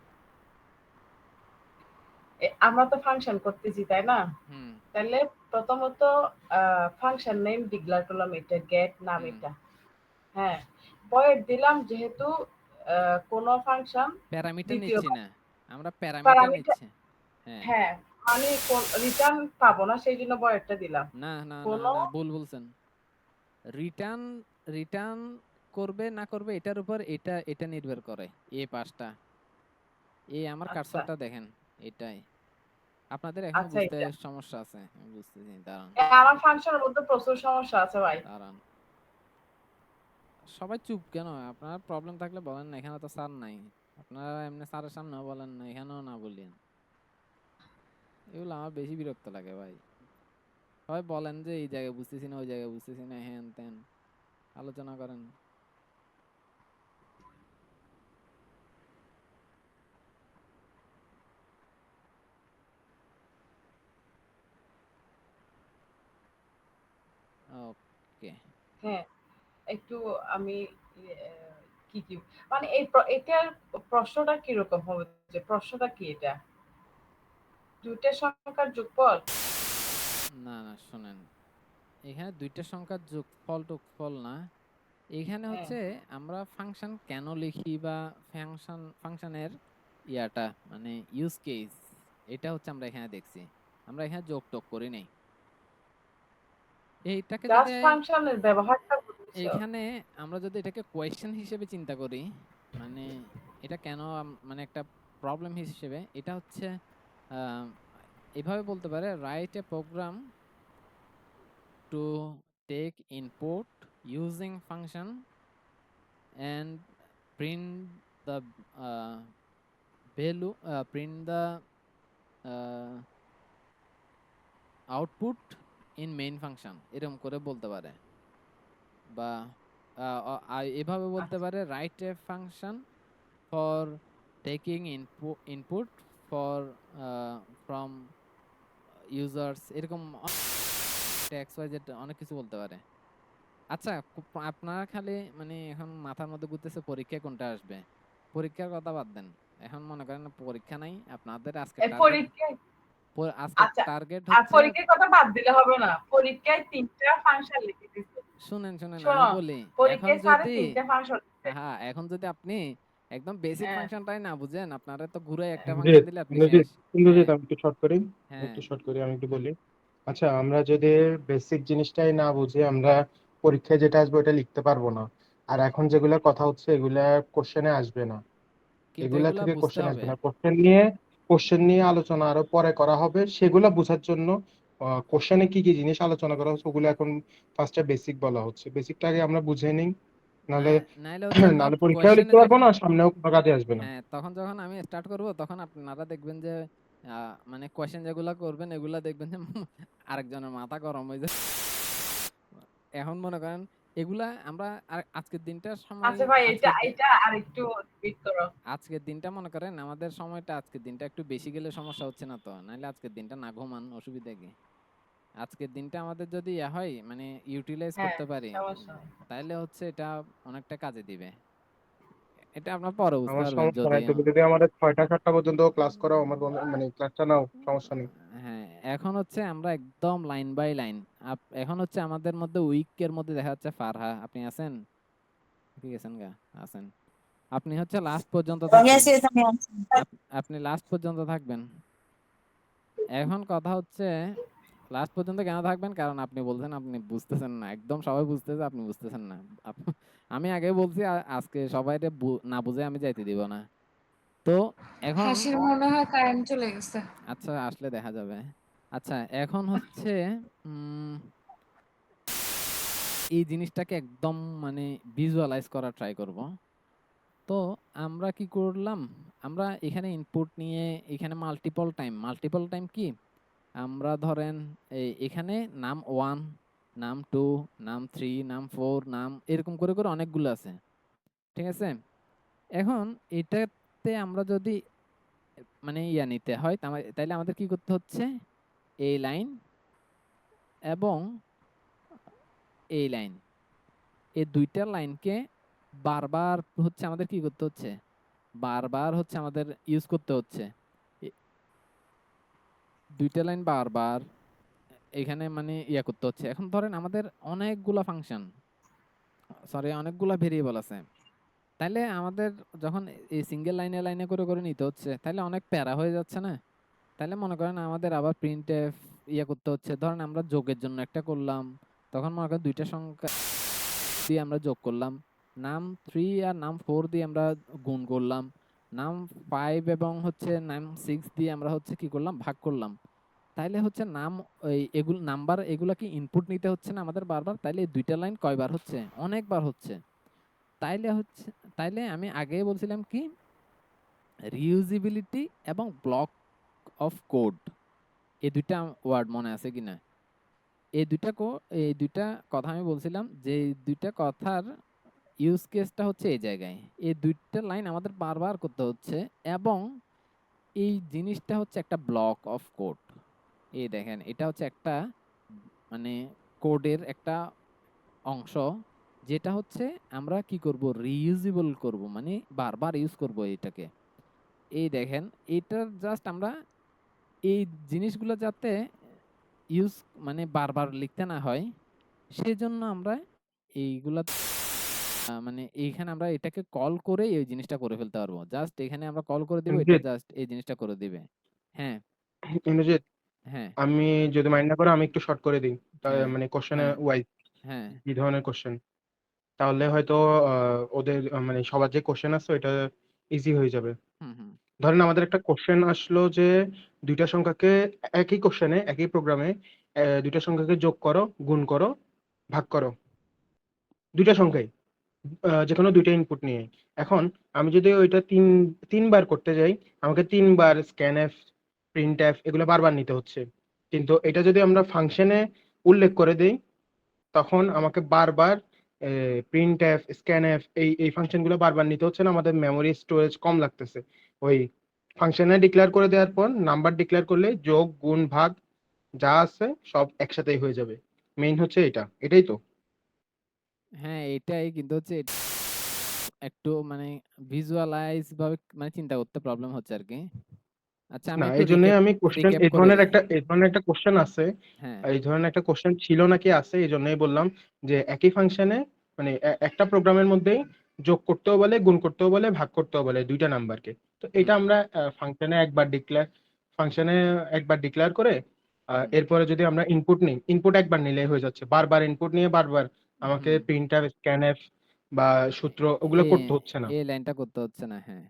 আমরা তো ফাংশন করতেছি, তাই না? হুম, তাহলে প্রথমত ফাংশন নেম ডিক্লেয়ার করলাম, এটা গেট নাম হুম। এটা। হ্যাঁ, ভয়েড দিলাম যেহেতু কোনো ফাংশন প্যারামিটার নিচ্ছি দ্বিতীয়বার না, আমরা প্যারামিটার প্যারামিটার, নিচ্ছি। হ্যাঁ। হ্যাঁ, মানে রিটার্ন পাবো না, সেই জন্য ভয়েডটা দিলাম। না না না কোনো না, ভুল বলছেন। রিটার্ন রিটার্ন করবে না করবে এটার উপর এটা এটা নির্ভর করে। এই পাঁচটা, এই আমার আচ্ছা কার্সরটা দেখেন, এটাই। আপনাদের এখনো আচ্ছা, বুঝতে এটা সমস্যা আছে, আমি বুঝতেছি। দাঁড়ান আমার ফাংশনের মধ্যে প্রচুর সমস্যা আছে ভাই। দাঁড়ান, সবাই চুপ কেন? আপনার প্রবলেম থাকলে বলেন না, এখানে তো স্যার নাই। আপনারা এমনি স্যারের সামনেও বলেন না, এখানেও না বলেন। এগুলো আমার বেশি বিরক্ত লাগে ভাই। সবাই বলেন যে এই জায়গায় বুঝতেছি না, ওই জায়গায় বুঝতেছি না, হ্যান ত্যান আলোচনা করেন। ওকে। হ্যাঁ, একটু আমি কি কি মানে এটার প্রশ্নটা কিরকম হবে, যে প্রশ্নটা কি, এটা দুইটা সংখ্যার যোগফল? না না, শোনেন, এখানে দুইটা সংখ্যার যোগফল টুকফল না। এখানে হ্যাঁ, হচ্ছে আমরা ফাংশন কেন লিখি বা ফাংশনের ইয়াটা মানে ইউজ কেস, এটা হচ্ছে আমরা এখানে দেখছি। আমরা এখানে যোগ টোগ করি নাই। এইটাকে যদি জাস্ট ফাংশনের ব্যবহারটা বুঝছো? এইখানে আমরা যদি এটাকে কোয়েশ্চেন হিসেবে চিন্তা করি, মানে এটা কেন মানে একটা প্রবলেম হিসেবে, এটা হচ্ছে আহ, এভাবে বলতে পারে, write a program to take input using function and print the value, print the uh, output in main function, এরকম করে বলতে পারে। বা এভাবে বলতে আচ্ছা পারে, write A function for taking input for from users, এরকম এক্স ওয়াই জেড অনেক কিছু বলতে পারে। আচ্ছা, আপনারা খালি মানে এখন মাথার মধ্যে ঘুরতেছে পরীক্ষায় কোনটা আসবে। পরীক্ষার কথা বাদ দেন। এখন মনে করেন পরীক্ষা নাই আপনাদের, এই পরীক্ষায়, আজকের আচ্ছা, টার্গেট আর হচ্ছে। পরীক্ষার কথা বাদ দিলে হবে না, পরীক্ষায় তিনটা ফাংশন লিখে দিচ্ছে। শুনেন আমি শোনো, বলি। এখন পরীক্ষায় স্যারে যদি 3 টা ফাংশন দিছে। হ্যাঁ, এখন যদি আপনি একদম বেসিক হ্যাঁ, ফাংশনটাই না বুঝেন, আপনারে তো ঘুরে একটা হ্যাঁ। ফাংশন ইন্দ্রজিৎ দিলে আপনি ইন্দ্রজিৎ শেষ। ইন্দ্রজিৎ হ্যাঁ, আমি একটু শর্ট করি হ্যাঁ। আমি একটু বলি। আচ্ছা, আমরা যদি বেসিক জিনিসটাই না বুঝি, আমরা পরীক্ষায় যেটা আসবে ওটা লিখতে পারবো না। আর এখন যেগুলা কথা হচ্ছে এগুলা কোশ্চেনে আসবে না, কিন্তু এগুলা এগুলা থেকে বুঝতে কোশ্চেন আসবে হবে। না। কোশ্চেন নিয়ে আলোচনা আরো পরে করা হবে, সেগুলা বোঝার জন্য কোশ্চেনে কি কি জিনিস আলোচনা করা হচ্ছে ওগুলো এখন ফার্স্টে বেসিক বলা হচ্ছে। বেসিকটা আগে আমরা বুঝে নিই, নাহলে নাইলে হচ্ছে আমরা নাহলে পরীক্ষাও কোয়েশ্চেনে লিখতে পারবো যখন না, সামনেও কোনো কাজে আসবে না। হ্যাঁ, তখন যখন আমি স্টার্ট করব তখন আপনারা দেখবেন যে মানে কোয়েশ্চেন যেগুলা করবেন এগুলা দেখবেন যে আরেকজনের মাথা গরম হয়ে যায়। এখন মনে করেন এগুলা আমরা আজকের দিনটার সময় আচ্ছা ভাই, এটা আজকের এটা আরেকটু রিপিট করো। আজকের দিনটা মনে করেন আমাদের সময়টা আজকের দিনটা একটু বেশি গেলে সমস্যা হচ্ছে না তো? নাইলে আজকের দিনটা না ঘুমান অসুবিধা কি? আজকের দিনটা আমাদের যদি হয় মানে ইউটিলাইজ হ্যাঁ, করতে পারি, সমস্যা নেই। তাইলে হচ্ছে এটা অনেকটা কাজে দিবে। এটা আপনার পরে বুঝতে আমার পারবেন সমস্যা যদি নাই, তুমি যদি আমাদের 6টা 7টা পর্যন্ত ক্লাস করাও, আমার মানে ক্লাসটা নাও, সমস্যা নেই। হ্যাঁ, এখন হচ্ছে আমরা একদম লাইন বাই লাইন। এখন হচ্ছে আমাদের মধ্যে উইকের মধ্যে দেখা যাচ্ছে ফারহা, আপনি আছেন? ঠিক আছেন গা? আছেন। আপনি হচ্ছে লাস্ট পর্যন্ত থাকবেন। Yes, yes, আমি আছি। আপনি লাস্ট পর্যন্ত থাকবেন। এখন কথা হচ্ছে লাস্ট পর্যন্ত কেন থাকবেন? কারণ আপনি বলছেন আপনি বুঝতেছেন না। একদম সবাই বুঝতেছে, আপনি বুঝতেছেন না। আমি আগেই বলছি আজকে সবাইরে না বুঝে আমি যাইতে দিব না। তো এখন হাসির মনে হয় কারেন্ট চলে গেছে। আচ্ছা আসলে দেখা যাবে। আচ্ছা এখন হচ্ছে উম এই জিনিসটাকে একদম মানে ভিজুয়ালাইজ করার ট্রাই করব। তো আমরা কি করলাম? আমরা এখানে ইনপুট নিয়ে এখানে মাল্টিপল টাইম কি? আমরা ধরেন এখানে নাম 1, নাম 2, নাম 3, নাম 4, নাম এরকম করে অনেকগুলো আছে। ঠিক আছে? এখন এটাতে আমরা যদি মানে নিতে হয় তাইলে আমাদের কি করতে হচ্ছে? এই লাইন এবং এই লাইন। এই ২টা লাইনকে বারবার হচ্ছে আমাদের কি করতে হচ্ছে? বারবার হচ্ছে আমাদের ইউজ করতে হচ্ছে। এ ২টা লাইন বারবার এখানে মানে করতে হচ্ছে। এখন ধরেন আমাদের অনেকগুলা ফাংশন অনেকগুলা ভেরিয়েবল আছে। তাইলে আমাদের যখন এই সিঙ্গেল লাইনে করে নিতে হচ্ছে, তাইলে অনেক প্যারা হয়ে যাচ্ছে না? তাইলে মনে করেন আমাদের আবার প্রিন্টএফ করতে হচ্ছে। ধরেন আমরা যোগের জন্য একটা করলাম। তখন মনে করেন ২টা সংখ্যা দিয়ে আমরা যোগ করলাম। নাম 3 আর নাম 4 দিয়ে আমরা গুণ করলাম। নাম 5 এবং হচ্ছে নাম 6 দিয়ে আমরা হচ্ছে কি করলাম? ভাগ করলাম। তাইলে হচ্ছে নাম এগুলো নাম্বার এগুলা কি ইনপুট নিতে হচ্ছে না আমাদের বারবার? তাইলে এই ২টা লাইন কয়বার হচ্ছে? অনেকবার হচ্ছে। তাইলে হচ্ছে তাইলে আমি আগেই বলছিলাম কি? রিউজিবিলিটি এবং ব্লক অফ কোড এই ২টা ওয়ার্ড মনে আছে কিনা? এই ২টা কথা আমি বলছিলাম যে এই ২টা কথার ইউজ কেসটা হচ্ছে এই জায়গায়। এই ২টা লাইন আমাদের বারবার করতে হচ্ছে এবং এই জিনিসটা হচ্ছে একটা ব্লক অফ কোড। এই দেখেন এটা হচ্ছে একটা মানে কোডের একটা অংশ যেটা হচ্ছে আমরা কি করব? রিইউজেবল করব মানে বারবার ইউজ করব এটাকে। এই দেখেন এটার জাস্ট আমরা এই জিনিসগুলো যাতে ইউজ মানে বারবার লিখতে না হয় সেজন্য আমরা এইগুলা মানে এইখানে আমরা এটাকে কল করে এই জিনিসটা করে ফেলতে পারবো। জাস্ট এখানে আমরা কল করে দিব এটা ইন্দ্রজিৎ জাস্ট এই জিনিসটা করে দিবে। হ্যাঁ, ইন্দ্রজিৎ হ্যাঁ, আমি যদি মাইন্ড না করো, আমি একটু শর্ট করে দিই। হ্যাঁ, মানে কোশ্চেনে হ্যাঁ, ওয়াইজ হ্যাঁ, কি ধরনের কোশ্চেন, তাহলে হয়তো ওদের মানে সবার যে কোশ্চেন আছে ওইটা ইজি হয়ে যাবে। হুম, হুম, ধরেন আমাদের একটা কোশ্চেন আসলো যে 2টা সংখ্যাকে একই কোশ্চেনে একই প্রোগ্রামে 2টা সংখ্যাকে যোগ করো, গুণ করো, ভাগ করো, 2টা সংখ্যাই যেকোনো 2টা ইনপুট নিয়ে। এখন আমি যদি ওইটা তিনবার করতে যাই, আমাকে 3বার স্ক্যানএফ, প্রিন্টএফ এগুলো বারবার নিতে হচ্ছে। কিন্তু এটা যদি আমরা ফাংশনে উল্লেখ করে দেই, তখন আমাকে বারবার প্রিন্টএফ, স্ক্যানএফ এই ফাংশনগুলো বারবার নিতে হচ্ছে না, আমাদের মেমোরি স্টোরেজ কম লাগতেছে। ওই ফাংশনে ডিক্লেয়ার করে দেওয়ার পর নাম্বার ডিক্লেয়ার করলে যোগ, গুণ, ভাগ যা আছে সব একসাথেই হয়ে যাবে। মেইন হচ্ছে এটাই তো। হ্যাঁ, এটাই কিন্তু হচ্ছে একটু মানে ভিজুয়ালাইজ ভাবে মানে চিন্তা করতে প্রবলেম হচ্ছে আরকি। আচ্ছা আমি না, একটু এই জন্যই আমি রিক্যাপ এই করে ধরনের দিই। একটা কোশ্চেন আছে, হ্যাঁ, এই ধরনের একটা কোশ্চেন ছিল নাকি আছে, এই জন্যই বললাম যে একই ফাংশনে মানে একটা প্রোগ্রামের মধ্যেই যোগ করতেও বলে, গুণ করতেও বলে, ভাগ করতেও বলে দুইটা নাম্বারকে। তো এটা হুম, আমরা ফাংশনে একবার ডিক্লেয়ার করে হুম, এরপরে যদি আমরা ইনপুট নিই, ইনপুট একবার নিলেই হয়ে যাচ্ছে। বারবার ইনপুট নিয়ে বারবার আমাকে হুম। প্রিন্টএফ, স্ক্যানএফ বা সূত্র ওগুলো এই করতে হচ্ছে না। এই লাইনটা করতে হচ্ছে না। হ্যাঁ।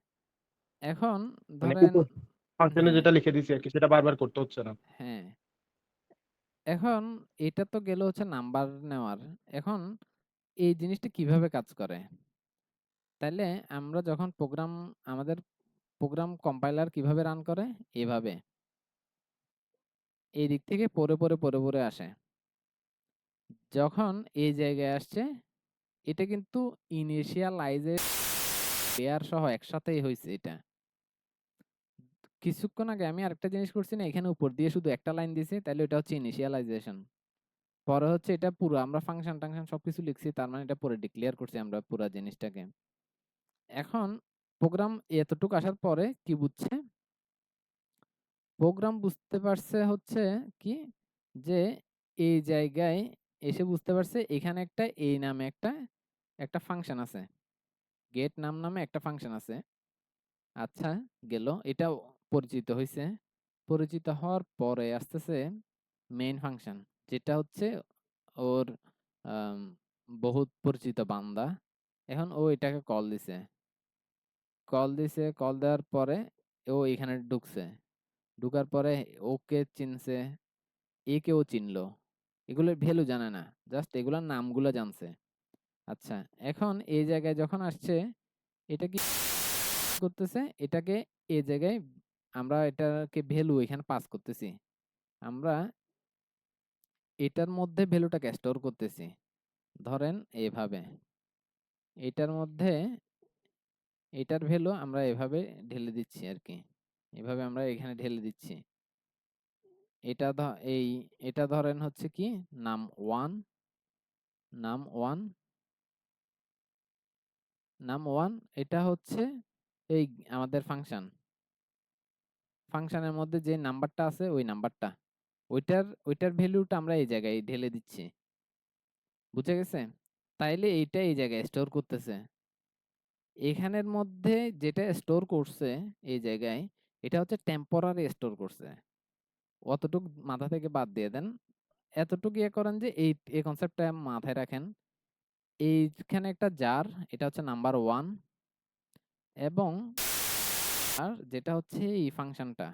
এখন মানে ধরেন ফাংশনে হ্যাঁ, যেটা লিখে দিছি আরকি সেটা বারবার করতে হচ্ছে না। হ্যাঁ। এখন এটা তো গেল হচ্ছে নাম্বার নেওয়ার। এখন এই জিনিসটা কিভাবে কাজ করে? তাইলে আমরা যখন আমাদের প্রোগ্রাম কম্পাইলার কিভাবে রান করে? এভাবে। এই দিক থেকে পড়ে আসে। যখন এই জায়গায় আসছে, এটা কিন্তু ইনিশিয়ালাইজের পেয়ার সহ একসাথেই হইছে এটা। কিছুক্ষণ আগে আমি আরেকটা জিনিস করছি না, এখানে উপর দিয়ে শুধু একটা লাইন দিছি, তাইলে এটা হচ্ছে ইনিশিয়ালাইজেশন। পরে হচ্ছে এটা পুরো আমরা ফাংশন-টাংশন সবকিছু লিখছি, তার মানে এটা পরে ডিক্লেয়ার করছি আমরা পুরা জিনিসটাকে। এখন প্রোগ্রাম এতটুকু আসার পরে কি বুঝছে? প্রোগ্রাম বুঝতে পারছে হচ্ছে কি যে এই জায়গায় এসে বুঝতে পারছে এখানে একটা এই নামে একটা ফাংশন আছে। গেট নামে একটা ফাংশন আছে। আচ্ছা গেল এটাও পরিচিত হইছে। পরিচিত হওয়ার পরে আসতেছে মেইন ফাংশন, যেটা হচ্ছে ওর আম বহুত পরিচিত বান্দা। এখন ও এটাকে কল দেওয়ার পরে ও এখানে ঢুকছে। ঢুকার পরে ওকে চিনছে, একেও চিনলো। এগুলোর ভ্যালু জানে না। জাস্ট এগুলার নামগুলা জানছে। আচ্ছা, এখন এই জায়গায় যখন আসছে, এটা কি করতেছে? এটাকে এই জায়গায় আমরা এটাকে ভ্যালু এখানে পাস করতেছি। আমরা এটার মধ্যে ভ্যালুটাকে স্টোর করতেছি। ধরেন এভাবে। এটার মধ্যে এটার ভ্যালু আমরা এভাবে ঢেলে দিচ্ছি আরকি। এভাবে আমরা এখানে ঢেলে দিচ্ছি। এটা ধ এই এটা ধরেন হচ্ছে কি নাম1, নাম1, নাম1 এটা হচ্ছে এই আমাদের ফাংশনের মধ্যে যে নাম্বারটা আছে ওই নাম্বারটা। ওইটার ভ্যালুটা আমরা এই জায়গায় ঢেলে দিচ্ছি। বুঝা গেছে? তাইলে এইটা এই জায়গায় স্টোর করতেছে। এখানের মধ্যে যেটা স্টোর করছে এই জায়গায়, এটা হচ্ছে টেম্পোরারি স্টোর করছে। অতটুক মাথা থেকে বাদ দিয়ে দেন। এতটুকু ইয়ে করেন যে এই কনসেপ্টটা মাথায় রাখেন। এইখানে একটা জার, এটা হচ্ছে নাম্বার 1 এবং আর যেটা হচ্ছে এই ফাংশনটা।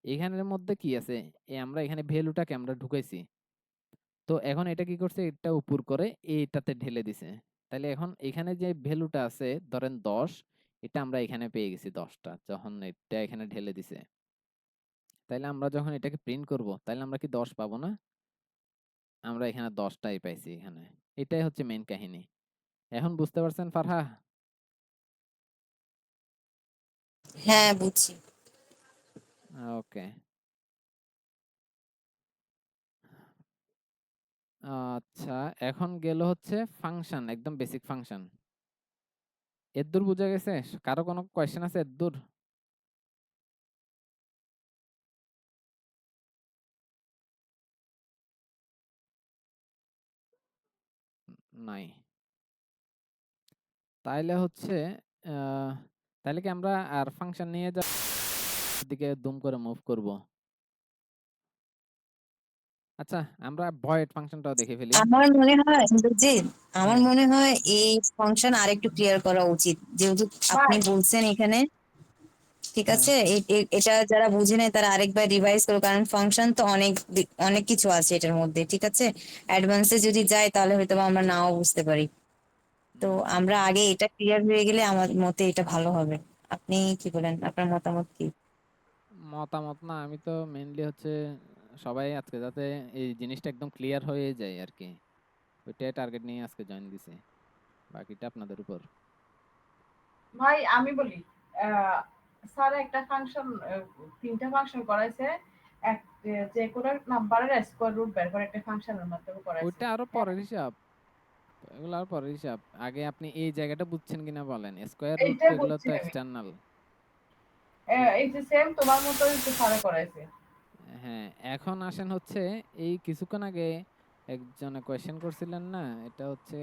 এখানের মধ্যে কি আছে? আমরা এখানে ভ্যালুটাকে আমরা ঢুকাইছি। তো এখন এটা কি করছে? এটা উপর করে এইটাতে ঢেলে দিছে। তাইলে এখন এখানে যে ভ্যালুটা আছে ধরেন ১০, এটা আমরা এখানে পেয়ে গেছি ১০ টা। যখন এটা এখানে ঢেলে দিছে। তাইলে আমরা যখন এটাকে প্রিন্ট করব, তাইলে আমরা কি ১০ পাবো না? আমরা এখানে ১০ টাই পাইছি এখানে। এটাই হচ্ছে মেইন কাহিনী। এখন বুঝতে পারছেন ফারহা? হ্যাঁ, বুঝছি। ওকে। আচ্ছা, এখন গেল হচ্ছে ফাংশন, একদম বেসিক ফাংশন। এদ্দুর বুঝা গেছে? কারো কোনো কোয়েশ্চেন আছে এদ্দুর? নাই। তাইলে হচ্ছে আহ তাইলে কি আমরা আর ফাংশন নিয়ে দিকে দুম করে মুভ করব? আচ্ছা, আমরা ভয়েড ফাংশনটাও দেখে ফেলি। আমার মনে হয় যে আমার হ্যাঁ, মনে হয় এই ফাংশন আরেকটু ক্লিয়ার করা উচিত, যেহেতু আপনি ভাই বলছেন এখানে। ঠিক হ্যাঁ। আছে, এটা যারা বুঝে নেয় তারা আরেকবার রিভাইজ করো, কারণ ফাংশন তো অনেক কিছু আছে এটার মধ্যে। ঠিক আছে, অ্যাডভান্সে যদি যাই তাহলে হয়তো বা আমরা নাও বুঝতে পারি। তো আমরা আগে এটা ক্লিয়ার হয়ে গেলে আমার মতে এটা ভালো হবে। আপনি কি বলেন, আপনার মতামত কি? মতামত না, আমি তো মেইনলি হচ্ছে সবাই আজকে যাতে এই জিনিসটা একদম ক্লিয়ার হয়ে যায় আরকি। ওইটাই টার্গেট নিয়ে আজকে জয়েন দিছি। বাকিটা আপনাদের উপর। ভাই আমি বলি, স্যার একটা ফাংশন, ৩টা ফাংশন করাইছে। এক যে কোনো নাম্বারের স্কয়ার রুট বের করে একটা ফাংশনের মাধ্যমে করাইছে। ওইটা আরো হ্যাঁ, পরের হিসাব। এগুলো আর পরের হিসাব। আগে আপনি এই জায়গাটা বুঝছেন কিনা বলেন। স্কয়ার রুট এইটা তো এগুলো বুঝছি তো আমি। এক্সটার্নাল। এই যে সেম তোমার মতোই তো স্যারে করাইছে। হ্যাঁ, এখন আসেন হচ্ছে এই কিছুক্ষণ আগে একজনে কোয়েশ্চেন করছিলেন না? এটা হচ্ছে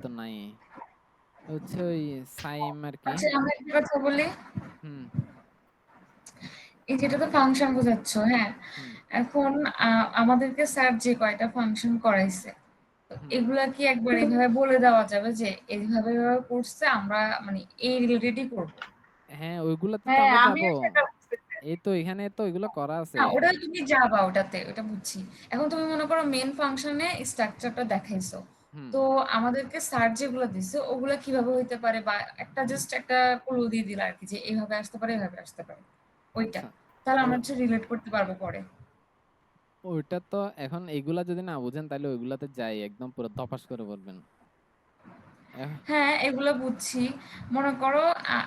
তো নাই। হচ্ছে ওই সাইম আরকি। আচ্ছা আমি একটা কথা বলি। হুম, এই যেটা তো ফাংশন বোঝাচ্ছ, হ্যাঁ? হুম, এখন আমাদেরকে স্যার যে কয়টা ফাংশন করাইছে, তো হুম। এগুলা কি একবার এভাবে বলে দেওয়া যাবে যে এইভাবে এভাবে করছে আমরা মানে এই রিলেটেডই করব? হ্যাঁ, ওইগুলাতে তো হ্যাঁ, আমরা যাবো। আমিও সেটা বুঝতেছি। এই তো এখানে তো ওইগুলো করা আছে। না ওটা তুমি যাবা ওটাতে, ওটা বুঝছি। এখন তুমি মনে করো মেন ফাংশনে স্ট্রাকচারটা দেখাইছো, হুম, তো আমাদেরকে স্যার যেগুলো দিছে ওগুলা কিভাবে হইতে পারে, বা একটা জাস্ট একটা ক্লু দিয়ে দিল আর কি যে এইভাবে আসতে পারে এইভাবে আসতে পারে, ওইটা আচ্ছা। তাহলে ও আমরা হচ্ছে রিলেট করতে পারবো পরে। ওইটা তো এখন এইগুলা যদি না বুঝেন তাহলে ওইগুলাতে যাই একদম পুরো ধপাস করে বলবেন। এহ, হ্যাঁ এগুলো বুঝছি। মনে করো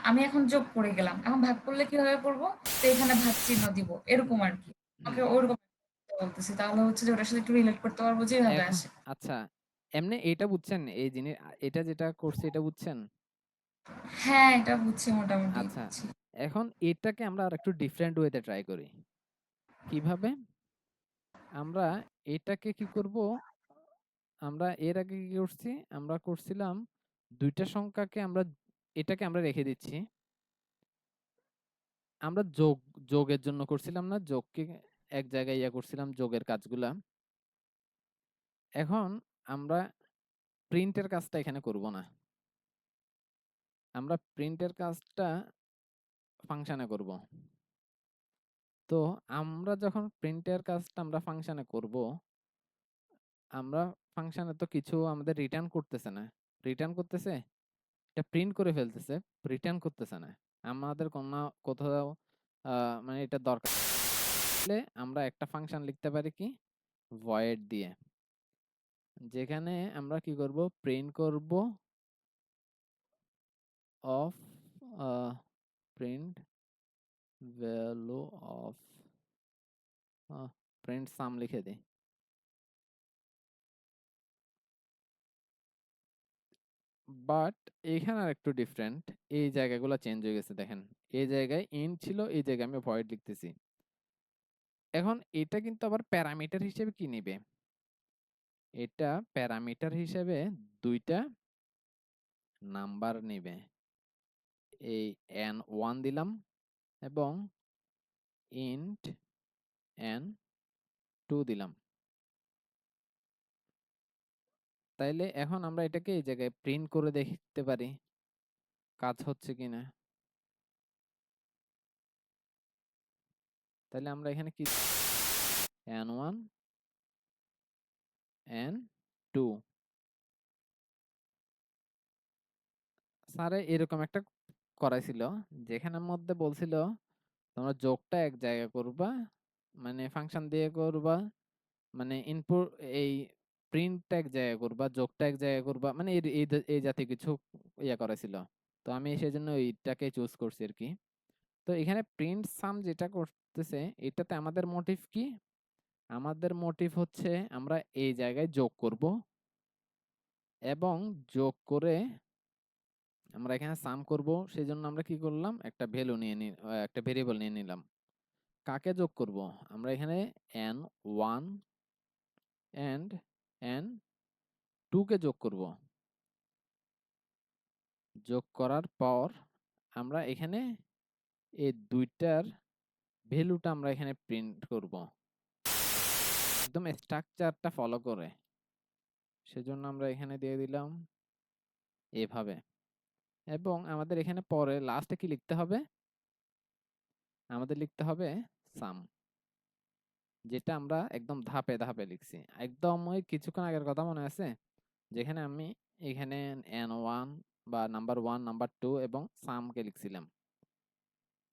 আমি এখন যোগ করে গেলাম, এখন ভাগ করলে কিভাবে করবো, তো এখানে ভাগ চিহ্ন দিব এরকম আর কি। হুম। ওকে ওরকম বলতেছি, তাহলে হচ্ছে যে ওটার সাথে একটু রিলেট করতে পারবো যে এভাবে এখন আসে। আচ্ছা, এমনি এটা বুঝছেন এই জিনিস, এটা যেটা করছে এটা বুঝছেন? হ্যাঁ এটা বুঝছি, মোটামুটি আচ্ছা, বুঝছি। এখন এটাকে আমরা আরেকটু ডিফারেন্ট ওয়েতে ট্রাই করি। কিভাবে? আমরা এটাকে কি করব? আমরা এর আগে কি করছি? আমরা করছিলাম ২ টা সংখ্যাকে এটাকে আমরা রেখে দিচ্ছি। আমরা যোগের জন্য করছিলাম না? যোগকে এক জায়গায় করছিলাম যোগের কাজগুলা। এখন আমরা প্রিন্টের কাজটা এখানে করব না। আমরা প্রিন্টের কাজটা ফাংশনে করব। তো আমরা যখন প্রিন্টের কাজটা আমরা ফাংশনে করব, আমরা ফাংশনে তো কিছু আমাদের রিটার্ন করতেছে না। রিটার্ন করতেছে? এটা প্রিন্ট করে ফেলতেছে, রিটার্ন করতেছে না। আমাদের কোথাও আ মানে এটা দরকার হলে আমরা একটা ফাংশন লিখতে পারি কি? ভয়েড দিয়ে। যেখানে আমরা কি করব? প্রিন্ট করব of a print value of a print সাম লিখে দেই। বাট এখানে আরেকটু ডিফারেন্ট। এই জায়গাগুলো চেঞ্জ হয়ে গেছে দেখেন। এই জায়গায় ইন্ট ছিল, এই জায়গায় আমি ভয়েড লিখতেছি। এখন এটা কিন্তু আবার প্যারামিটার হিসেবে কি নিবে? এটা প্যারামিটার হিসেবে ২ টা নাম্বার নিবে। এই n1 দিলাম এবং int n2 দিলাম। তাইলে এখন আমরা এটাকে এই জায়গায় প্রিন্ট করে দেখতে পারি কাজ হচ্ছে কিনা। তাইলে আমরা এখানে কি n1 n2 স্যারে এরকম একটা করাইছিল যেখানের মধ্যে বলছিল তোমরা যোগটা এক জায়গায় করবা, মানে ফাংশন দিয়ে করবা, মানে ইনপুট এই প্রিন্টটা এক জায়গায় করবা, যোগটা এক জায়গায় করবা, মানে এই জাতীয় কিছু করাইছিল। তো আমি সেজন্য ওইটাকে চুজ করছি আর কি। তো এখানে প্রিন্ট সাম যেটা করতেছে এটাতে আমাদের মোটিভ কি? আমাদের মোটিভ হচ্ছে আমরা এই জায়গায় যোগ করব এবং যোগ করে আমরা এখানে সাম করব। সেজন্য আমরা কি করলাম? একটা ভ্যালু একটা ভেরিয়েবল নিয়ে নিলাম। কাকে যোগ করব? আমরা এখানে n1 and n2 কে যোগ করব। যোগ করার পর আমরা এখানে এই ২ টার ভ্যালুটা আমরা এখানে প্রিন্ট করব। একদম স্ট্রাকচারটা ফলো করে। সেজন্য আমরা এখানে দিয়ে দিলাম এভাবে। এবং আমাদের এখানে পরে লাস্টে কি লিখতে হবে? আমাদের লিখতে হবে সাম। যেটা আমরা একদম ধাপে, ধাপে লিখছি। একদম ওই কিছুক্ষণ আগের কথা মনে আছে? যেখানে আমি এখানে n1 বা নাম্বার 1, নাম্বার 2 এবং সাম কে লিখছিলাম।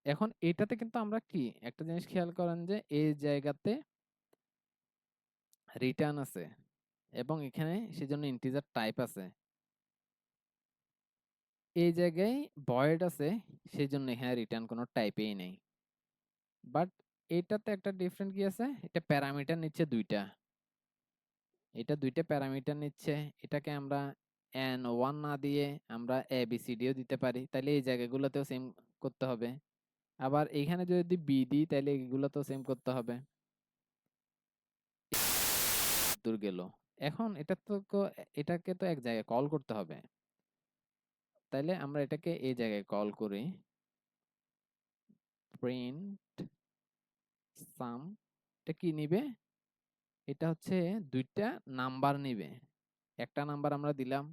এখন এটাতে কিন্তু আমরা কি একটা জিনিস খেয়াল করেন যে এই জায়গাতে রিটার্ন আছে এবং এখানে সেজন্য ইন্টিজার টাইপ আছে। এই জায়গায় ভয়েড আছে, সেজন্য এখানে রিটার্ন কোনো টাইপেই নেই। বাট এটাতে একটা ডিফারেন্ট কি আছে? এটা প্যারামিটার নিচ্ছে ২ টা। এটা ২ টা প্যারামিটার নিচ্ছে। এটাকে আমরা n1 না দিয়ে আমরা abcd ও দিতে পারি। তাইলে এই জায়গাগুলোতেও সেম করতে হবে। আবার এইখানে যদি বি দিই তাহলে এগুলো তো সেম করতে হবে। দূর গেল। এখন এটাকে তো এক জায়গায় কল করতে হবে। তাইলে আমরা এটাকে এই জায়গায় কল করি। প্রিন্ট সাম এটা কি নিবে? এটা হচ্ছে দুইটা নাম্বার নিবে। একটা নাম্বার আমরা দিলাম।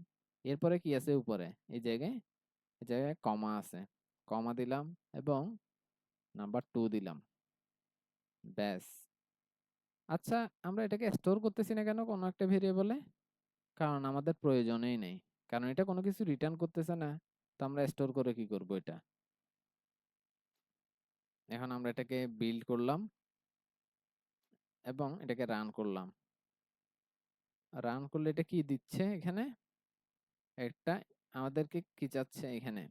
এরপরে কি আছে উপরে? এই জায়গায় কমা আছে। কমা দিলাম এবং নাম্বার 2 দিলাম। ব্যাস। আচ্ছা, আমরা এটাকে স্টোর করতেছি না কেন কোনো একটা ভেরিয়েবলে? কারণ আমাদের প্রয়োজনই নেই। কারণ এটা কোনো কিছু রিটার্ন করতেছে না। তো আমরা স্টোর করে কি করব এটা? এখন আমরা এটাকে বিল্ড করলাম এবং এটাকে রান করলাম। রান করলে এটা কি দিচ্ছে এখানে? একটা আমাদেরকে কি চাচ্ছে এখানে?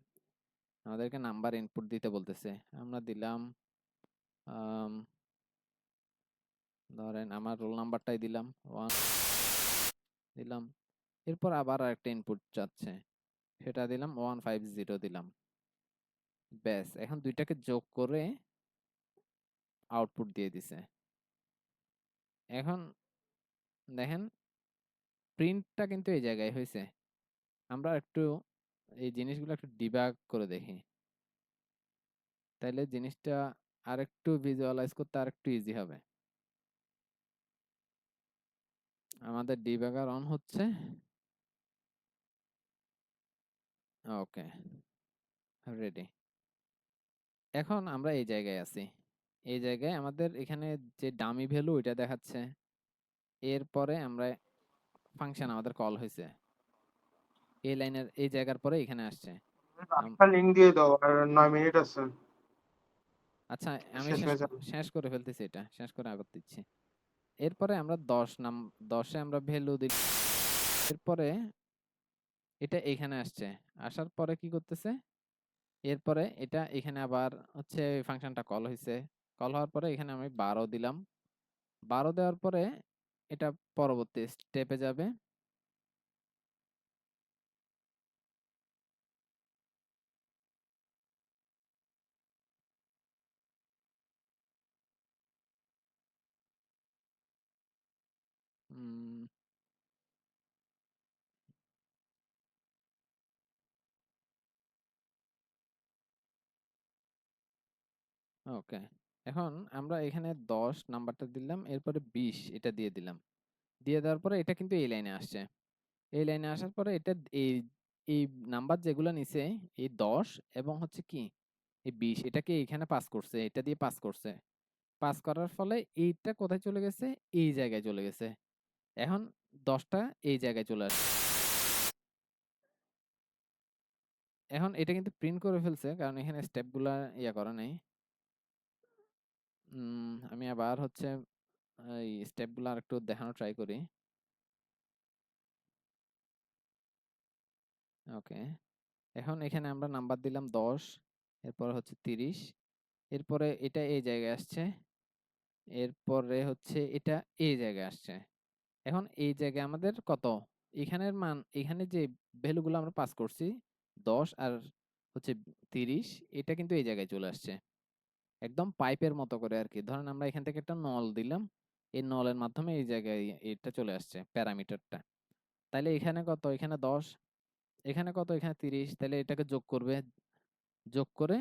আমাদেরকে নাম্বার ইনপুট দিতে বলতেছে। আমরা দিলাম আম, ধরেন আমার রোল নাম্বারটাই দিলাম 1 দিলাম। এরপর আবার আরেকটা ইনপুট চাচ্ছে। সেটা দিলাম 150 দিলাম। ব্যাস, এখন দুইটাকে যোগ করে আউটপুট দিয়ে দিছে। এখন দেখেন প্রিন্টটা কিন্তু এই জায়গায় হয়েছে। আমরা একটু এই জিনিসগুলো একটু ডিবাগ করে দেখি। তাইলে জিনিসটা আরেকটু ভিজুয়ালাইজ করতে আরেকটু ইজি হবে। আমাদের ডিবাগার অন হচ্ছে। ওকে, রেডি। এখন আমরা এই জায়গায় আছি। এই জায়গায় আমাদের এখানে যে ডামি ভ্যালু এটা দেখাচ্ছে। এরপরে আমরা ফাংশন আমাদের কল হয়েছে। এই লাইনের এই জায়গার পরে এখানে আসছে। একটা লিঙ্ক দিয়ে দাও, আর 9 মিনিট আছে, আচ্ছা, আমি শেষ হয়ে যাবে। শেষ করে ফেলতেছি, এটা শেষ করে আবার দিচ্ছি। এরপরে আমরা 10 এ আমরা ভ্যালু দিই। এরপরে এটা এখানে আসছে। আসার পরে কি করতেছে? এরপরে এটা এখানে আবার হচ্ছে ফাংশনটা কল হয়েছে। কল হওয়ার পরে এখানে আমি 12 দিলাম। 12 দেওয়ার পরে এটা পরবর্তী স্টেপে যাবে। ওকে, এখন আমরা এখানে 10 নাম্বারটা দিলাম, এরপরে 20 এটা দিয়ে দিলাম। দিয়ে দেওয়ার পরে এটা কিন্তু এই লাইনে আসছে। এই লাইনে আসার পরে এটা এই এই নাম্বার যেগুলো নিছে, এই 10 এবং হচ্ছে কি এই 20 এটাকে এখানে পাস করছে, এটা দিয়ে পাস করছে। পাস করার ফলে এইটা কোথায় চলে গেছে? এই জায়গায় চলে গেছে। এখন 10টা এই জায়গায় চলে আসছে। এখন এটা কিন্তু প্রিন্ট করে ফেলছে, কারণ এখানে স্টেপগুলা ইয়া করা নাই। আমি আবার হচ্ছে এই স্টেপগুলো আরেকটু দেখানোর ট্রাই করি। ওকে, এখন এখানে আমরা নাম্বার দিলাম 10, এরপর হচ্ছে 30, এরপরে এটা এই জায়গায় আসছে, এরপরে হচ্ছে এটা এই জায়গায় আসছে। এখন এই জায়গায় আমাদের কত? এখানের মান, এখানে যে ভ্যালুগুলো আমরা পাস করছি 10 আর হচ্ছে 30, এটা কিন্তু এই জায়গায় চলে আসছে একদম পাইপের মতো করে আর কি। ধরেন আমরা এখান থেকে একটা নল দিলাম, এই নলের মাধ্যমে এই জায়গায় এটা চলে আসছে প্যারামিটারটা। তাইলে এখানে কত? এখানে 10, এখানে কত? এখানে 30। তাহলে এটাকে যোগ করবে, যোগ করে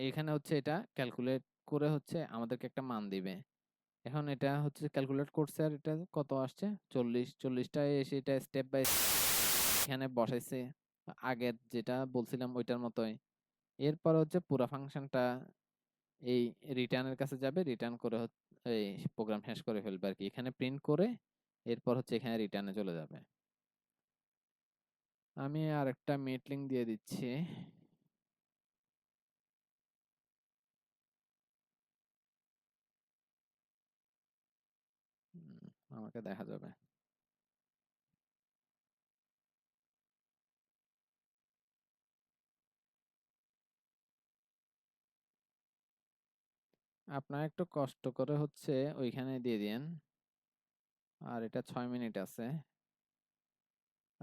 এখানে হচ্ছে এটা ক্যালকুলেট করে হচ্ছে আমাদেরকে একটা মান দিবে। এখন এটা হচ্ছে ক্যালকুলেট করছে আর এটা কত আসছে? 40। 40টায় এসে এটা স্টেপ বাই এখানে বসাইছে আগের যেটা বলছিলাম ওইটার মতোই। এরপর হচ্ছে পুরা ফাংশনটা এই রিটার্নের কাছে যাবে, রিটার্ন করে এই প্রোগ্রাম শেষ করে ফেলবে আর কি। এখানে প্রিন্ট করে এরপর হচ্ছে এখানে রিটার্নে চলে যাবে। আমি আর একটা মিট লিঙ্ক দিয়ে দিচ্ছি। আমাকে দেখা যাবে। আপনার একটু কষ্ট করে হচ্ছে ওইখানে দিয়ে দিন। আর এটা 6 মিনিট আছে।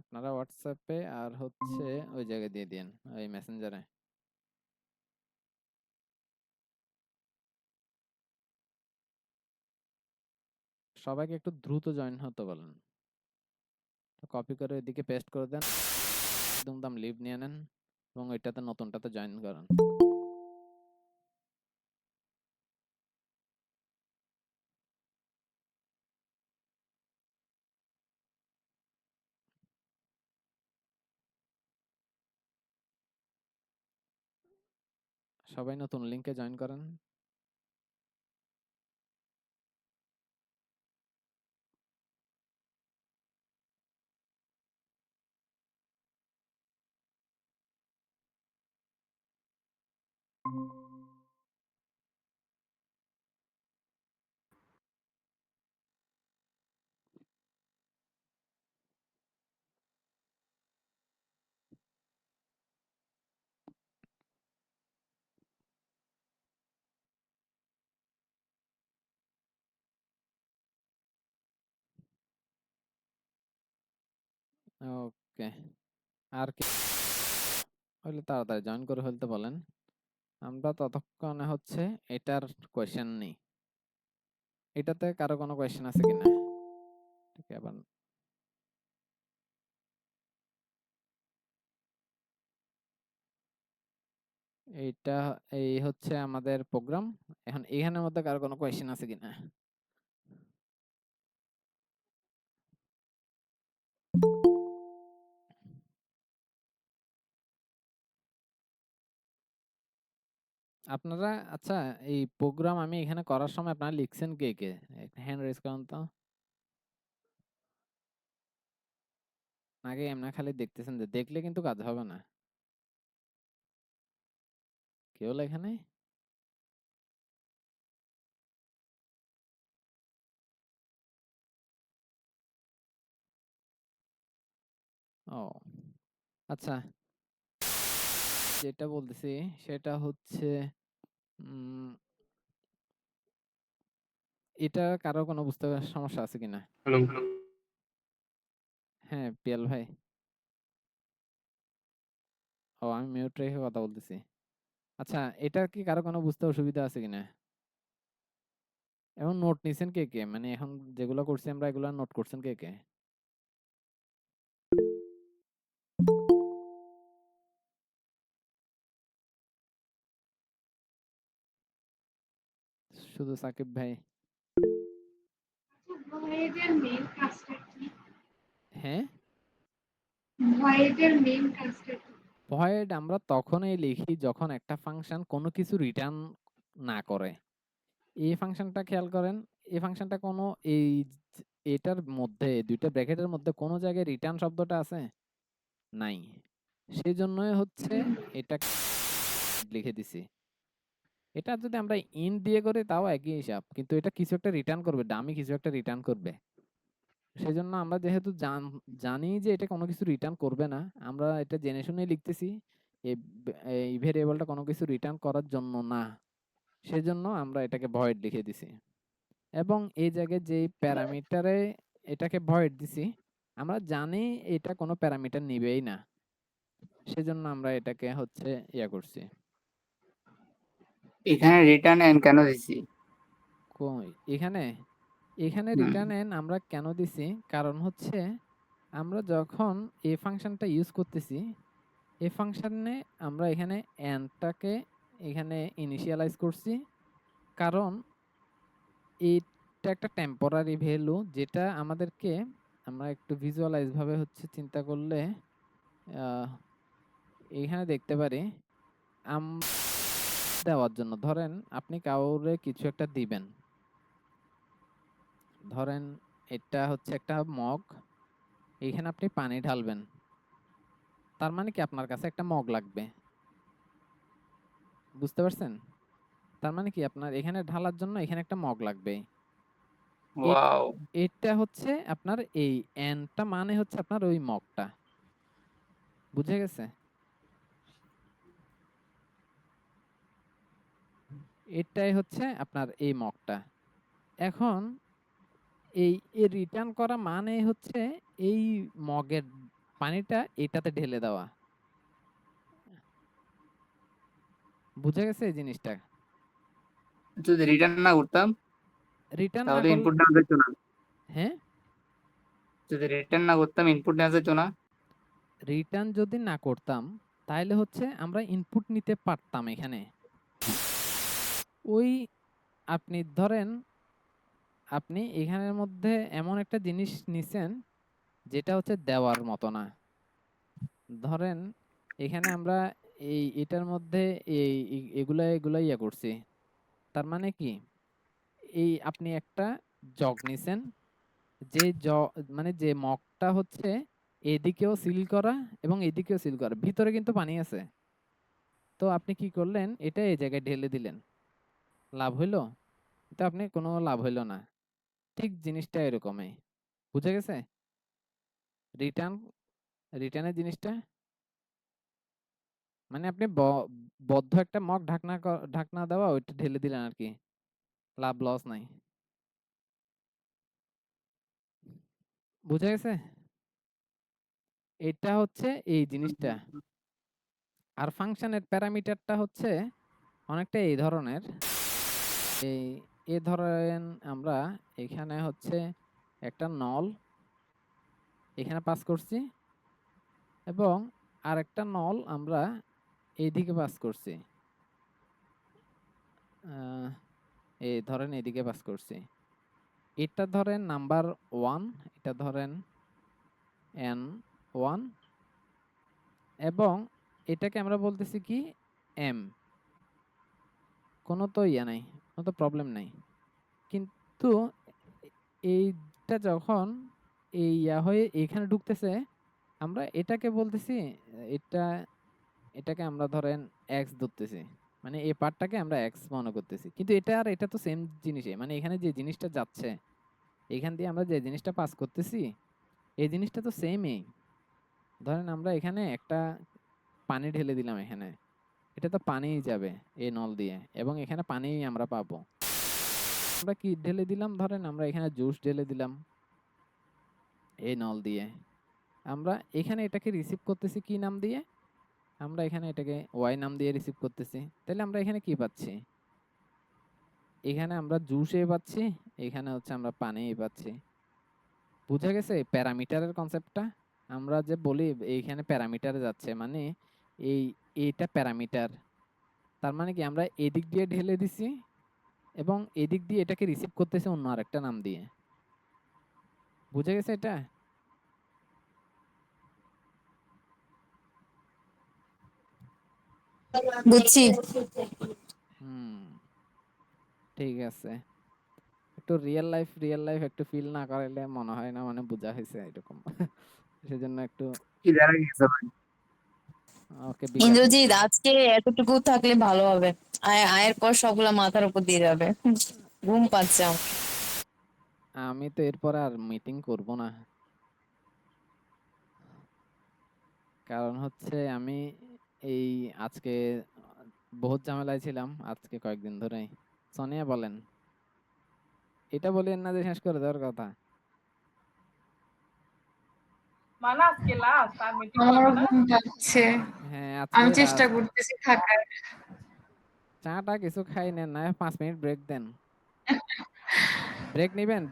আপনারা হোয়াটসঅ্যাপে আর হচ্ছে ওই জায়গায় দিয়ে দিন, ওই মেসেঞ্জারে। সবাইকে একটু দ্রুত জয়েন হতে বলেন। কপি করে এদিকে পেস্ট করে দেন, দুমদাম লিভ নিয়ে নেন এবং এটাতে নতুনটাতে জয়েন করেন। সবাই নতুন লিংকে জয়েন করেন। ওকে, আর কি হইলে তাড়াতাড়ি জয়েন করে ফেলতে বলেন। আমরা ততক্ষণে হচ্ছে এটার কোয়েশ্চেন নেই। এটাতে কারো কোনো কোয়েশ্চেন আছে কিনা? ঠিক আবার এইটা, এই হচ্ছে আমাদের প্রোগ্রাম। এখন এখানের মধ্যে কারো কোনো কোয়েশ্চেন আছে কিনা? আপনারা আচ্ছা, এই প্রোগ্রাম আমি এখানে করার সময় আপনারা লিখছেন কে কে? একটা হ্যান্ড রেজ করুন তো। আগে এমনি খালি দেখতেছেন, যে দেখলে কিন্তু কাজ হবে না। কেউ লেখে নাই? ও আচ্ছা, যেটা বলতেছি সেটা হচ্ছে উম, এটা কারো কোনো বুঝতে সমস্যা আছে কিনা? হ্যালো। হ্যাঁ পিয়াল ভাই। ও আমি মিউট রেখে কথা বলতেছি। আচ্ছা, এটা কি কারো কোনো বুঝতে অসুবিধা আছে কিনা? এবং নোট নিছেন কে কে? মানে এখন যেগুলো করছি আমরা, এগুলো নোট করছেন কে কে? শুধু সাকিব ভাই? ভয়েডের মেইন কাজটা কি? হ্যাঁ, ভয়েডের মেইন কাজটা কি? ভয়েড আমরা তখনই লিখি যখন একটা ফাংশন কোনো কিছু রিটার্ন না করে। এই ফাংশনটা খেয়াল করেন, এই ফাংশনটা কোনো এই এটার মধ্যে দুইটা ব্র্যাকেটের মধ্যে কোনো জায়গায় রিটার্ন শব্দটা আছে? নাই। সেই জন্যই হচ্ছে এটা লিখে দিছি। এটা যদি আমরা ইন দিয়ে করি তাও একই হিসাব, কিন্তু এটা কিছু একটা রিটার্ন করবে, ডামি কিছু একটা রিটার্ন করবে। সেজন্য আমরা যেহেতু জানি যে এটা কোনো কিছু রিটার্ন করবে না, আমরা এটা জেনে শুনে লিখতেছি এই ভেরিয়েবলটা কোনো কিছু রিটার্ন করার জন্য না। সেজন্য আমরা এটাকে ভয়েড লিখে দিছি। এবং এই জায়গায় যে প্যারামিটারে এটাকে ভয়েড দিছি, আমরা জানি এটা কোনো প্যারামিটার নিবেই না। সেজন্য আমরা এটাকে হচ্ছে ইয়া করছি। এখানে রিটার্ন এন কেন দিছি? কই এখানে, এখানে হুম। রিটার্ন এন আমরা কেন দিছি? কারণ হচ্ছে আমরা যখন এই ফাংশনটা ইউজ করতেছি, এই ফাংশনে আমরা এখানে এনটাকে এখানে ইনিশিয়ালাইজ করছি। কারণ এটা একটা টেম্পোরারি ভ্যালু, যেটা আমাদেরকে আমরা একটু ভিজুয়ালাইজ ভাবে হচ্ছে চিন্তা করলে এখানে দেখতে পারি। দেওয়ার জন্য ধরেন আপনি কাউরে কিছু একটা দিবেন, ধরেন এটা হচ্ছে একটা মগ, এইখানে আপনি পানি ঢালবেন। তার মানে কি আপনার কাছে একটা মগ লাগবে, বুঝতে পারছেন? তার মানে কি আপনার এখানে ঢালার জন্য এখানে একটা মগ লাগবে। ওয়াও। এটা হচ্ছে আপনার এই এনটা মানে হচ্ছে আপনার ওই মগটা, বুঝে গেছে? এটাই হচ্ছে আপনার এই মগটা। এখন এই রিটার্ন করা মানে হচ্ছে এই মগের পানিটা এটাতে ঢেলে দেওয়া, বুঝে গেছে এই জিনিসটা? যদি রিটার্ন না করতাম রিটার্ন না তাহলে করলে ইনপুট দেওয়া যেত না। হ্যাঁ? যদি রিটার্ন না করতাম ইনপুট নেওয়া যেত না? রিটার্ন যদি না করতাম তাহলে হচ্ছে আমরা ইনপুট নিতে পারতাম এখানে। ওই আপনি ধরেন আপনি এখানের মধ্যে এমন একটা জিনিস নিছেন যেটা হচ্ছে দেওয়ার মতো না। ধরেন এখানে আমরা এটার মধ্যে এগুলা ইয়া করছি। তার মানে কি? আপনি একটা জগ নিছেন, যে মানে যে মগটা হচ্ছে এদিকেও সিল করা এবং এদিকেও সিল করা। ভিতরে কিন্তু পানি আছে। তো আপনি কি করলেন? এটা এই জায়গায় ঢেলে দিলেন। লাভ হইলো? তো আপনি কোনো লাভ হইলো না। ঠিক জিনিসটা এরকমই। বুঝা গেছে? রিটার্ন রিটার্নের জিনিসটা মানে আপনি বদ্ধ একটা মগ ঢাকনা দেওয়া ওইটা ঢেলে দিলেন আরকি। লাভ লস নাই। বুঝা গেছে? এটা হচ্ছে এই জিনিসটা। আর ফাংশনের প্যারামিটারটা হচ্ছে অনেকটা এই ধরনের। এ ধরেন আমরা এখানে হচ্ছে একটা নল এখানে পাস করছি এবং আরেকটা নল আমরা এইদিকে পাস করছি। এই ধরেন এদিকে পাস করছি। এটা ধরেন নাম্বার 1, এটা ধরেন n1 এবং এটাকে আমরা বলতেছি কি m। কোনো তো ইয়া নাই, কোনো তো প্রবলেম নাই। কিন্তু এইটা যখন এই ইয়া হয়ে এখানে ঢুকতেছে আমরা এটাকে বলতেছি এটাকে আমরা ধরেন x ধরতেছি। মানে এই পার্টটাকে আমরা x মনে করতেছি। কিন্তু এটা আর এটা তো সেম জিনিসই। মানে এখানে যে জিনিসটা যাচ্ছে, এখান দিয়ে আমরা যে জিনিসটা পাস করতেছি, এই জিনিসটা তো সেমই। ধরেন আমরা এখানে একটা পানি ঢেলে দিলাম এখানে। এটা তো পানিই যাবে এই নল দিয়ে এবং এখানে পানিই আমরা পাবো। আমরা কি ঢেলে দিলাম? ধরেন আমরা এখানে জুস ঢেলে দিলাম এই নল দিয়ে। আমরা এখানে এটাকে রিসিভ করতেছি কি নাম দিয়ে? আমরা এখানে এটাকে y নাম দিয়ে রিসিভ করতেছি। তাহলে আমরা এখানে কি পাচ্ছি? এখানে আমরা জুসে পাচ্ছি, এখানে হচ্ছে আমরা পানি পাচ্ছি। বুঝা গেছে প্যারামিটারের কনসেপ্টটা? আমরা যে বলি এইখানে প্যারামিটারে যাচ্ছে মানে এইটা প্যারামিটার। তার মানে কি আমরা এদিক দিয়ে ঢেলে দিছি এবং এদিক দিয়ে এটাকে রিসিভ করতেছি অন্য আরেকটা নাম দিয়ে। বুঝা গেছে এটা? বুঝছি। হুম, ঠিক আছে। একটু রিয়েল লাইফ একটু ফিল না করাইলে মনে হয় না মানে বোঝা হয়েছে এরকম। সেজন্য একটু কি জানা গেছে ভাই? ওকে বিকাশ। ইন্দ্রজিৎ আজকে এতটুকু থাকলে ভালো হবে। আয়ের পর সবগুলা মাথার উপর দিয়ে যাবে। ঘুম পাচ্ছে আমার। আমি তো এরপর আর মিটিং করব না। কারণ হচ্ছে আমি এই আজকে বহুত ঝামেলায় ছিলাম আজকে কয়েকদিন ধরেই। সোনিয়া বলেন। এটা বলেন না যে শেষ করে দেওয়ার কথা। মানে আজকে লাস্ট আর মিটিং আমার করবে না? ঘুম পাচ্ছে। হ্যাঁ আমি আজকে চেষ্টা লাস্ট। করতেছি থাকার। চাটা কিছু খাই নেন না 5 মিনিট ব্রেক দেন। ব্রেক নিবেন?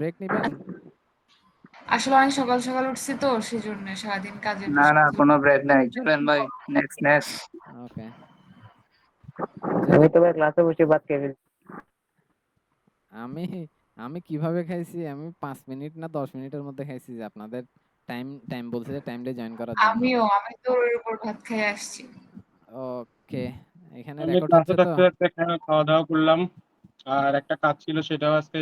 আসলে অনেক সকাল সকাল উঠছি তো সেজন্য সারাদিন কাজের না না, প্রেশারে। কোনো ব্রেক নাই, চলেন ভাই। Next next. ওকে। আমি তো ভাই ক্লাসে বসে ভাত খেয়ে ফেলছি। আমি আমি কিভাবে খাইছি? আমি 5 মিনিট না 10 মিনিটের মধ্যে খাইছি যে আপনাদের টাইম বলছে যে টাইম দিয়ে জয়েন করার জন্য। আমি তো ওর উপর ভাত খেয়ে আসছি। ওকে। এখানে আমি রেকর্ড ক্লাসে হচ্ছে তো? থাকতে থাকতে এখানে খাওয়া দাওয়া করলাম আর একটা কাজ ছিল সেটাও আজকে